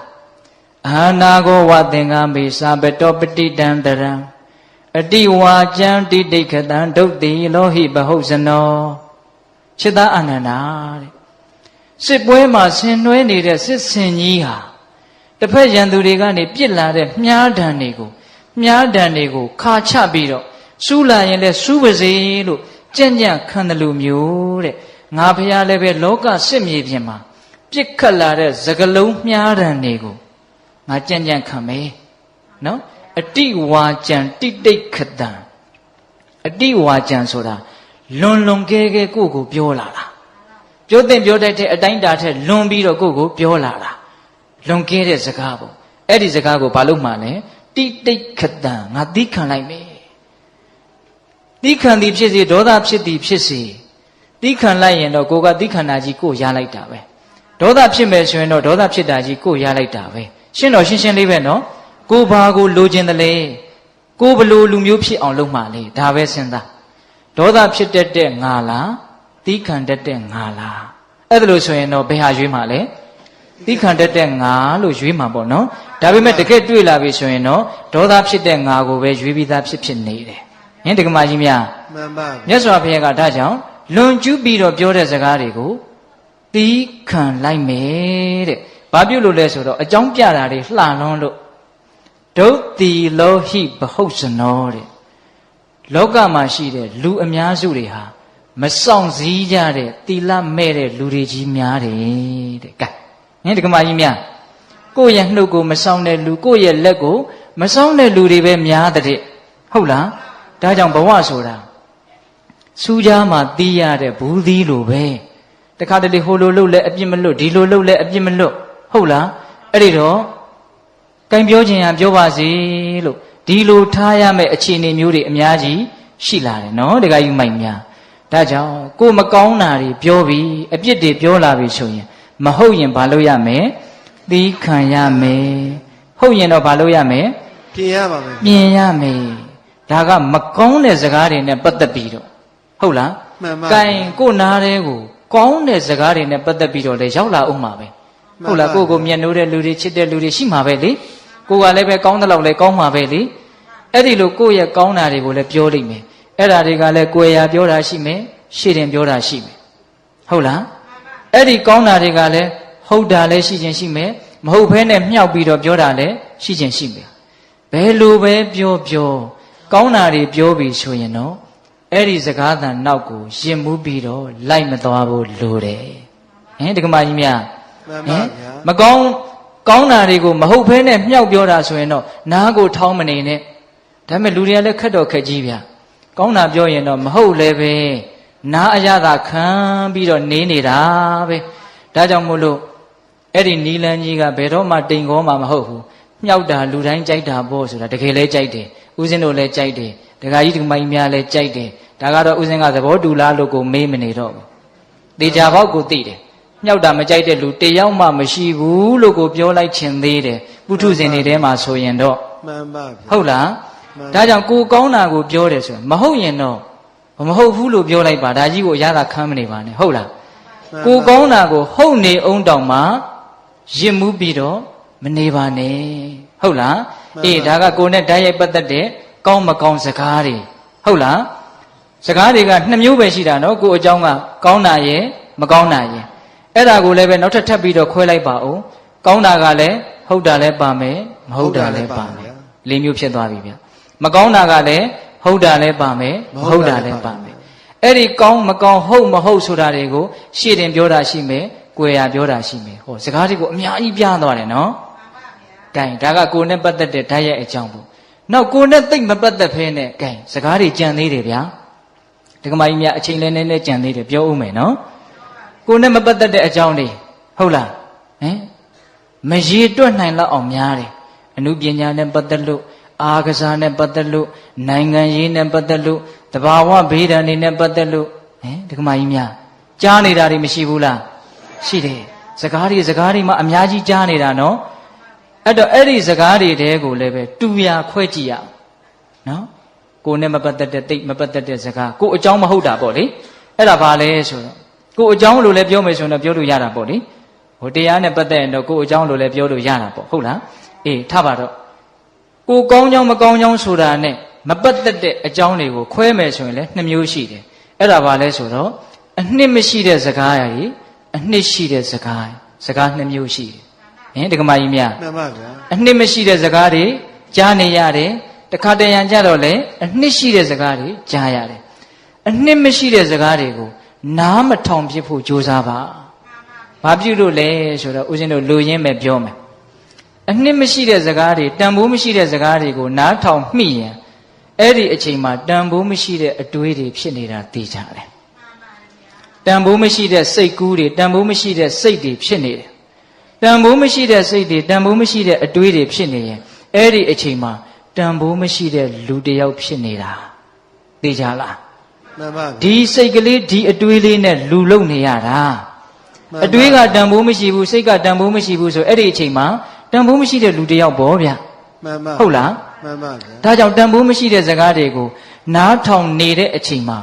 အာနာကိုဝသင်္ကမေသာပတောပတိတံတရံအတိဝါကျံတိတိခတံဒုတ်တိလောဟိဘဟုတ်ဇနောခြေသားအာနန္ဒာတဲ့စစ်ပွဲမှာဆင်နွှဲနေတဲ့စစ်စင်ကြီးဟာတစ်ဖက်ရန်သူတွေကနေပြစ်လာတဲ့မြားဒဏ်တွေကိုခါချပြီးတော့စူးလာရင်လည်းစူးပါစေလို့ကြံ့ကြံ့ခံတယ်လို့မျိုးတဲ့ငါဖះလည်းပဲလောကစစ်မြေပြင်မှာပြစ်ခတ်လာတဲ့စကလုံးမြားဒဏ်တွေကိုငါကြံ့ကြံ့ခံမယ်နော်အတိဝါကျံတိတိတ်ခတံအတိဝါကျံဆိုတာလွန်ကဲကိုပြောလာတာပြောတဲ့ပြောတတ်တဲ့အတိုင်းတာထက်လွန်ပြီးတော့ကိုပြောလာတာလွန်ကဲတဲ့စကားပေါ့အဲ့ဒီစကားကိုဘာလို့မှလဲတိတိတ်ခတံငါသီးခံလိုက်မယ်သီးခံသည်ဖြစ်စေဒေါသဖြစ်သည်ဖြစ်စေသီးခံလိုက်ရင်တော့ကိုကသီးခံတာကြီးကိုရလိုက်တာပဲဒေါသဖြစ်မယ်ဆိုရင်တော့ဒေါသဖြစ်တာကြီးကိုရလိုက်တာပဲရှင်းတော့ရှင်းလေးပဲနော်ကိုဘာကိုလိုချင်တယ်လေကိုဘလို့လူမျိုးဖြစ်အောင်လုပ်မှလေဒါပဲစဉ်းစားဒေါသဖြစ်တတ်တဲ့ငါလားသီးခံတတ်တဲ့ငါလားအဲ့ဒါလို့ဆိုရင်တော့ဘယ်ဟာရွေးမှလဲသီးခံတတ်တဲ့ငါလို့ရွေးမှာပေါ့နော်ဒါပေမဲ့တကယ်တွေ့လာပြီဆိုရင်တော့ဒေါသဖြစ်တဲ့ငါကိုပဲရွေးပြီးသားဖြစ်နေတယ်ဟင်ဒကမာကြီးများမှန်ပါမြတ်စွာဘုရားကဒါကြောင့်လွန်ကျူးပြီးတော့ပြောတဲ့စကားတွေကိုသီးခံလိုက်မယ်တဲ့ဘာပြုလို့လဲဆိုတော့အကြောင်းပြတာတွေလှလွန်းလို့ဒုတ်တိလောဟိဘဟုတ်ဇနောတဲ့လောကမှာရှိတဲ့လူအများစုတွေဟာမဆောင်စည်းကြတဲ့သီလမဲ့တဲ့လူတွေကြီးများတယ်တဲ့ကဲဟင်ဒကမာကြီးများကိုယ့်ရဲ့နှုတ်ကိုမဆောင်တဲ့လူကိုယ့်ရဲ့လက်ကိုမဆောင်တဲ့လူတွေပဲများတဲ့ဟုတ်လားဒါကြောင့်ဘဝဆိုတာစူးကြားမှာတီးရတဲ့ဘူးသီးလိုပဲတခါတလေဟိုလိုလုပ်လဲအပြစ်မလွတ်ဒီလိုလုပ်လဲအပြစ်မလွတ်ဟုတ်လားအဲ့ဒီတော့ကံပြောခြင်းရပြောပါစေလို့ဒီလိုထားရမယ့်အခြေအနေမျိုးတွေအများကြီးရှိလာတယ်နော်တခါယူမိုက်များဒါကြောင့်ကိုမကောင်းတာတွေပြောပြီးအပြစ်တွေပြောလာပြီဆိုရင်မဟုတ်ရင်ဘာလုပ်ရမလဲသီးခံရမယ်ဟုတ်ရင်တော့ဘာလုပ်ရမလဲပြင်ရပါမယ်ပြင်ရမယ်ဒါကမကောင်းတဲ့စကားတွေနဲ့ပတ်သက်ပြီးတော့ဟုတ်လားမှန်ပါကဲကိုနားတဲ့ကိုကောင်းတဲ့စကားတွေနဲ့ပတ်သက်ပြီးတော့လေရောက်လာအောင်မှာပဲဟုတ်လားကိုမျက်နှိုးတဲ့လူတွေချစ်တဲ့လူတွေရှိမှာပဲလေကိုကလည်းပဲကောင်းတဲ့လောက်လည်းကောင်းမှာပဲလေအဲ့ဒီလိုကိုရဲ့ကောင်းတာတွေကိုလည်းပြောလိမ့်မယ်အဲ့ဒါတွေကလည်းကိုယ်ရာပြောတာရှိမယ်ရှေ့တင်ပြောတာရှိမယ်ဟုတ်လားအဲ့ဒီကောင်းတာတွေကလည်းဟုတ်တာလည်းရှိခြင်းရှိမယ်မဟုတ်ဘဲနဲ့မြှောက်ပြီးတော့ပြောတာလည်းရှိခြင်းရှိမယ်ဘယ်လိုပဲပြောကောင်းတာတွေပြောပြီးဆိုရင်တော့အဲ့ဒီစကားသံနောက်ကိုရင်မှုပြီးတော့လိုက်မသွားဖို့လိုတယ်ဟင်ဒကမာကြီးများမကောင်းတာတွေကိုမဟုတ်ဘဲနဲ့မြှောက်ပြောတာဆိုရင်တော့နားကိုထောင်းမနေနဲ့ဒါပေမဲ့လူတွေကလည်းခက်တော့ခက်ကြီးဗျာကောင်းတာပြောရင်တော့မဟုတ်လည်းပဲနားအရသာခံပြီးတော့နေနေတာပဲဒါကြောင့်မို့လို့အဲ့ဒီနီလန်းကြီးကဘယ်တော့မှတိမ်ခေါ်မှမဟုတ်ဘူးမြှောက်တာလူတိုင်းကြိုက်တာပေါ့ဆိုတာတကယ်လဲကြိုက်တယ်ဦးဇင်းတို့လည်းကြိုက်တယ်ဒကာကြီးဒကမကြီးများလည်းကြိုက်တယ်ဒါကတော့ဦးဇင်းကသဘောတူလားလို့ကိုမေးမနေတော့ဘူးတေချာပေါက်ကိုသိတယ်မြှောက်တာမကြိုက်တဲ့လူတယောက်မှမရှိဘူးလို့ကိုပြောလိုက်ခြင်းသေးတယ်ပုထုဇဉ်တွေထဲမှာဆိုရင်တော့မှန်ပါဟုတ်လားဒါကြောင့်ကိုကောင်းတာကိုပြောတယ်ဆိုရင်မဟုတ်ရင်တော့မဟုတ်ဘူးလို့ပြောလိုက်ပါဒါကြီးကိုအရသာခံမနေပါနဲ့ဟုတ်လားကိုကောင်းတာကိုဟုတ်နေအောင်တောင်မှရစ်မှုပြီးတော့ မနေပါနဲ့ဟုတ်လားအေးဒါကကိုယ်နဲ့ဓာတ်ရိုက်ပတ်သက်တဲ့ကောင်းမကောင်းစကားတွေဟုတ်လားစကားတွေက2မျိုးပဲရှိတာနော်ကိုယ်အကြောင်းကကောင်းတာရဲ့မကောင်းတာရဲ့အဲ့ဒါကိုလည်းပဲနောက်ထပ်ပြီးတော့ခွဲလိုက်ပါဦးကောင်းတာကလည်းဟုတ်တာလည်းပါမယ်မဟုတ်တာလည်းပါမယ်၄မျိုးဖြစ်သွားပြီဗျမကောင်းတာကလည်းဟုတ်တာလည်းပါမယ်မဟုတ်တာလည်းပါမယ်အဲ့ဒီကောင်းမကောင်းဟုတ်မဟုတ်ဆိုတာတွေကိုရှေ့တင်ပြောတာရှိမယ်ကိုယ်ရပြောတာရှိမယ်ဟောစကားတွေကိုအများကြီးပြသွားတယ်နော်ကဲဒါကကိုယ်နဲ့ပတ်သက်တဲ့ဓာတ်ရိုက်အကြောင်းပေါ့နောက်ကိုယ်နဲ့သိမ့်မပတ်သက်ဖဲနဲ့ကဲစကားတွေကြံသေးတယ်ဗျာဒကမကြီးများအချိန်လဲနဲ့ကြံသေးတယ်ပြောဦးမယ်နော်ကိုယ်နဲ့မပတ်သက်တဲ့အကြောင်းတွေဟုတ်လားဟင်မရေတွက်နိုင်လောက်အောင်များတယ်အနုပညာနဲ့ပတ်သက်လို့အာကစားနဲ့ပတ်သက်လို့နိုင်ငံရေးနဲ့ပတ်သက်လို့တဘာဝဘေးဒဏ်တွေနဲ့ပတ်သက်လို့ဟင်ဒကမကြီးများကြားနေတာတွေမရှိဘူးလားရှိတယ်စကားတွေမှအများကြီးကြားနေတာနော်အဲ့တော့အဲ့ဒီစကားတွေတဲကိုလည်းပဲတူရာခွဲကြည့်ရအောင်နော်ကိုယ်နဲ့မပတ်သက်တဲ့တိတ်မပတ်သက်တဲ့စကားကိုအကြောင်းမဟုတ်တာပေါ့လေအဲ့ဒါဘာလဲဆိုတော့ကိုအကြောင်းလို့လည်းပြောမယ်ဆိုတော့ပြောလို့ရတာပေါ့လေဟိုတရားနဲ့ပတ်သက်ရင်တော့ကိုအကြောင်းလို့လည်းပြောလို့ရတာပေါ့ဟုတ်လားအေးထားပါတော့ကိုကောင်းကြောင်းမကောင်းကြောင်းဆိုတာနဲ့မပတ်သက်တဲ့အကြောင်းတွေကိုခွဲမယ်ဆိုရင်လည်း2မျိုးရှိတယ်အဲ့ဒါဘာလဲဆိုတော့အနှစ်မရှိတဲ့စကားကြီးအနှစ်ရှိတဲ့စကား2မျိုးရှိတယ်ဟင်ဒကမကြီးများမှန်ပါဗျာအနှစ်မရှိတဲ့စကားတွေကြားနေရတယ်တခါတရံကြတော့လေအနှစ်ရှိတဲ့စကားတွေကြားရတယ်အနှစ်မရှိတဲ့စကားတွေကိုနားမထောင်ဖြစ်ဖို့ကြိုးစားပါဘာပြုလို့လဲဆိုတော့ဦးဇင်းတို့လူရင်းပဲပြောမယ်အနှစ်မရှိတဲ့စကားတွေတန်ဖိုးမရှိတဲ့စကားတွေကိုနားထောင်မိရင်အဲ့ဒီအချိန်မှာတန်ဖိုးမရှိတဲ့အတွေးတွေဖြစ်နေတာသိကြတယ်တန်ဖိုးမရှိတဲ့စိတ်ကူးတွေတန်ဖိုးမရှိတဲ့စိတ်တွေဖြစ်နေတယ်တန်ဖိုးမရှိတဲ့စိတ်တွေတန်ဖိုးမရှိတဲ့အတွေးတွေဖြစ်နေရင်အဲ့ဒီအချိန်မှာတန်ဖိုးမရှိတဲ့လူတစ်ယောက်ဖြစ်နေတာသိကြလားမှန်ပါဒီစိတ်ကလေးဒီအတွေးလေးနဲ့လူလုံနေရတာအတွေးကတန်ဖိုးမရှိဘူးစိတ်ကတန်ဖိုးမရှိဘူးဆိုအဲ့ဒီအချိန်မှာတန်ဖိုးမရှိတဲ့လူတစ်ယောက်ပေါ့ဗျမှန်ပါဟုတ်လားမှန်ပါဒါကြောင့်တန်ဖိုးမရှိတဲ့စကားတွေကိုနားထောင်နေတဲ့အချိန်မှာ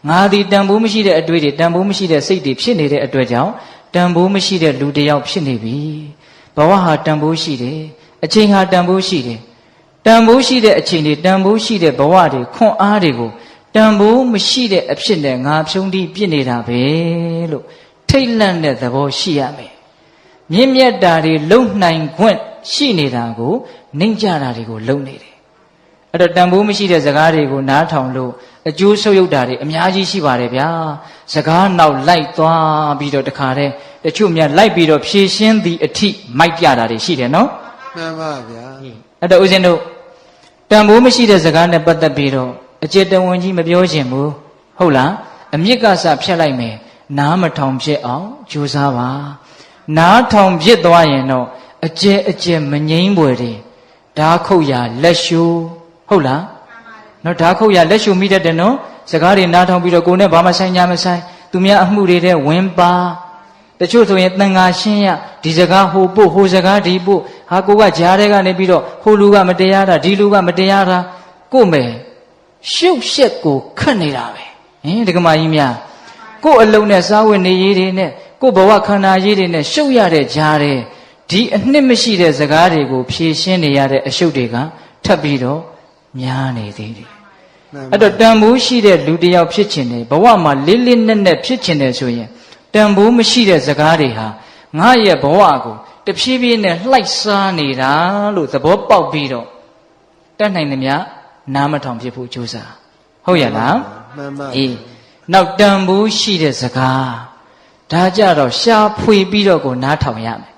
ငါဒီတန်ဖိုးမရှိတဲ့အတွေးတွေတန်ဖိုးမရှိတဲ့စိတ်တွေဖြစ်နေတဲ့အတွက်ကြောင့်တန်ဖိုးမရှိတဲ့လူတစ်ယောက်ဖြစ်နေပြီဘဝဟာတန်ဖိုးရှိတယ်အချိန်ဟာတန်ဖိုးရှိတယ်တန်ဖိုးရှိတဲ့အချိန်တွေတန်ဖိုးရှိတဲ့ဘဝတွေခွန်အားတွေကိုတန်ဖိုးမရှိတဲ့အဖြစ်နဲ့ငါဖြုံးတိပြစ်နေတာပဲလို့ထိတ်လန့်တဲ့သဘောရှိရမယ်မြင့်မြတ်တာတွေလုံနိုင်ခွင့်ရှိနေတာကိုနှိမ့်ကြတာတွေကိုလုံနေတယ်အဲ့တော့တန်ဖိုးမရှိတဲ့စကားတွေကိုနားထောင်လို့အကျိုးဆုပ်ယုတ်တာတွေအများကြီးရှိပါတယ်ဗျာစကားနောက်လိုက်သွားပြီးတော့တခါတည်းတချို့များလိုက်ပြီးတော့ဖြည့်ရှင်းသည့်အထိမိုက်ပြတာတွေရှိတယ်နော်မှန်ပါဗျာအဲ့တော့ဦးဇင်းတို့တန်ဖိုးမရှိတဲ့စကားနဲ့ပတ်သက်ပြီးတော့အကျေတဝန်ကြီးမပြောချင်ဘူးဟုတ်လားအမြစ်ကစဖြတ်လိုက်မယ်နားမထောင်ဖြစ်အောင်ကြိုးစားပါနားထောင်ဖြစ်သွားရင်တော့အကျဲမငိမ့်ပွယ်တွေဓာခုတ်ရလက်ရှူဟုတ်လားနော်ဓာခုတ်ရလက်ရှူမိတတ်တယ်နော်စကားတွေနားထောင်ပြီးတော့ကိုယ်နဲ့ဘာမှဆိုင်ကြမဆိုင်သူများအမှုတွေတဲ့ဝင်ပါတချို့ဆိုရင်တန်ဃာရှင်းရဒီစကားဟိုပို့ဟိုစကားဒီပို့ဟာကိုကကြားတဲ့ကနေပြီးတော့ဟိုလူကမတရားတာဒီလူကမတရားတာကို့မယ်ရှုပ်ရှက်ကိုခတ်နေတာပဲဟင်ဒကမာကြီးများကို့အလုံးနဲ့စားဝတ်နေရေးတွေနဲ့ကို့ဘဝခန္ဓာရေးတွေနဲ့ရှုပ်ရတဲ့ကြားတဲ့ဒီအနှစ်မရှိတဲ့စကားတွေကိုဖြည့်ရှင်းနေရတဲ့အရှုပ်တွေကထပ်ပြီးတော့များနေသေးတယ်အဲ့တော့တန်ဖိုးရှိတဲ့လူတစ်ယောက်ဖြစ်ချင်တယ်ဘဝမှာလေးလေးနက်နက်ဖြစ်ချင်တယ်ဆိုရင်တန်ဖိုးမရှိတဲ့စကားတွေဟာငါရဲ့ဘဝကိုတဖြည်းဖြည်းနဲ့လှိုက်စားနေတာလို့သဘောပေါက်ပြီးတော့တတ်နိုင်သမျှနားမထောင်ဖြစ်ဖို့ကြိုးစားဟုတ်ရလားမှန်ပါအေးနောက်တန်ဖိုးရှိတဲ့စကားဒါကြတော့ရှားဖွေပြီးတော့ကိုနားထောင်ရမယ်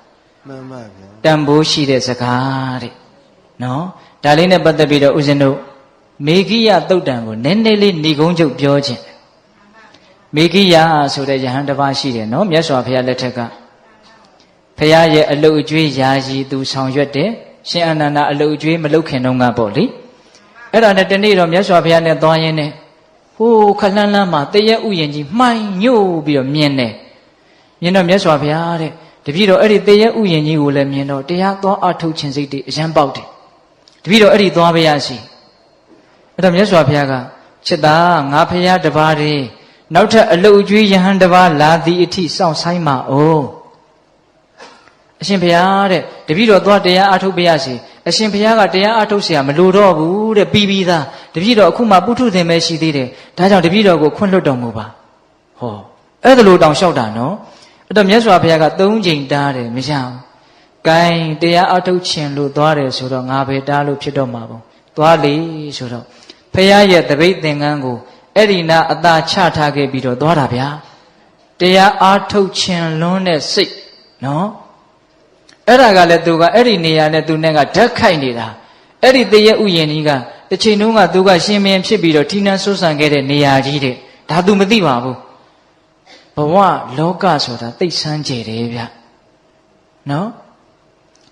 မှန်ပါဗျာတန်ဖိုးရှိတဲ့စကားတဲ့နော်ဒါလေးနဲ့ပတ်သက်ပြီးတော့ဦးဇင်းတို့မေဂိယသုတ်တံကိုနည်းနည်းလေးဏိကုံးချုပ်ပြောခြင်းမေဂိယဆိုတဲ့ယဟန်တစ်ပါးရှိတယ်နော်မြတ်စွာဘုရားလက်ထက်ကဘုရားရဲ့အလုတ်အကျွေးယာယီသူဆောင်ရွက်တယ်ရှင်အနန္ဒာအလုတ်အကျွေးမလုတ်ခင်တုန်းကပေါ့လေအဲ့ဒါနဲ့တနေ့တော့မြတ်စွာဘုရားနဲ့သွားရင်းနဲ့ဟိုးခလန်းလန်းမှာတရက်ဥယျာဉ်ကြီးမှိုင်းညို့ပြီးတော့မြင်တယ်မြင်တော့မြတ်စွာဘုရားတဲ့တပည့်တော်အဲ့ဒီတရက်ဥယျာဉ်ကြီးကိုလည်းမြင်တော့တရားသွားအထုတ်ခြင်းစိတ်တွေအရန်ပေါက်တယ်တပည့်တော်အဲ့ဒီသွားပါရစီအဲ့တော့မြတ်စွာဘုရားကချစ်သားငါဘုရားတပါးတည်းနောက်ထပ်အလုတ်အကျွေးယဟန်တပါးလာသည်အထိစောင့်ဆိုင်ပါအောင် အရှင်ဘုရားတဲ့တပည့်တော်သွားတရားအားထုတ်ပြရစီအရှင်ဘုရားကတရားအားထုတ်เสียမလိုတော့ဘူးတဲ့ပြီးသားတပည့်တော်အခုမှပုထုသင်ပဲရှိသေးတယ်ဒါကြောင့်တပည့်တော်ကိုခွင့်လွှတ်တော်မူပါဟောအဲ့ဒါလိုတောင်လျှောက်တာနော်အဲ့တော့မြတ်စွာဘုရားက3ချိန်တားတယ်မရဘူးဂိုင်းတရားအားထုတ်ခြင်းလို့သွားတယ်ဆိုတော့ငါပဲတားလို့ဖြစ်တော့မှာပေါ့သွားလေဆိုတော့ဘုရားရဲ့တပိတ်သင်္ကန်းကိုအဲ့ဒီနာအသာချထားခဲ့ပြီးတော့သွားတာဗျာတရားအားထုတ်ခြင်းလွန်းတဲ့စိတ်နော်အဲ့ဒါကလည်းသူကအဲ့ဒီနေရာနဲ့သူနဲ့ကဓာတ်ခိုက်နေတာအဲ့ဒီတရေဥယျာဉ်ကြီးကတစ်ချိန်တုန်းကသူကရှင်မင်းဖြစ်ပြီးတော့ထိနှံဆွဆန်ခဲ့တဲ့နေရာကြီးတဲ့ဒါသူမသိပါဘူးဘဝလောကဆိုတာသိဆန်းကြယ်တယ်ဗျနော်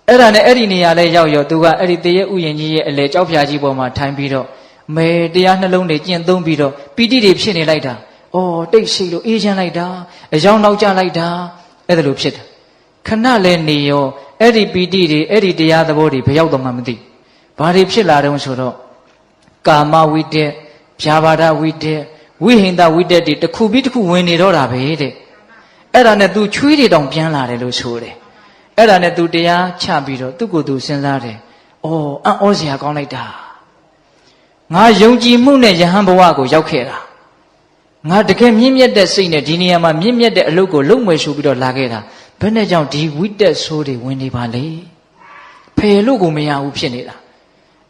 အဲ့ဒါနဲ့အဲ့ဒီနေရာလဲရောက်ရောသူကအဲ့ဒီတရေဥယျာဉ်ကြီးရဲ့အလေကြောက်ဖြာကြီးပေါ်မှာထိုင်ပြီးတော့မဲတရားနှလုံးတွေကျင့်သုံးပြီးတော့ပီတိတွေဖြစ်နေလိုက်တာအော်တိတ်ရှိလို့အေးချမ်းလိုက်တာအယောင်နောက်ကျလိုက်တာအဲ့ဒါလိုဖြစ်တာခဏလဲနေရောအဲ့ဒီပီတိတွေအဲ့ဒီတရားသဘောတွေဘယ်ရောက်တော့မှမသိဘာတွေဖြစ်လာတုံးဆိုတော့ကာမဝိတက်ဗျာပါဒဝိတက်ဝိဟိန္ဒဝိတက်တွေတစ်ခုပြီးတစ်ခုဝင်နေတော့တာပဲတဲ့အဲ့ဒါနဲ့ तू ချွေးတွေတောင်ပြန်လာတယ်လို့ဆိုတယ်အဲ့ဒါနဲ့ तू တရားချပြီးတော့သူ့ကိုယ်သူစဉ်းစားတယ်အော်အံ့ဩစရာကောင်းလိုက်တာငါယုံကြည်မှုနဲ့ယဟန်ဘဝကိုရောက်ခဲ့တာငါတကယ်မြင့်မြတ်တဲ့စိတ်နဲ့ဒီနေရာမှာမြင့်မြတ်တဲ့အလုပ်ကိုလုပ်မယ်ဆိုပြီးတော့လာခဲ့တာဘယ်နဲ့ကြောင့်ဒီဝိတက်ဆိုးတွေဝင်နေပါလဲဖယ်လို့ကိုမရဘူးဖြစ်နေတာ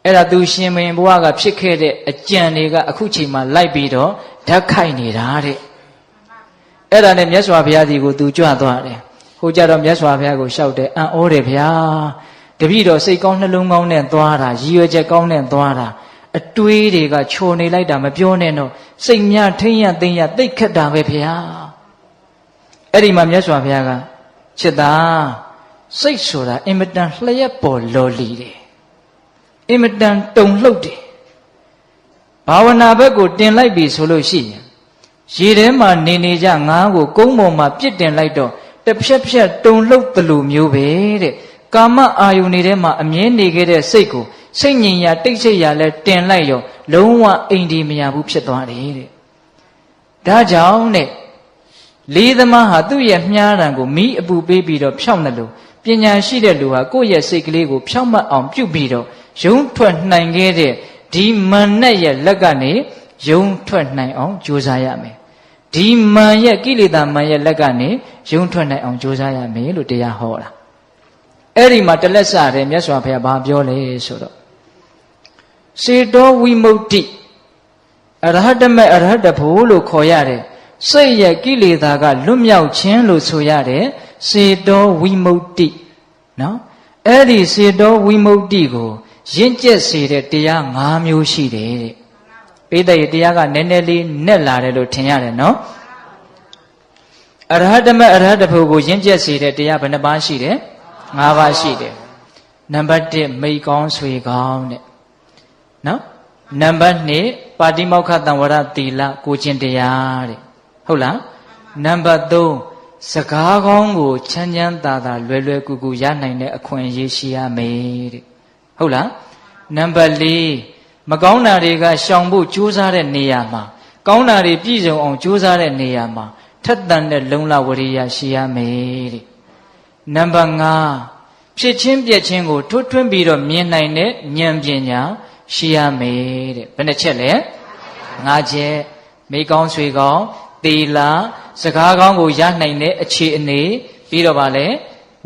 အဲ့ဒါသူရှင်မင်းဘဝကဖြစ်ခဲ့တဲ့အကြံတွေကအခုချိန်မှာလိုက်ပြီးတော့ဓာတ်ခိုက်နေတာတဲ့အဲ့ဒါနဲ့မြတ်စွာဘုရားကြီးကိုသူကြွသွားတယ်ဟိုကြတော့မြတ်စွာဘုရားကိုလျှောက်တယ်အံ့ဩတယ်ဗျာတပည့်တော်စိတ်ကောင်းနှလုံးကောင်းနဲ့သွားတာရည်ရွယ်ချက်ကောင်းနဲ့သွားတာအတွေးတွေကခြုံနေလိုက်တာမပြောနဲ့တော့စိတ်များထိမ့်ရသိမ့်ရသိခက်တာပဲဗျာအဲ့ဒီမှာမြတ်စွာဘုရားကချစ်သားစိတ်ဆိုတာအင်မတန်လျှက်ပေါ်လော်လီတယ်အင်မတန်တုန်လှုပ်တယ်ဘာဝနာဘက်ကိုတင်လိုက်ပြီဆိုလို့ရှိရင်ရေထဲမှာနေကြငါးကိုကုန်းပေါ်မှာပြစ်တင်လိုက်တော့တစ်ဖြက်ဖြက်တုန်လှုပ်သလိုမျိုးပဲတဲ့ကာမအာယုန်တွေထဲမှာအမြဲနေခဲ့တဲ့စိတ်ကိုစိတ်ငြိမ်ရာတိတ်ဆိတ်ရာလဲတင်လိုက်ရောလုံးဝအိမ်ဒီမရဘူးဖြစ်သွားတယ်တဲ့ဒါကြောင့်တဲ့လေးသမားဟာသူ့ရဲ့မြားတံကိုမိအပူပေးပြီးတော့ဖြောက်နေလို့ပညာရှိတဲ့လူဟာကိုယ့်ရဲ့စိတ်ကလေးကိုဖြောက်မှတ်အောင်ပြုပြီးတော့ယုံထွက်နိုင်ခဲ့တဲ့ဒီမန်နဲ့ရဲ့လက်ကနေယုံထွက်နိုင်အောင်ကြိုးစားရမယ်ဒီမန်ရဲ့ကိလေသာမန်ရဲ့လက်ကနေယုံထွက်နိုင်အောင်ကြိုးစားရမယ်လို့တရားဟောတာအဲ့ဒီမှာတလက်စတယ်မြတ်စွာဘုရားဘာပြောလဲဆိုတော့စေတောဝိမု ക്തി အရဟတမေအရဟတဖို့လို့ခေါ်ရတယ်စိတ်ရဲ့ကိလေသာကလွတ်မြောက်ခြင်းလို့ဆိုရတယ်စေတောဝိမု ക്തി နော်အဲ့ဒီစေတောဝိမု ക്തി ကိုရင့်ကျက်စေတဲ့တရား၅မျိုးရှိတယ်တဲ့ပိဋကရဲ့တရားကနည်းနည်းလေးနဲ့လာတယ်လို့ထင်ရတယ်နော်အရဟတမေအရဟတဖို့ကိုရင့်ကျက်စေတဲ့တရားဘယ်နှပါးရှိတယ်၅ပါးရှိတယ်နံပါတ်1မိတ်ကောင်းဆွေကောင်းတဲ့နော်နံပါတ်2ပါတိမောက္ခတံဝရသီလကိုကျင့်တရားတဲ့ဟုတ်လားနံပါတ်3စကားကောင်းကိုချမ်းချမ်းသာသာလွယ်လွယ်ကူကူရနိုင်တဲ့အခွင့်အရေးရှိရမယ်တဲ့ဟုတ်လားနံပါတ်4မကောင်းတာတွေကရှောင်ဖို့ကြိုးစားတဲ့နေရာမှာကောင်းတာတွေပြည့်စုံအောင်ကြိုးစားတဲ့နေရာမှာထက်သန်တဲ့လုံလဝရိယရှိရမယ်တဲ့နံပါတ်5ဖြစ်ချင်းပြက်ချင်းကိုထွတ်ထွင်းပြီးတော့မြင်နိုင်တဲ့ဉာဏ်ပညာရှိရမယ်တဲ့ဘယ်နှချက်လဲ5ချက်မိကောင်းဆွေကောင်းသီလစကားကောင်းကိုရနိုင်တဲ့အခြေအနေပြီးတော့ဗာလဲ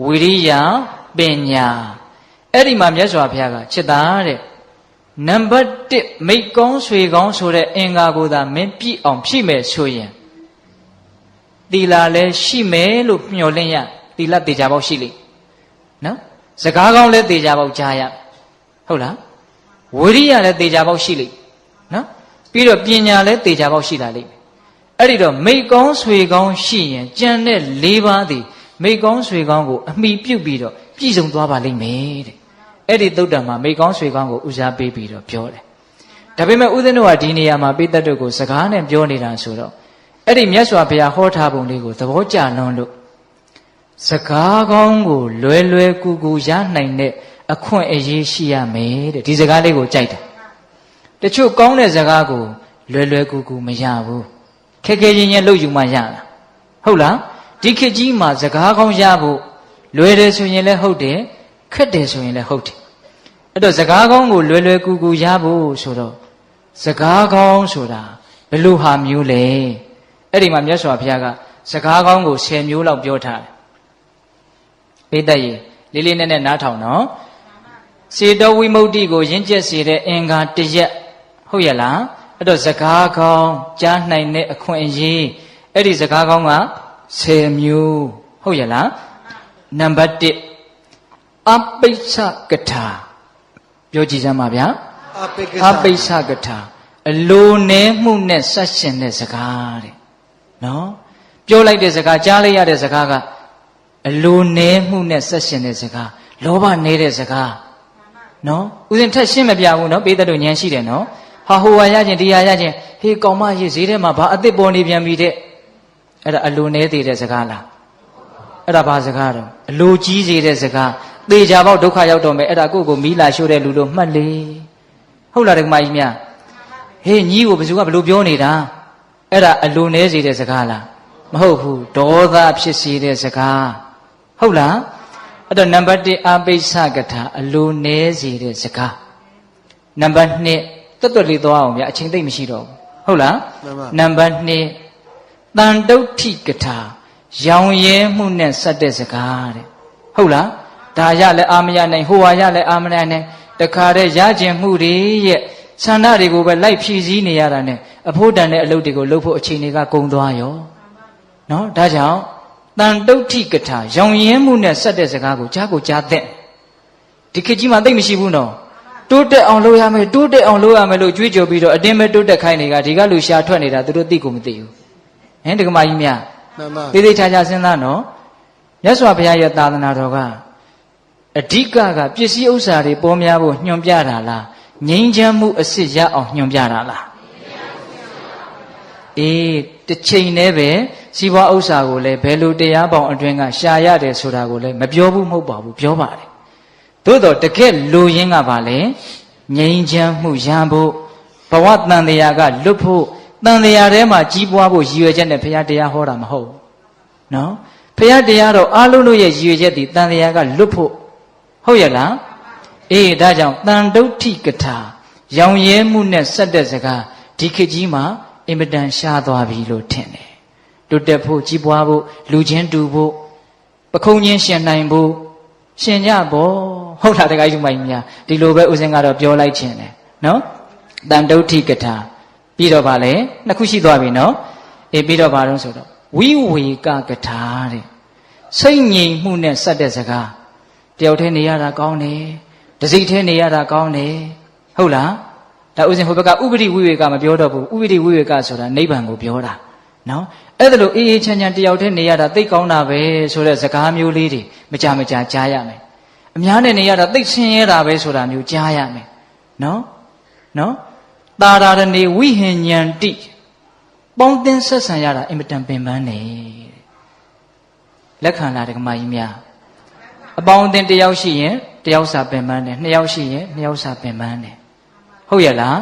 ဝိရိယပညာအဲ့ဒီမှာမြတ်စွာဘုရားကချစ်သားတဲ့နံပါတ်1မိကောင်းဆွေကောင်းဆိုတဲ့အင်္ဂါကိုသာမင်းပြည့်အောင်ဖြည့်မယ်ဆိုရင်သီလလည်းရှိမယ်လို့မျှော်လင့်ရသီလတေချာပေါက်ရှိလိမ့်နော်စကားကောင်းလည်းတေချာပေါက်ကြားရဟုတ်လားဝိရိယလည်းတေချာပေါက်ရှိလိမ့်နော်ပြီးတော့ပညာလည်းတေချာပေါက်ရှိလာလိမ့်မယ်အဲ့ဒီတော့မိကောင်းဆွေကောင်းရှိရင်ကြံတဲ့၄ပါးသည်မိကောင်းဆွေကောင်းကိုအမိပြုတ်ပြီးတော့ပြည့်စုံသွားပါလိမ့်မယ်တဲ့အဲ့ဒီသုတ္တံမှာမိကောင်းဆွေကောင်းကိုဦးစားပေးပြီးတော့ပြောတယ်ဒါပေမဲ့ဦးဇင်းတို့ကဒီနေရာမှာပိဋကတ်တို့ကိုစကားနဲ့ပြောနေတာဆိုတော့အဲ့ဒီမြတ်စွာဘုရားဟောထားပုံလေးကိုသဘောကျလွန်းလို့စကားကောင်းကိုလွယ်လွယ်ကူကူရနိုင်တဲ့အခွင့်အရေးရှိရမယ်တဲ့ဒီစကားလေးကိုကြိုက်တယ်တချို့ကောင်းတဲ့စကားကိုလွယ်လွယ်ကူကူမရဘူးခက်ခဲချင်းချင်းလုပ်ယူမှရတာဟုတ်လားဒီခေတ်ကြီးမှာစကားကောင်းရဖို့ လွယ်တယ်ဆိုရင်လည်းဟုတ်တယ်ခက်တယ်ဆိုရင်လည်းဟုတ်တယ်အဲ့တော့စကားကောင်းကိုလွယ်လွယ်ကူကူရဖို့ဆိုတော့စကားကောင်းဆိုတာဘယ်လိုဟာမျိုးလဲအဲ့ဒီမှာမြတ်စွာဘုရားကစကားကောင်းကို10မျိုးလောက်ပြောထားတယ်ပိဋကရေလေးလေးနက်နက်နားထောင်နော်စေတဝိမု ക്തി ကိုရင့်ကျက်စေတဲ့အင်္ဂါတစ်ရက်ဟုတ်ရဲ့လားအဲ့တော့စကားကောင်းကြားနိုင်တဲ့အခွင့်အရေးအဲ့ဒီစကားကောင်းက10မျိုးဟုတ်ရဲ့လားနံပါတ်1အပိစ္ဆကထာပြောကြည့်စမ်းပါဗျာအပိစ္ဆကထာအလိုနဲမှုနဲ့ဆက်ရှင်တဲ့စကားတဲ့နော်ပြောလိုက်တဲ့စကားကြားလိုက်ရတဲ့စကားကအလိုနဲမှုနဲ့ဆက်ရှင်တဲ့စကားလောဘနေတဲ့စကားနော်ဦးဇင်းထက်ရှင်းမပြဘူးနော်ပေးတဲ့တို့ဉာဏ်ရှိတယ်နော်ဟာဟိုဟာရခြင်းဒီဟာရခြင်းဟေးကောင်မရေးဈေးထဲမှာဘာအစ်စ်ပေါ်နေပြန်ပြီတဲ့အဲ့ဒါအလိုနဲသေးတဲ့စကားလားအဲ့ဒါဘာစကားတော့အလိုကြီးစေတဲ့စကားသေချာပေါက်ဒုက္ခရောက်တော့မယ်အဲ့ဒါကိုယ့်ကိုမီးလာရှို့တဲ့လူတို့မှတ်လေဟုတ်လားဓမ္မကြီးများဟေးညီးကိုဘယ်သူကဘလို့ပြောနေတာအဲ့ဒါအလိုနဲစေတဲ့စကားလားမဟုတ်ဘူးဒေါသဖြစ်စေတဲ့စကားဟုတ်လားအဲ့တော့နံပါတ်1အပိစ္ဆကထာအလိုနဲစေတဲ့စကားနံပါတ်2တွတ်တွတ်လေးသွားအောင်ဗျာအချိန်သိမ့်မရှိတော့ဘူးဟုတ်လားနံပါတ်2တန်တုဋ္ဌိကထာရောင်ရဲမှုနဲ့ဆက်တဲ့စကားတဲ့ဟုတ်လားဒါရလည်းအာမရနိုင်ဟိုဟာရလည်းအာမရနိုင်တခါတည်းရကျင်မှုတွေရဲ့ဆန္ဒတွေကိုပဲလိုက်ဖြည့်ဆည်းနေရတာနဲ့အဖို့တန်တဲ့အလုပ်တွေကိုလုပ်ဖို့အချိန်တွေကကုန်သွားရောနော်ဒါကြောင့်တန်တုဋ္ဌိကထာရောင်ရဲမှုနဲ့ဆက်တဲ့စကားကိုကြားကိုကြားတဲ့ဒီခေတ်ကြီးမှာသိမ့်မရှိဘူးနော်တိုးတက်အောင်လုပ်ရမယ်တိုးတက်အောင်လုပ်ရမယ်လို့ကြွေးကြော်ပြီးတော့အတင်းပဲတိုးတက်ခိုင်းနေတာဒီကလူရှာထွက်နေတာသူတို့သိကိုမသိဘူးဟင်ဒကမာကြီးများသေသေးချာချာစဉ်းစားနော်မြတ်စွာဘုရားရဲ့သာသနာတော်ကအဓိကပစ္စည်းဥစ္စာတွေပေါ်များဖို့ညွှန်ပြတာလားငြိမ်းချမ်းမှုအစစ်ရအောင်ညွှန်ပြတာလားအေးတစ်ချိန်တည်းပဲစီးပွားဥစ္စာကိုလည်းဘယ်လိုတရားပေါင်းအတွင်းကရှာရတယ်ဆိုတာကိုလည်းမပြောဘူးမဟုတ်ပါဘူးပြောပါတယ်သို့တော့တကယ်လိုရင်းကပါလေငြိမ်းချမ်းမှုရန်ဖို့ဘဝတန်တရားကလွတ်ဖို့တန်တရားထဲမှာကြီးပွားဖို့ရည်ရွယ်ချက်နဲ့ဘုရားတရားဟောတာမဟုတ်ဘူးနော်ဘုရားတရားတော့အားလုံးတို့ရဲ့ရည်ရွယ်ချက်ဒီတန်တရားကလွတ်ဖို့ဟုတ်ရဲ့လားအေးဒါကြောင့်တန်တုဋ္ဌိကထာရောင်ရဲမှုနဲ့ဆက်တဲ့စကားဒီခေတ်ကြီးမှာအင်မတန်ရှားသွားပြီလို့ထင်တယ်တိုးတက်ဖို့ကြီးပွားဖို့လူချင်းတူဖို့ပခုံးချင်းရှင်နိုင်ဖို့ရှင်ကြပေါ့ဟုတ်လားတခါကြီးမိုင်းများဒီလိုပဲဦးစင်ကတော့ပြောလိုက်ခြင်းတယ်နော်တန်တုဋ္ဌိကထာပြီးတော့ဗာလဲနှစ်ခုရှိသွားပြီနော်အေးပြီးတော့ဗာတော့ဆိုတော့ဝိဝေကကထာတဲ့စိတ်ငြိမ်မှုနဲ့ဆက်တဲ့စကားတယောက်တည်းနေရတာကောင်းတယ်တစိတ်တည်းနေရတာကောင်းတယ်ဟုတ်လားဒါဥစဉ်ဟိုဘက်ကဥပရိဝိဝေကမပြောတော့ဘူးဥပရိဝိဝေကဆိုတာနိဗ္ဗာန်ကိုပြောတာနော်အဲ့ဒါလို့အေးအေးချမ်းချမ်းတယောက်တည်းနေရတာသိကောင်းတာပဲဆိုတဲ့စကားမျိုးလေးတွေမကြမကြာကြားရမယ်အများနဲ့နေရတာသိဆင်းရဲတာပဲဆိုတာမျိုးကြားရမယ်နော်တာရဏနေဝိဟဉ္ဉံတိပေါင်းတင်ဆက်ဆံရတာအင်မတန်ပင်ပန်းနေလက်ခံလာတဲ့ကမကြီးများအပေါင်းအသင်းတစ်ယောက်ရှိရင်တစ်ယောက်စာပင်ပန်းတယ်နှစ်ယောက်ရှိရင်နှစ်ယောက်စာပင်ပန်းတယ်ဟုတ်ရဲ့လား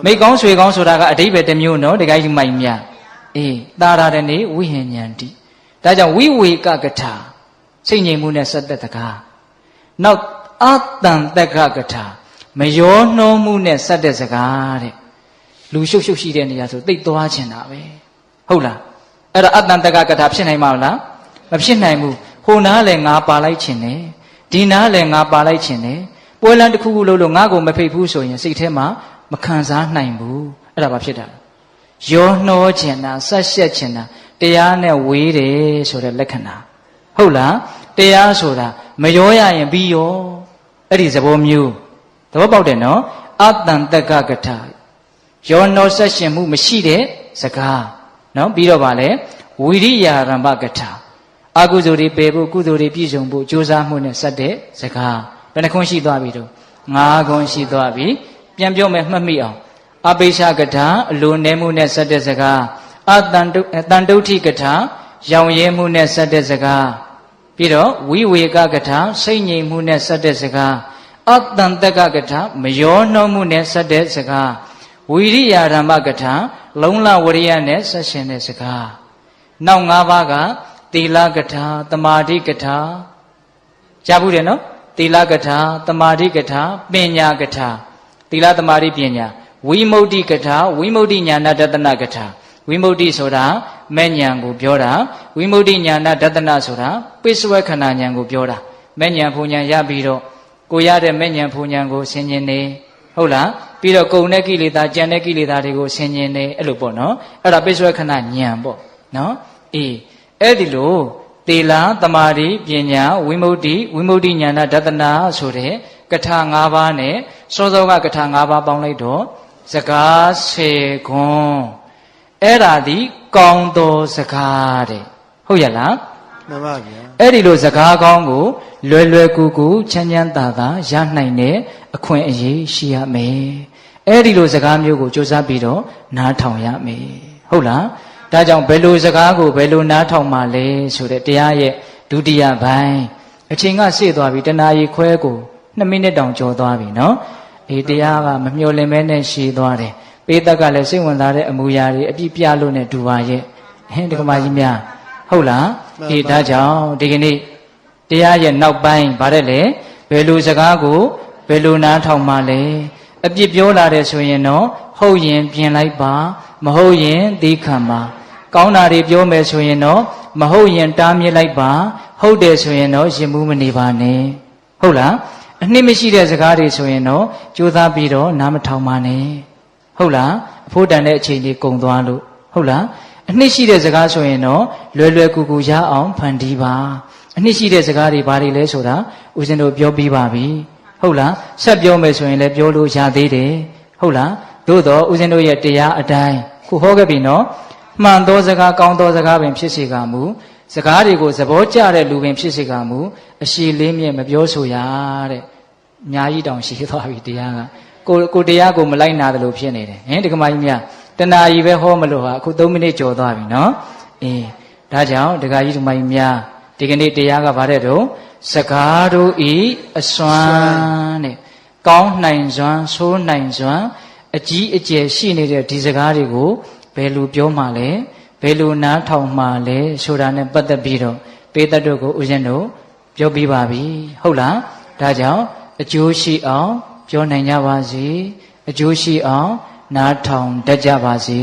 မိတ်ကောင်းဆွေကောင်းဆိုတာကအဓိပ္ပာယ်တစ်မျိုးနော်တခါကြီးမိုက်များအေးတာရတဲ့နေဝိဟဉ္ဉံတိဒါကြောင့်ဝိဝေကကထာစိတ်ငြိမ်မှုနဲ့ဆက်သက်တကားနောက်အတန်တက္ကကထာမယောနှောမှုနဲ့ဆက်တဲ့စကားတဲ့လူရှုပ်ရှုပ်ရှိတဲ့နေရာဆိုသိသွားချင်တာပဲဟုတ်လားအဲ့ဒါအတန်တက္ကကထာဖြစ်နိုင်မှာလားမဖြစ်နိုင်ဘူးဟိုနားလည်းငါပါလိုက်ချင်တယ်ဒီနားလည်းငါပါလိုက်ချင်တယ်ပွဲလန်းတစ်ခုခုလို့ငါ့ကိုမဖိတ်ဘူးဆိုရင်စိတ်ထဲမှာမခံစားနိုင်ဘူးအဲ့ဒါဘာဖြစ်တာရောနှောချင်တာဆက်ရှက်ချင်တာတရားနဲ့ဝေးတယ်ဆိုတဲ့လက္ခဏာဟုတ်လားတရားဆိုတာမရောရရင်ပြီးရောအဲ့ဒီသဘောမျိုးသဘောပေါက်တယ်နော်အတန်တက္ကကထာရောနှောဆက်ရှင်မှုမရှိတဲ့စကားနော်ပြီးတော့ဗာလဲဝိရိယရမ္ပကထာအကုသိုလ်တွေပယ်ဖို့ကုသိုလ်တွေပြည့်စုံဖို့ကြိုးစားမှုနဲ့ဆက်တဲ့စကားဘယ်နှခွန်းရှိသွားပြီတော့၅ခွန်းရှိသွားပြီပြန်ပြောမယ်မှတ်မိအောင်အပိစ္ဆကထာအလိုနဲမှုနဲ့ဆက်တဲ့စကားအတန်တုဋ္ဌိကထာရောင်ရဲမှုနဲ့ဆက်တဲ့စကားပြီးတော့ဝိဝေကကထာစိတ်ငြိမ်မှုနဲ့ဆက်တဲ့စကားအတန်တက္ကကထာမယောနှောမှုနဲ့ဆက်တဲ့စကားဝိရိယဓမ္မကထာလုံလဝရိယနဲ့ဆက်ရှင်တဲ့စကားနောက်၅ပါးကသီလကထာသမာဓိကထာ ကြားဘူးတယ်နော်သီလကထာသမာဓိကထာပညာကထာသီလသမာဓိပညာဝိမု ക്തി ကထာဝိမု ക്തി ဉာဏဒသနကထာဝိမု ക്തി ဆိုတာမဲ့ဉာဏ်ကိုပြောတာဝိမု ക്തി ဉာဏဒသနဆိုတာပိစဝေခဏဉာဏ်ကိုပြောတာမဲ့ဉာဏ်ဖူဉာဏ်ရပြီးတော့ကိုရတဲ့မဲ့ဉာဏ်ဖူဉာဏ်ကိုဆင်ခြင်နေဟုတ်လားပြီးတော့ကုံတဲ့ကိလေသာကြံတဲ့ကိလေသာတွေကိုဆင်ခြင်နေအဲ့လိုပေါ့နော်အဲ့ဒါပိစဝေခဏဉာဏ်ပေါ့နော်အေးအဲ့ဒီလိုသီလသမာဓိပညာဝိမု ക്തി ဝိမု ക്തി ဉာဏဒသနာဆိုတဲ့ကထာ၅ပါးနဲ့စောစောကကထာ၅ပါးပေါင်းလိုက်တော့စကား10ခွန်းအဲ့ဒါဒီကောင်းသောစကားတဲ့ဟုတ်ရလားမှန်ပါဗျာအဲ့ဒီလိုစကားကောင်းကိုလွယ်လွယ်ကူကူချမ်းချမ်းသာသာရနိုင်တဲ့အခွင့်အရေးရှိရမယ်အဲ့ဒီလိုစကားမျိုးကိုစ조사ပြီးတော့နားထောင်ရမယ်ဟုတ်လားဒါကြောင့်ဘယ်လိုစကားကိုဘယ်လိုနားထောင်မှလဲဆိုတဲ့တရားရဲ့ဒုတိယပိုင်းအချိန်ကစေ့သွားပြီတနာရီခွဲကို2မိနစ်တောင်ကျော်သွားပြီနော်ဒီတရားကမမျှော်လင့်မဲနဲ့ရှည်သွားတယ်ပေးသက်ကလည်းစိတ်ဝင်စားတဲ့အမူအရာတွေအပြည့်ပြလို့နဲ့ဒူပါရဲ့ဟင်ဒီကမာကြီးများဟုတ်လားဒီဒါကြောင့်ဒီကနေ့တရားရဲ့နောက်ပိုင်းဗါတဲ့လေဘယ်လိုစကားကိုဘယ်လိုနားထောင်မှလဲအပြစ်ပြောလာတယ်ဆိုရင်တော့ဟုတ်ရင်ပြင်လိုက်ပါမဟုတ်ရင်သီးခံပါကောင်းတာတွေပြောမယ်ဆိုရင်တော့မဟုတ်ရင်တားမြစ်လိုက်ပါဟုတ်တယ်ဆိုရင်တော့ရင်မှုမနေပါနဲ့ဟုတ်လားအနှစ်မရှိတဲ့စကားတွေဆိုရင်တော့ကြိုးစားပြီးတော့နားမထောင်ပါနဲ့ဟုတ်လားအဖို့တန်တဲ့အချိန်လေးကုန်သွားလို့ဟုတ်လားအနှစ်ရှိတဲ့စကားဆိုရင်တော့လွယ်လွယ်ကူကူရအောင်ဖန်တီးပါအနှစ်ရှိတဲ့စကားတွေဘာတွေလဲဆိုတာဦးဇင်းတို့ပြောပြီးပါပြီဟုတ်လားဆက်ပြောမယ်ဆိုရင်လည်းပြောလို့ရသေးတယ်ဟုတ်လားသို့တော့ဦးဇင်းတို့ရဲ့တရားအတိုင်းခုဟောခဲ့ပြီနော်မှန်သောစကားကောင်းသောစကားပင်ဖြစ်စေကမူစကားတွေကိုသဘောကျတဲ့လူပင်ဖြစ်စေကမူအရှိလေးမြဲမပြောဆိုရတဲ့အများကြီးတောင်ရှိသွားပြီတရားကကိုတရားကိုမလိုက်နာတယ်လို့ဖြစ်နေတယ်ဟင်ဒီကမာကြီးများတဏှာကြီးပဲဟောမလို့ဟာအခု3မိနစ်ကျော်သွားပြီနော်အေးဒါကြောင့်ဒကာကြီးဒီကမာကြီးများဒီကနေ့တရားကဗါတဲ့တော့စကားတို့ဤအစွမ်းတဲ့ကောင်းနိုင်စွမ်းဆိုးနိုင်စွမ်းအကြီးအကျယ်ရှိနေတဲ့ဒီစကားတွေကိုဘယ်လိုပြောမှလဲဘယ်လိုနားထောင်မှလဲဆိုတာနဲ့ပတ်သက်ပြီးတော့ပေတ္တတို့ကိုဦးဇင်းတို့ပြောပြပါပြီဟုတ်လားဒါကြောင့်အကျိုးရှိအောင်ပြောနိုင်ကြပါစေအကျိုးရှိအောင်နားထောင်တတ်ကြပါစေ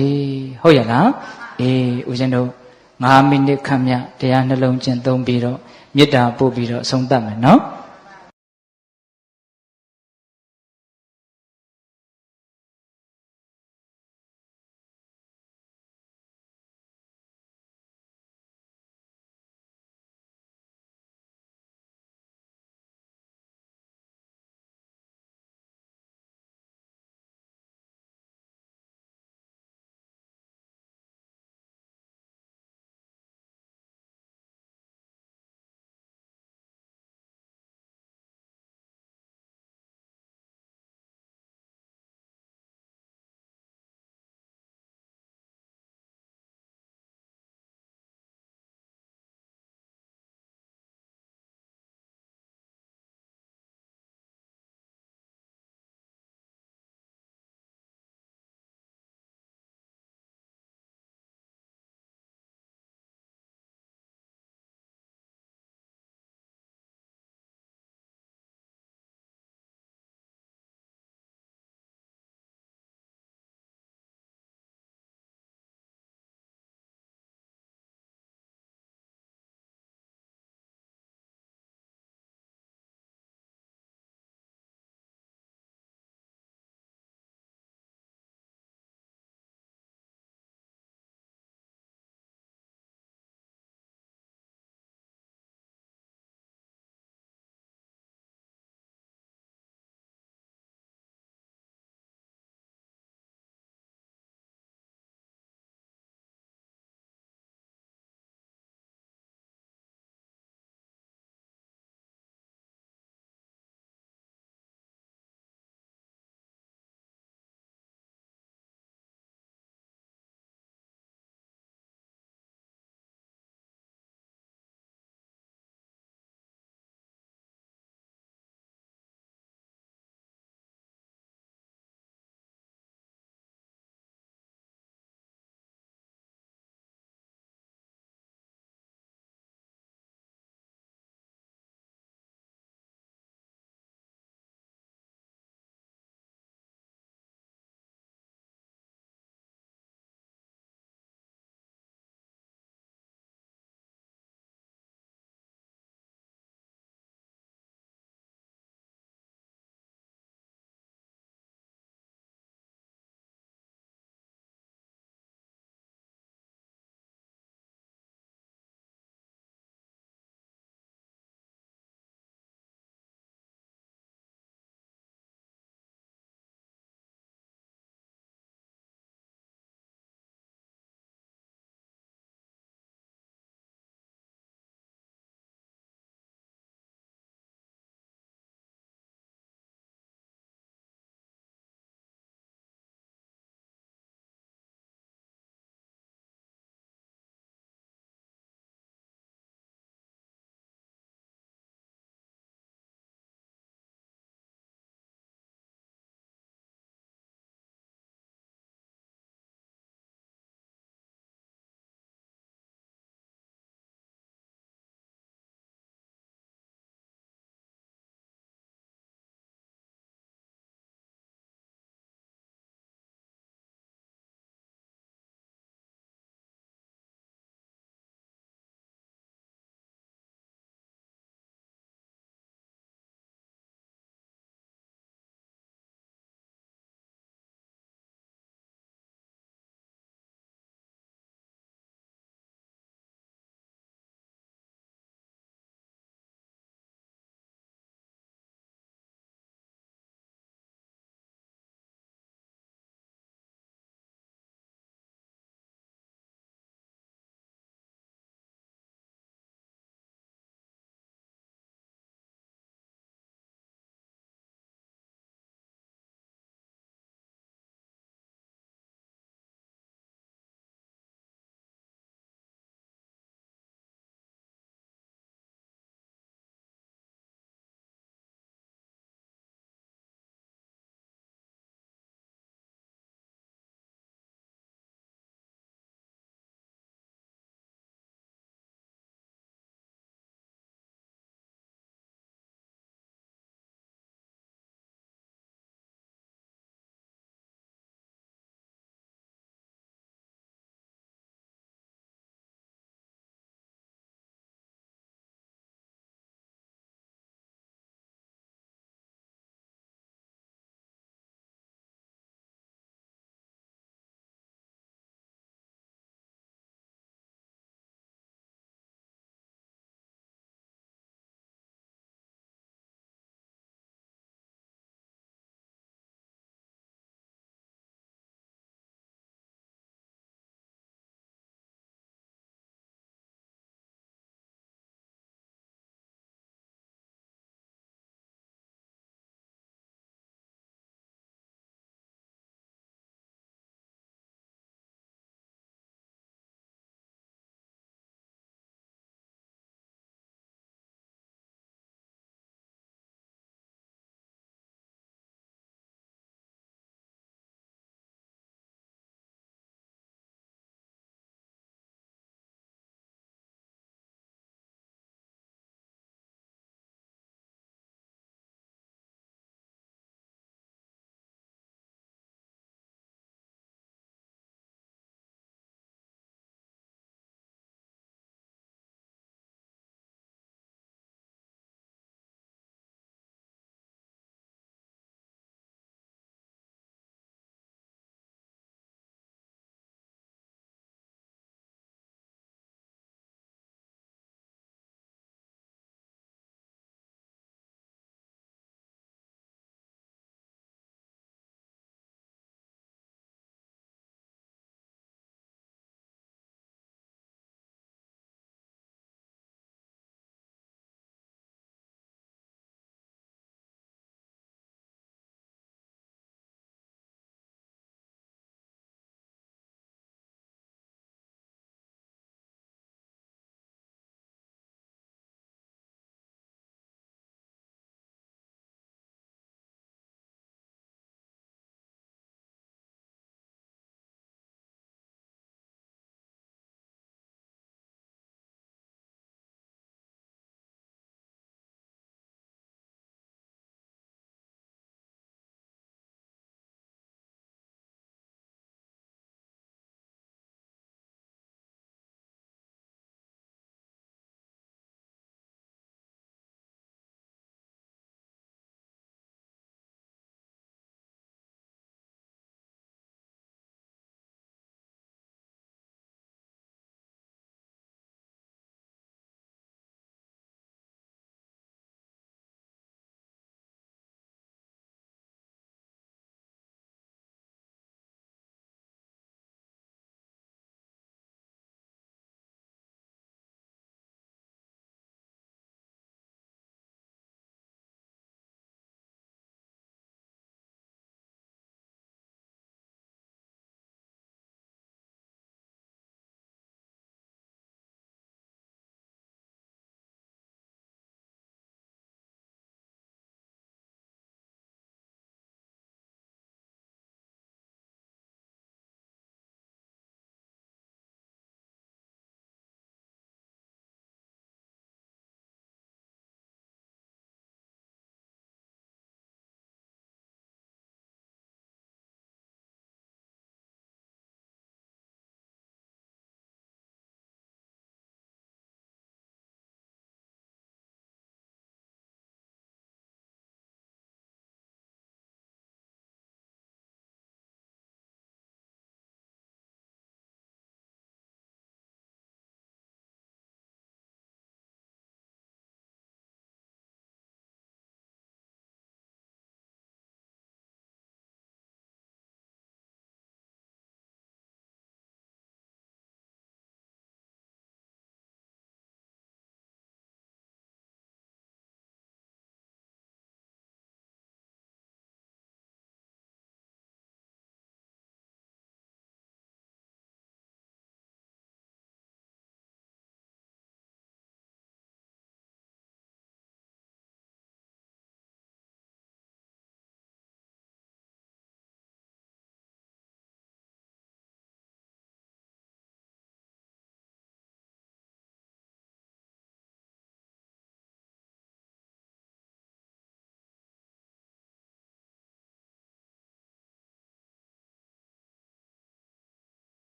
ဟုတ်ရဲ့လားအေးဦးဇင်းတို့9မိနစ်ခန့်မြတရားနှလုံးကျင့်သုံးပြီးတော့မေတ္တာပို့ပြီးတော့အဆုံးသတ်မယ်နော်